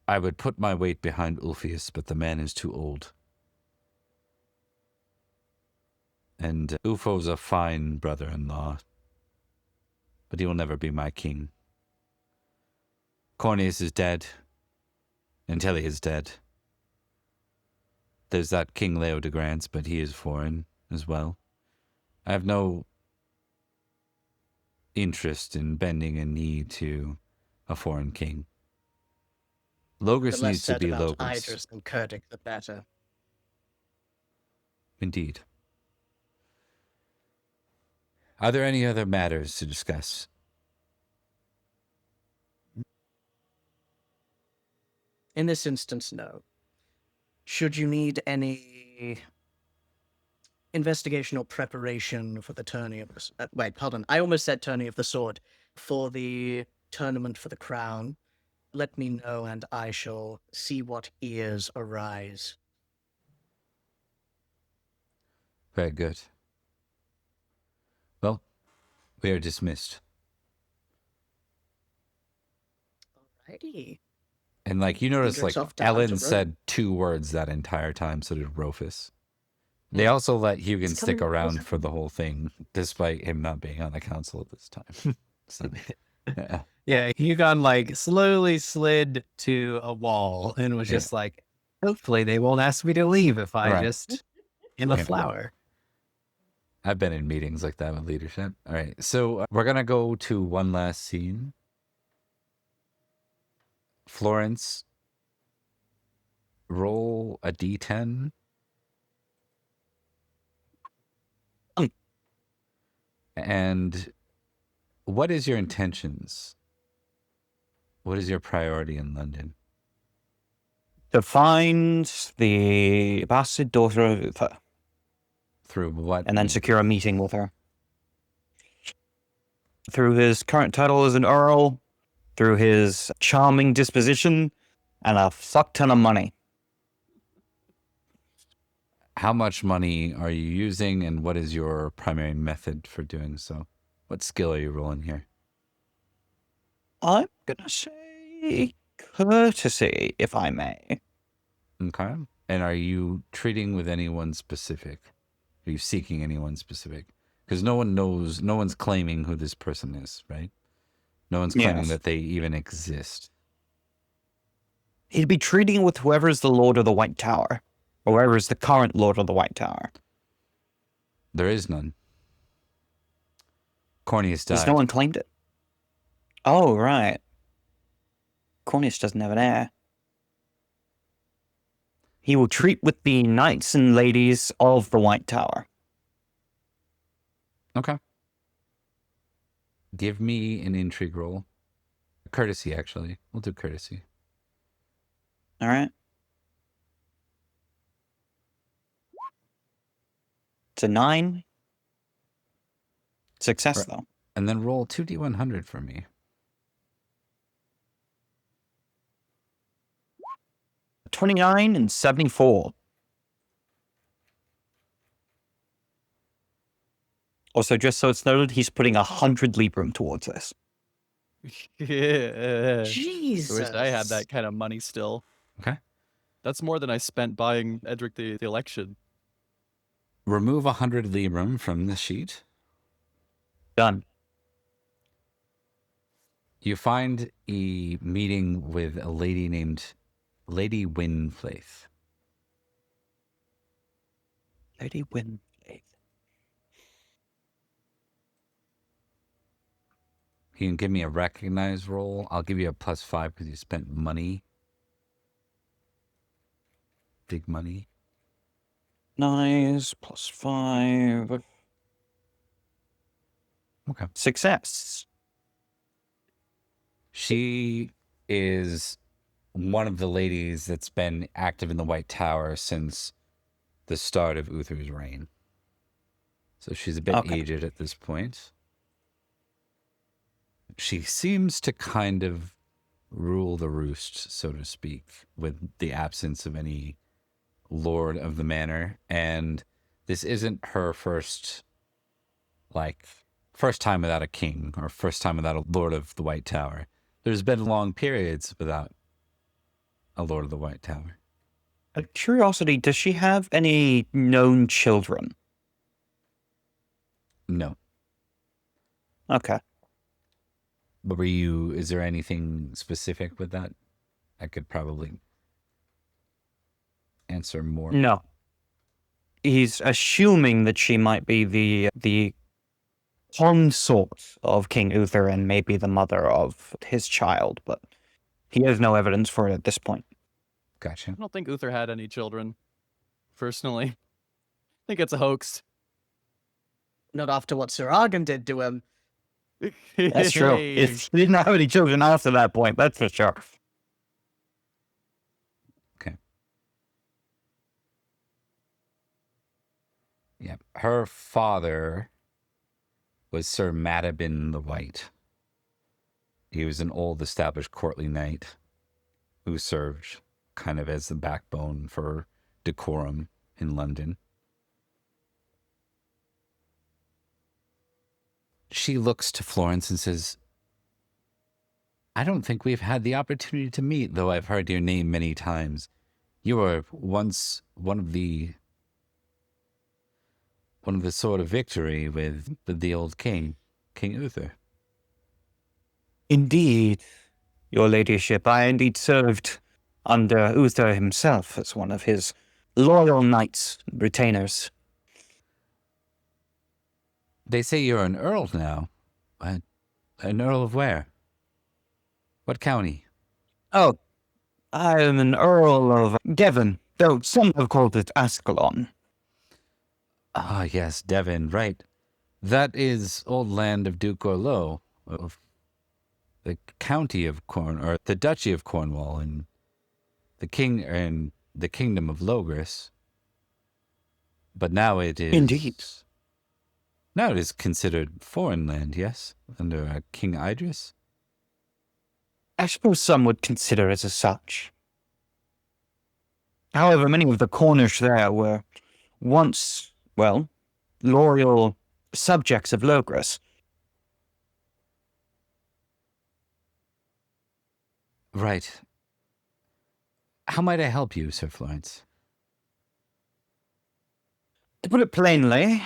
I would put my weight behind Ulfius, but the man is too old. And Ufo's a fine brother-in-law, but he will never be my king. Corneus is dead. Nanteleod is dead. There's that King Leo de Grants, but he is foreign as well. I have no interest in bending a knee to a foreign king. Logos The less needs to said be about Logos. Idris and Cerdic, the better. Indeed. Are there any other matters to discuss? In this instance, no. Should you need any investigation or preparation for the tourney of the... wait, pardon. I almost said tourney of the sword. For the tournament for the crown, let me know and I shall see what ears arise. Very good. Well, we are dismissed. Alrighty. And you notice, Edric's off to Ellen Hunter said 2 words that entire time, so did Rofus. They also let Hugin It's stick coming around closer. for the whole thing, despite him not being on the council at this time. So, yeah. Yeah, Hugon slowly slid to a wall and was Yeah. just like, hopefully they won't ask me to leave if I Right. just in the Yeah. flower. I've been in meetings like that with leadership. All right, so we're going to go to one last scene. Florence, roll a d10. And what is your intentions? What is your priority in London? To find the bastard daughter of Uther, Through what? and then secure a meeting with her. Through his current title as an earl, through his charming disposition, and a fuck ton of money. How much money are you using, and what is your primary method for doing so? What skill are you rolling here? I'm gonna say courtesy, if I may. Okay. And are you treating with anyone specific? Are you seeking anyone specific? Because no one knows, no one's claiming who this person is, right? No one's claiming Yes. that they even exist. He'd be treating with whoever is the Lord of the White Tower, or whoever is the current Lord of the White Tower. There is none. Corneus Because died. no one claimed it. Oh, right. Corneus doesn't have an heir. He will treat with the knights and ladies of the White Tower. Okay. Give me an intrigue roll. Courtesy, actually. We'll do courtesy. All right. It's a 9. Success, Right. though. And then roll 2d100 for me. 29 and 74. Also, just so it's noted, he's putting 100 Librum towards this. Yeah. Jesus. I wish I had that kind of money still. Okay. That's more than I spent buying Edrich the election. Remove 100 Librum from the sheet. Done. You find a meeting with a lady named Lady Winflaith. Lady Winflaith. You can give me a recognized roll. I'll give you a +5 because you spent money. big money. Nice. +5. Okay. Success. She is one of the ladies that's been active in the White Tower since the start of Uther's reign. So she's a bit Okay. aged at this point. She seems to kind of rule the roost, so to speak, with the absence of any lord of the manor. And this isn't her first time without a king or first time without a lord of the White Tower. There's been long periods without a lord of the White Tower. Out of curiosity, does she have any known children? No. Okay. But is there anything specific with that? I could probably answer more. No. He's assuming that she might be the consort of King Uther and maybe the mother of his child, but he has no evidence for it at this point. Gotcha. I don't think Uther had any children, personally. I think it's a hoax. Not after what Sir Argan did to him. That's true. If he didn't have any children after that point, that's for sure. Okay. Yeah. Her father was Sir Madabin the White. He was an old established courtly knight who served kind of as the backbone for decorum in London. She looks to Florence and says, I don't think we've had the opportunity to meet, though I've heard your name many times. You were once one of the sword of victory with the old king, King Uther. Indeed, your ladyship, I indeed served under Uther himself as one of his loyal knights, retainers. They say you're an earl now. An earl of where? What county? Oh, I am an earl of Devon, though some have called it Ascalon. Ah, yes, Devon, right. That is old land of Duke Orleaux, of the county of or the duchy of Cornwall, and the kingdom of Logres. But now it is... Indeed. Now it is considered foreign land, yes? Under King Idris? I suppose some would consider it as such. However, many of the Cornish there were once, well, loyal subjects of Logres. Right. How might I help you, Sir Florence? To put it plainly,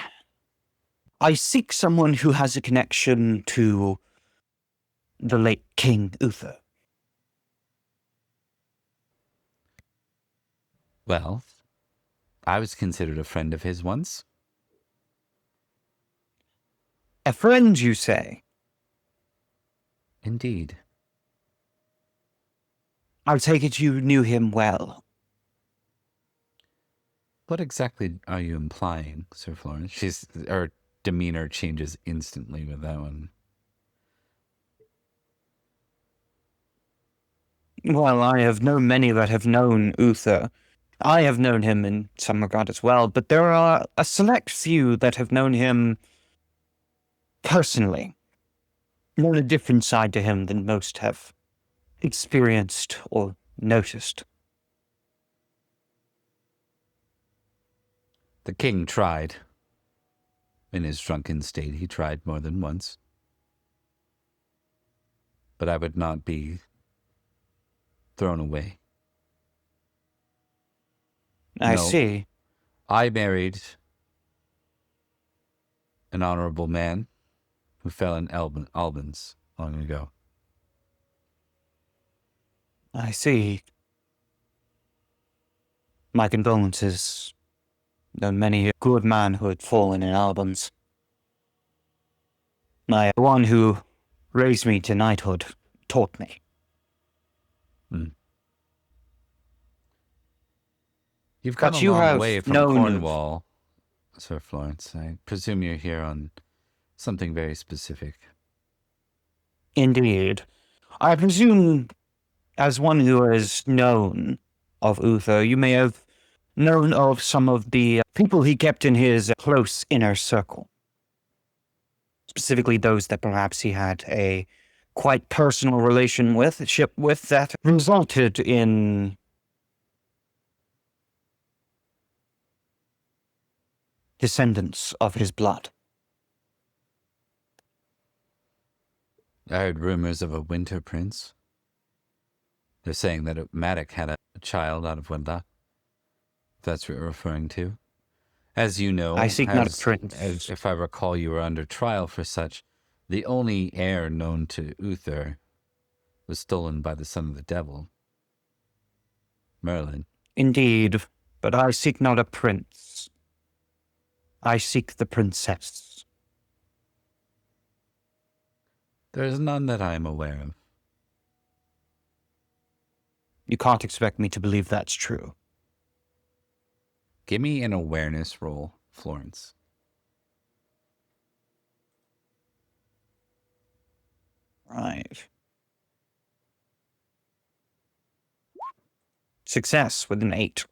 I seek someone who has a connection to the late King Uther. Well, I was considered a friend of his once. A friend, you say? Indeed. I'll take it you knew him well. What exactly are you implying, Sir Florence? Her demeanor changes instantly with that one. Well, I have known many that have known Uther. I have known him in some regard as well, but there are a select few that have known him personally. Known a different side to him than most have experienced or noticed. The king tried. In his drunken state, he tried more than once. But I would not be thrown away. I No. see. I married an honorable man who fell in Albans long ago. I see. My condolences. Known many a good man who had fallen in Albans. The one who raised me to knighthood taught me. You've come But a you long have way from known of- Cornwall, Sir Florence. I presume you're here on something very specific. Indeed. I presume, as one who has known of Uther, you may have known of some of the people he kept in his close inner circle. Specifically those that perhaps he had a quite personal relationship with that resulted in descendants of his blood. I heard rumors of a winter prince. They're saying that Madoc had a child out of wedlock. If that's what you're referring to. As you know, I seek not a prince. as if I recall, you were under trial for such. The only heir known to Uther was stolen by the son of the devil, Merlin. Indeed, but I seek not a prince. I seek the princess. There is none that I am aware of. You can't expect me to believe that's true. Give me an awareness roll, Florence. Right. Success with an 8.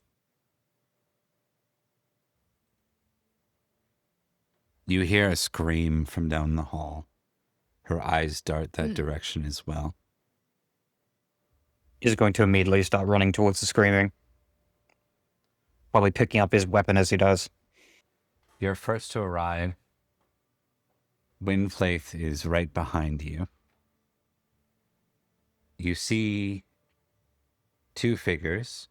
You hear a scream from down the hall. Her eyes dart that direction as well. He's going to immediately start running towards the screaming. Probably picking up his weapon as he does. You're first to arrive. Windflaith is right behind you. You see two figures.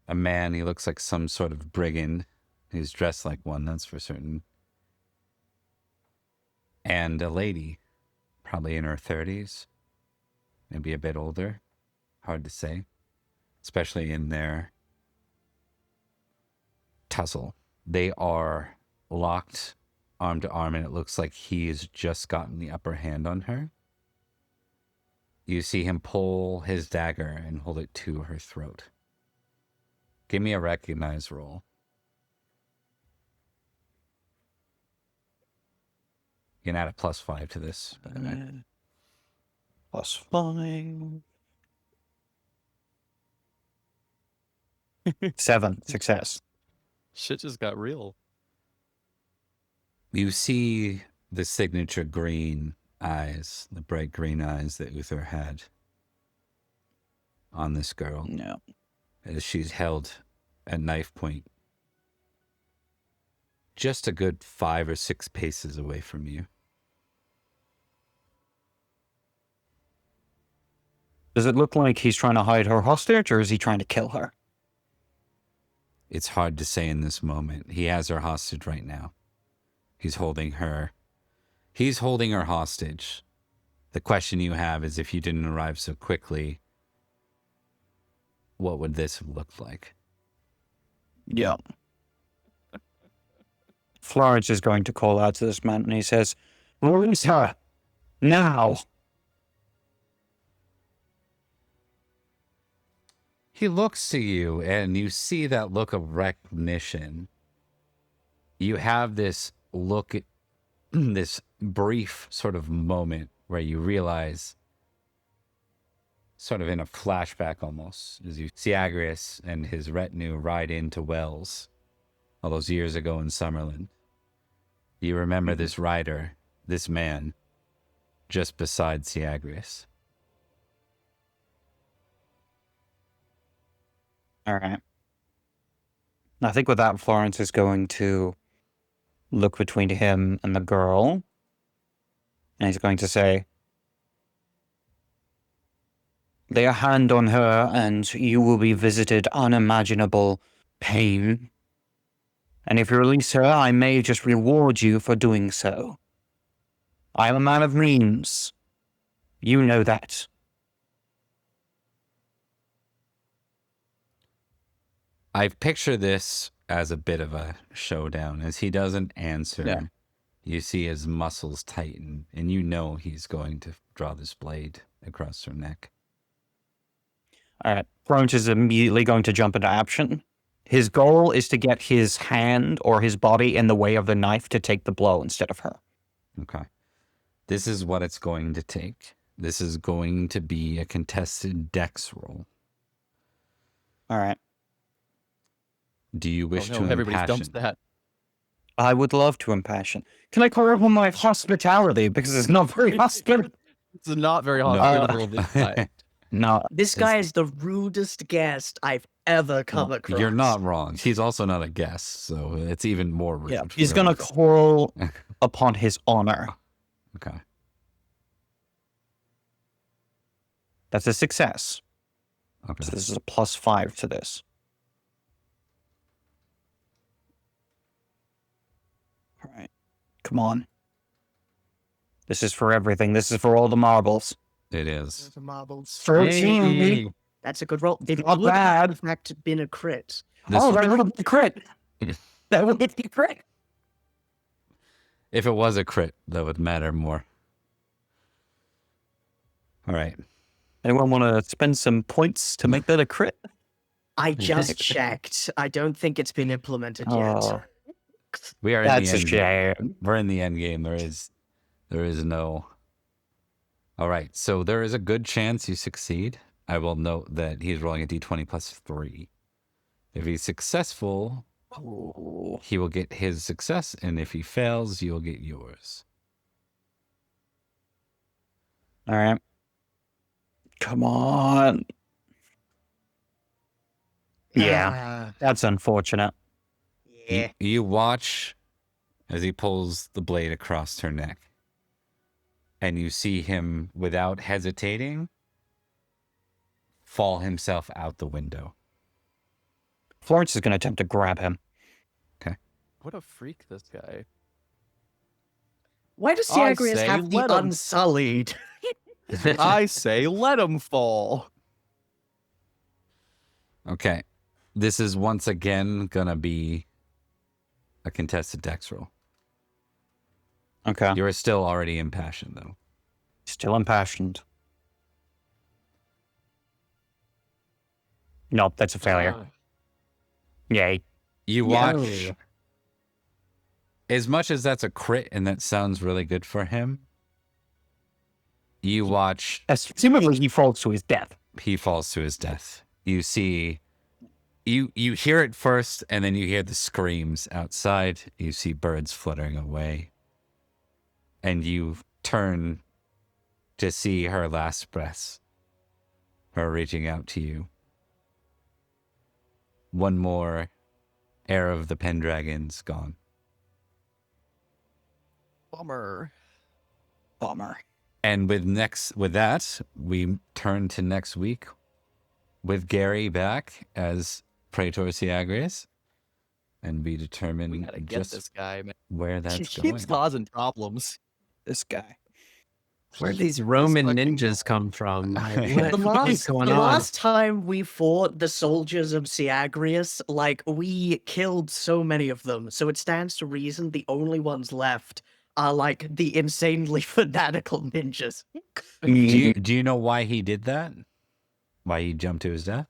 A man, he looks like some sort of brigand. He's dressed like one, that's for certain. And a lady, probably in her 30s, maybe a bit older. Hard to say, especially in their tussle. They are locked arm to arm, and it looks like he's just gotten the upper hand on her. You see him pull his dagger and hold it to her throat. Give me a recognize roll. You can add a +5 to this. +5. 7. Success. Shit just got real. You see the signature green eyes, the bright green eyes that Uther had on this girl No. as she's held at knife point just a good 5 or 6 paces away from you. Does it look like he's trying to hide her hostage, or is he trying to kill her? It's hard to say in this moment. He has her hostage right now. He's holding her. He's holding her hostage. The question you have is, if you didn't arrive so quickly, what would this have looked like? Yeah. Florence is going to call out to this man, and he says, "Release her! Now!" He looks to you, and you see that look of recognition. You have this look, this brief sort of moment where you realize, sort of in a flashback almost, as you see Agrius and his retinue ride into Wells all those years ago in Summerland. You remember this rider, this man, just beside Agrius. All right. I think with that, Florence is going to look between him and the girl, and he's going to say, "Lay a hand on her, and you will be visited unimaginable pain. And if you release her, I may just reward you for doing so. I am a man of means. You know that." I picture this as a bit of a showdown. As he doesn't answer, Yeah. you see his muscles tighten, and you know he's going to draw this blade across her neck. All right. Florence is immediately going to jump into action. His goal is to get his hand or his body in the way of the knife to take the blow instead of her. Okay. This is what it's going to take. This is going to be a contested dex roll. All right. Do you wish Oh, to no, everybody dumps impassion? that. I would love to impassion. Can I call up on my hospitality? Because it's not very hospitable. It's not very No. hospitable this time. No. This guy is the rudest guest I've ever come across. You're not wrong. He's also not a guest, so it's even more rude. Yeah. He's going to call upon his honor. Okay. That's a success. Okay. So this is a +5 to this. All right. Come on. This is for everything. This is for all the marbles. It is. Those are marbles. 13. Hey. That's a good roll. It Not would have, bad. in fact, been a crit. This Oh, one- that would have been a crit. That would be a crit. if it was a crit, that would matter more. All right. Anyone want to spend some points to make that a crit? I just checked. I don't think it's been implemented yet. Oh, We are in that's the a end. shame. We're in the end game. There is no. All right. So there is a good chance you succeed. I will note that he's rolling a d20 +3. If he's successful, Ooh. he will get his success, and if he fails, you'll get yours. All right. Come on. Yeah, that's unfortunate. Yeah. You watch as he pulls the blade across her neck, and you see him, without hesitating, fall himself out the window. Florence is going to attempt to grab him. What a freak, this guy. Why does I Siagrius say have the let 'em- Unsullied? I say, let him fall. Okay. This is once again going to be a contested dex roll. Okay. You are still already impassioned, though. Still impassioned. Nope, that's a failure. Yay. You watch, as much as that's a crit and that sounds really good for him, you watch Assumably he falls to his death. he falls to his death. You see, you hear it first, and then you hear the screams outside. You see birds fluttering away, and you turn to see her last breaths, her reaching out to you. One more heir of the Pendragon's gone. Bummer. Bummer. And with that, we turn to next week with Gary back as Praetor Siagrius, and we determine We gotta get just this guy, man. where that's He going. keeps causing problems. This guy. Where'd these Roman fucking- ninjas come from? Like, The what is last, going the on? last time we fought the soldiers of Siagrius, like, we killed so many of them, so it stands to reason the only ones left are, like, the insanely fanatical ninjas. Do you know why he did that? Why he jumped to his death?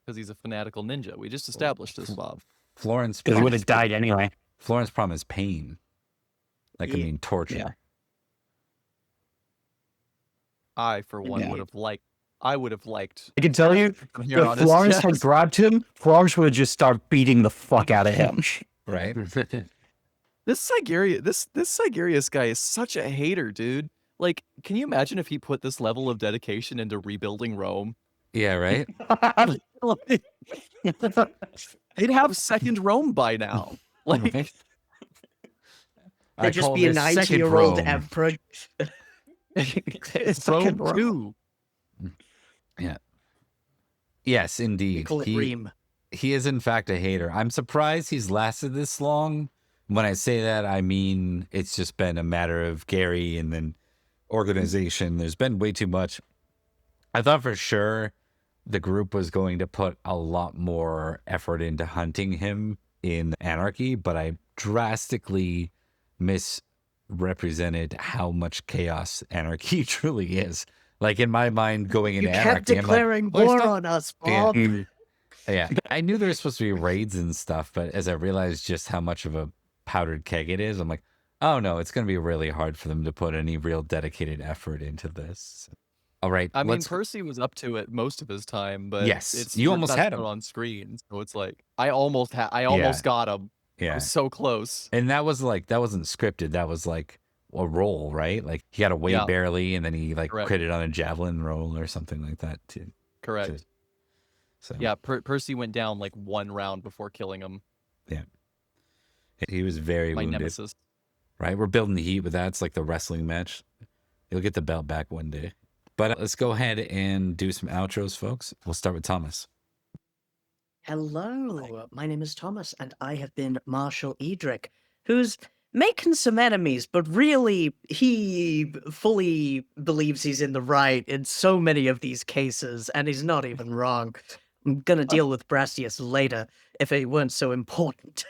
Because he's a fanatical ninja. We just established this, Bob. Florence Because he would have promised- died anyway. Florence promised pain. That could Yeah. mean torture. Yeah. I, for one, Yeah. would have liked. I would have liked. I can tell you, Your if honest Florence had chest. grabbed him, Florence would have just started beating the fuck out of him. Right? This Sigarius guy is such a hater, dude. Like, can you imagine if he put this level of dedication into rebuilding Rome? Yeah, right? Like, they'd have second Rome by now. Like, Right? I They'd just call be a this second 90-year-old Rome. emperor. Second Rome Rome. 2. Yes, We indeed. call it Reem. He is, in fact, a hater. I'm surprised he's lasted this long. When I say that, I mean it's just been a matter of Gary and then organization. There's been way too much. I thought for sure the group was going to put a lot more effort into hunting him in Anarchy, but I drastically misrepresented how much chaos Anarchy truly is. Like in my mind, going into You kept Anarchy, I'm like, declaring "Oh, war stop." on us, Yeah. Bob. Yeah, I knew there was supposed to be raids and stuff, but as I realized just how much of a powdered keg it is, I'm like, oh no, it's going to be really hard for them to put any real dedicated effort into this. All right, I mean, let's. Percy was up to it most of his time, but Yes, you almost that's had not him. on screen, so it's like I almost Yeah, got him. I yeah, was so close. and that was like that wasn't scripted. That was like a roll, right? Like he got away Yeah, barely, and then he like correct, critted on a javelin roll or something like that too. correct. So Yeah, Percy went down like 1 round before killing him. yeah, he was very My wounded. nemesis. Right, we're building the heat with that. It's like the wrestling match. He'll get the belt back one day. But let's go ahead and do some outros, folks. We'll start with Thomas. Hello, my name is Thomas, and I have been Marshal Edrich, who's making some enemies, but really, he fully believes he's in the right in so many of these cases, and he's not even wrong. I'm gonna deal with Brastius later, if it weren't so important.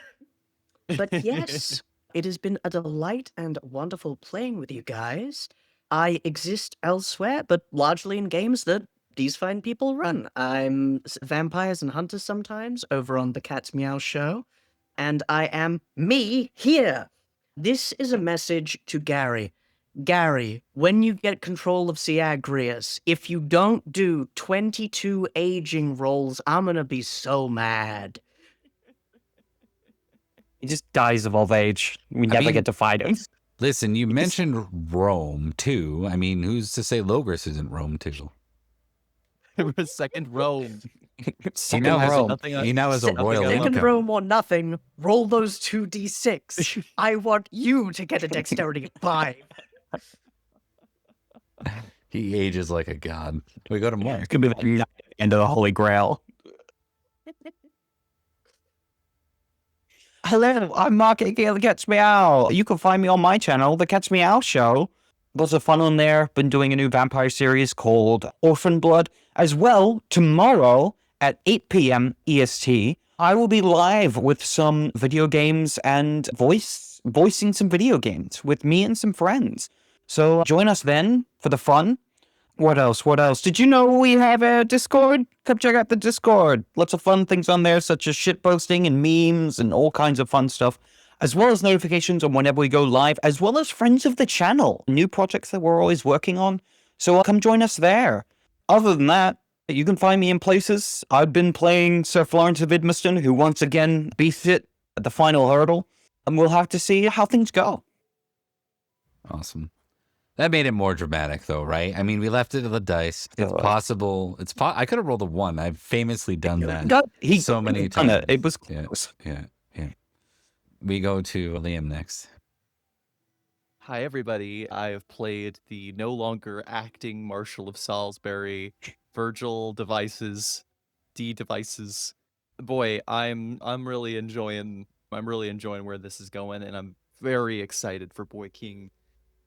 But yes, it has been a delight and wonderful playing with you guys. I exist elsewhere, but largely in games that these fine people run. I'm Vampires and Hunters sometimes over on the Cat's Meow show, and I am me here. This is a message to Gary. Gary, when you get control of Siagrius, if you don't do 22 aging rolls, I'm gonna be so mad. He just dies of old age. We never mean- get to fight him. Listen, you mentioned Rome, too. I mean, who's to say Logos isn't Rome, too? Second Rome. He Second now has Rome. Nothing he now has a nothing royal else. Second income. Rome or nothing, roll those 2d6. I want you to get a dexterity of 5. He ages like a god. We go to Mark. It's gonna be the end of the Holy Grail. Hello, I'm Mark, aka The Cat's Meow. You can find me on my channel, The Cat's Meow Show. Lots of fun on there. Been doing a new vampire series called Orphan Blood. As well, tomorrow at 8 p.m. EST, I will be live with some video games and voicing some video games with me and some friends. So join us then for the fun. What else? What else? Did you know we have a Discord? Come check out the Discord. Lots of fun things on there, such as shitposting and memes and all kinds of fun stuff, as well as notifications on whenever we go live, as well as friends of the channel, new projects that we're always working on. So come join us there. Other than that, you can find me in places. I've been playing Sir Florence of Idmiston, who once again beat it at the final hurdle, and we'll have to see how things go. Awesome. That made it more dramatic, though, right? I mean, we left it to the dice. It's possible. I could have rolled a 1. I've famously done that so many done times. It was Yeah. close. Yeah. We go to Liam next. Hi, everybody. I have played the no longer acting Marshal of Salisbury, Virgil devices, D devices. Boy, I'm really enjoying where this is going, and I'm very excited for Boy King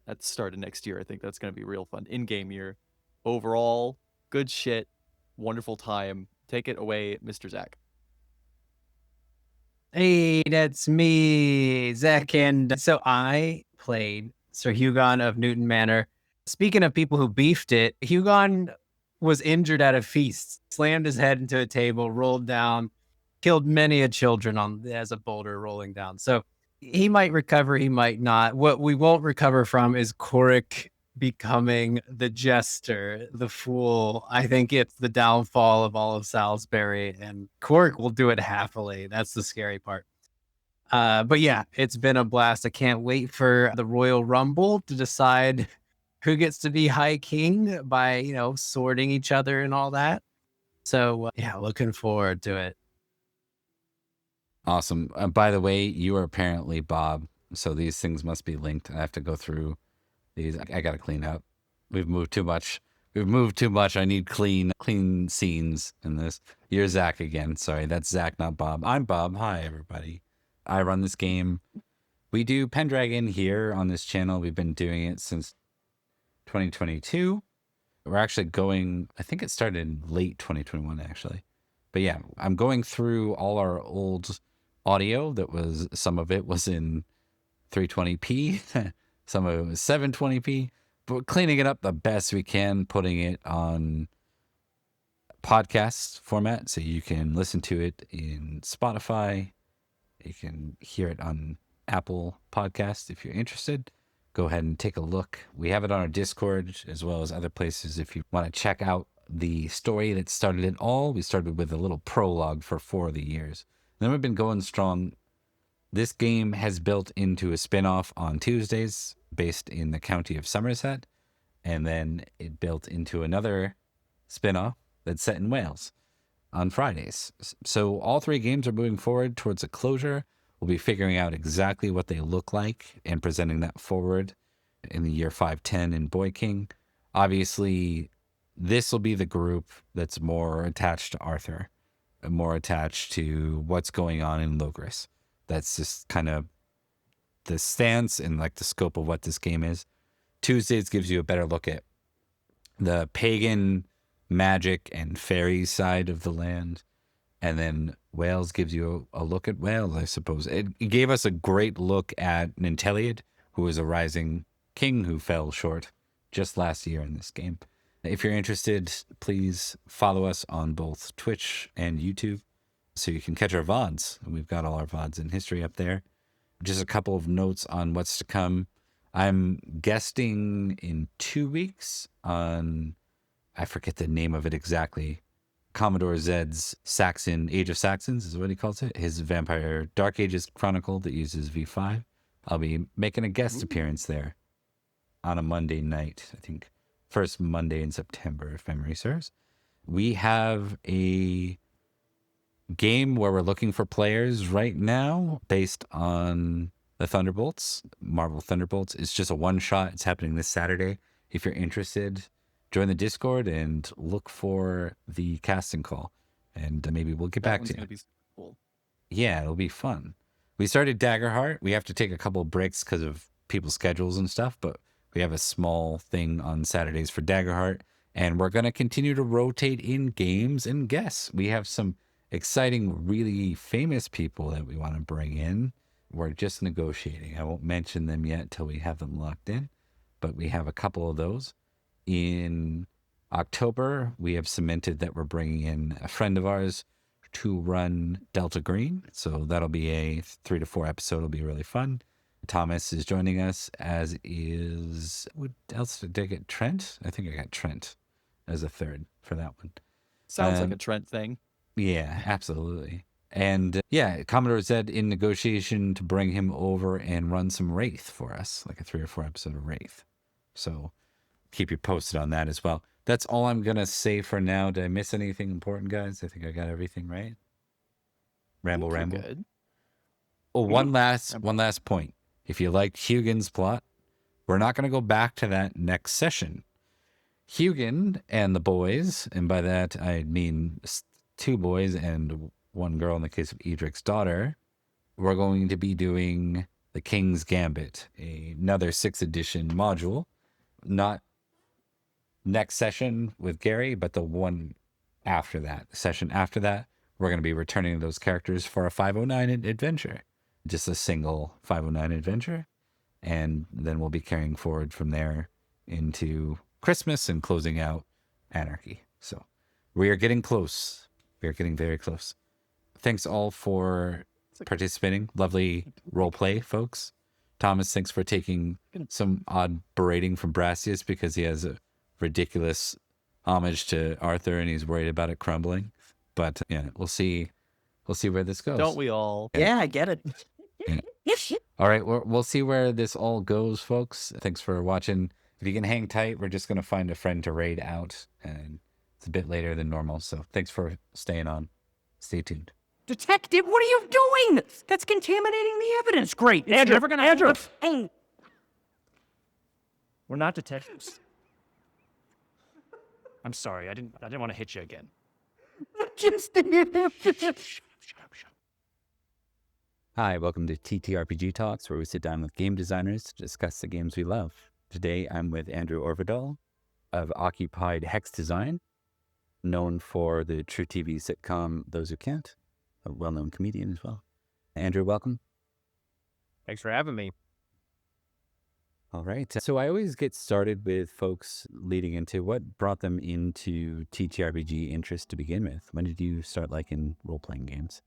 at the start of next year. I think that's going to be real fun. In-game year. Overall, good shit. Wonderful time. Take it away, Mr. Zach. Hey, that's me, Zach. And so I played Sir Hugon of Newton Manor. Speaking of people who beefed it, Hugon was injured at a feast, slammed his head into a table, rolled down, killed many a children as a boulder rolling down. So he might recover, he might not. What we won't recover from is Coric becoming the jester, the fool. I think it's the downfall of all of Salisbury, and Coric will do it happily. That's the scary part. But yeah, it's been a blast. I can't wait for the Royal Rumble to decide who gets to be High King by, sorting each other and all that. So yeah, looking forward to it. Awesome. By the way, you are apparently Bob, so these things must be linked. I have to go through these. I got to clean up. We've moved too much. I need clean scenes in this. You're Zach again. Sorry, that's Zach, not Bob. I'm Bob. Hi, everybody. I run this game. We do Pendragon here on this channel. We've been doing it since 2022. We're actually going, I think it started in late 2021, actually. But yeah, I'm going through all our old audio some of it was in 320p, some of it was 720p. But cleaning it up the best we can, putting it on podcast format so you can listen to it in Spotify. You can hear it on Apple Podcast if you're interested. Go ahead and take a look. We have it on our Discord as well as other places if you want to check out the story that started it all. We started with a little prologue for 4 of the years. Then we've been going strong. This game has built into a spin-off on Tuesdays based in the county of Somerset. And then it built into another spin-off that's set in Wales on Fridays. So all 3 games are moving forward towards a closure. We'll be figuring out exactly what they look like and presenting that forward in the year 510 in Boy King. Obviously, this will be the group that's more attached to Arthur, more attached to what's going on in Logris. That's just kind of the stance and like the scope of what this game is. Tuesdays gives you a better look at the pagan magic and fairy side of the land. And then Wales gives you a look at Wales, I suppose. It gave us a great look at Nanteleod, who was a rising king who fell short just last year in this game. If you're interested, please follow us on both Twitch and YouTube so you can catch our VODs. We've got all our VODs in history up there. Just a couple of notes on what's to come. I'm guesting in 2 weeks on, I forget the name of it exactly, Commodore Zed's Saxon, Age of Saxons is what he calls it. His Vampire Dark Ages Chronicle that uses V5. I'll be making a guest appearance there on a Monday night, I think first Monday in September, if memory serves. We have a game where we're looking for players right now based on the Thunderbolts, Marvel Thunderbolts. It's just a one-shot. It's happening this Saturday. If you're interested, join the Discord and look for the casting call. And maybe we'll get back to you. Be cool. Yeah, it'll be fun. We started Daggerheart. We have to take a couple of breaks because of people's schedules and stuff, but we have a small thing on Saturdays for Daggerheart. And we're going to continue to rotate in games and guests. We have some exciting, really famous people that we want to bring in. We're just negotiating. I won't mention them yet till we have them locked in, but we have a couple of those. In October, we have cemented that we're bringing in a friend of ours to run Delta Green. So that'll be a 3 to 4 episode. It'll be really fun. Thomas is joining us, as is, what else did I get? Trent? I think I got Trent as a third for that one. Sounds like a Trent thing. Yeah, absolutely. And Commodore Zed in negotiation to bring him over and run some Wraith for us, like a 3 or 4 episode of Wraith. So keep you posted on that as well. That's all I'm going to say for now. Did I miss anything important, guys? I think I got everything right. Ramble. Good. Oh, one last point. If you liked Hugin's plot, we're not going to go back to that next session. Hugin and the boys, and by that I mean 2 boys and 1 girl in the case of Edrich's daughter, we're going to be doing the King's Gambit, another 6th edition module. Not next session with Gary, but the one after that, the session after that, we're going to be returning those characters for a 509 adventure. Just a single 509 adventure. And then we'll be carrying forward from there into Christmas and closing out Anarchy. So we are getting close. We are getting very close. Thanks all for participating. Lovely role play, folks. Thomas, thanks for taking some odd berating from Brassius because he has a ridiculous homage to Arthur and he's worried about it crumbling. But yeah, we'll see where this goes. Don't we all? Yeah, I get it. Yeah. All right, we'll see where this all goes, folks. Thanks for watching. If you can hang tight, we're just going to find a friend to raid out, and it's a bit later than normal. So thanks for staying on. Stay tuned. Detective, what are you doing? That's contaminating the evidence. Great. It's never gonna Andrew. We're not detectives. I'm sorry. I didn't want to hit you again. Just Hi, welcome to TTRPG Talks, where we sit down with game designers to discuss the games we love. Today, I'm with Andrew Orvidal of Occupied Hex Design, known for the True TV sitcom Those Who Can't, a well-known comedian as well. Andrew, welcome. Thanks for having me. All right. So I always get started with folks leading into what brought them into TTRPG interest to begin with. When did you start liking role-playing games?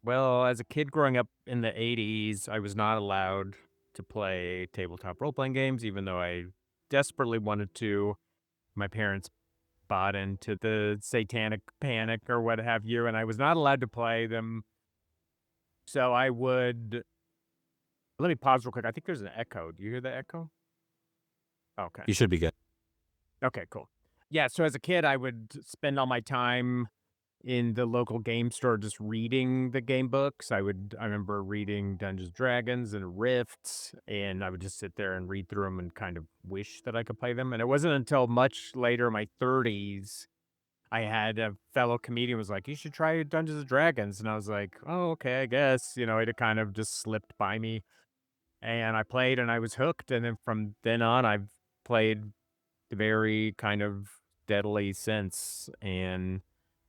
Well, as a kid growing up in the 80s, I was not allowed to play tabletop role playing games, even though I desperately wanted to. My parents bought into the satanic panic or what have you, and I was not allowed to play them. So I would. Let me pause real quick. I think there's an echo. Do you hear the echo? Okay. You should be good. Okay, cool. Yeah, so as a kid, I would spend all my time in the local game store just reading the game books. I remember reading Dungeons Dragons and Rifts, and I would just sit there and read through them and kind of wish that I could play them. And it wasn't until much later in my 30s I had a fellow comedian was like, "You should try Dungeons and Dragons." And I was like, "Oh, okay, I guess." It kind of just slipped by me. And I played and I was hooked. And then from then on, I've played very kind of steadily since. And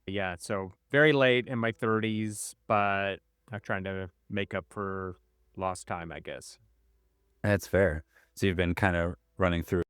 yeah, so very late in my 30s, but I'm trying to make up for lost time, I guess. That's fair. So you've been kind of running through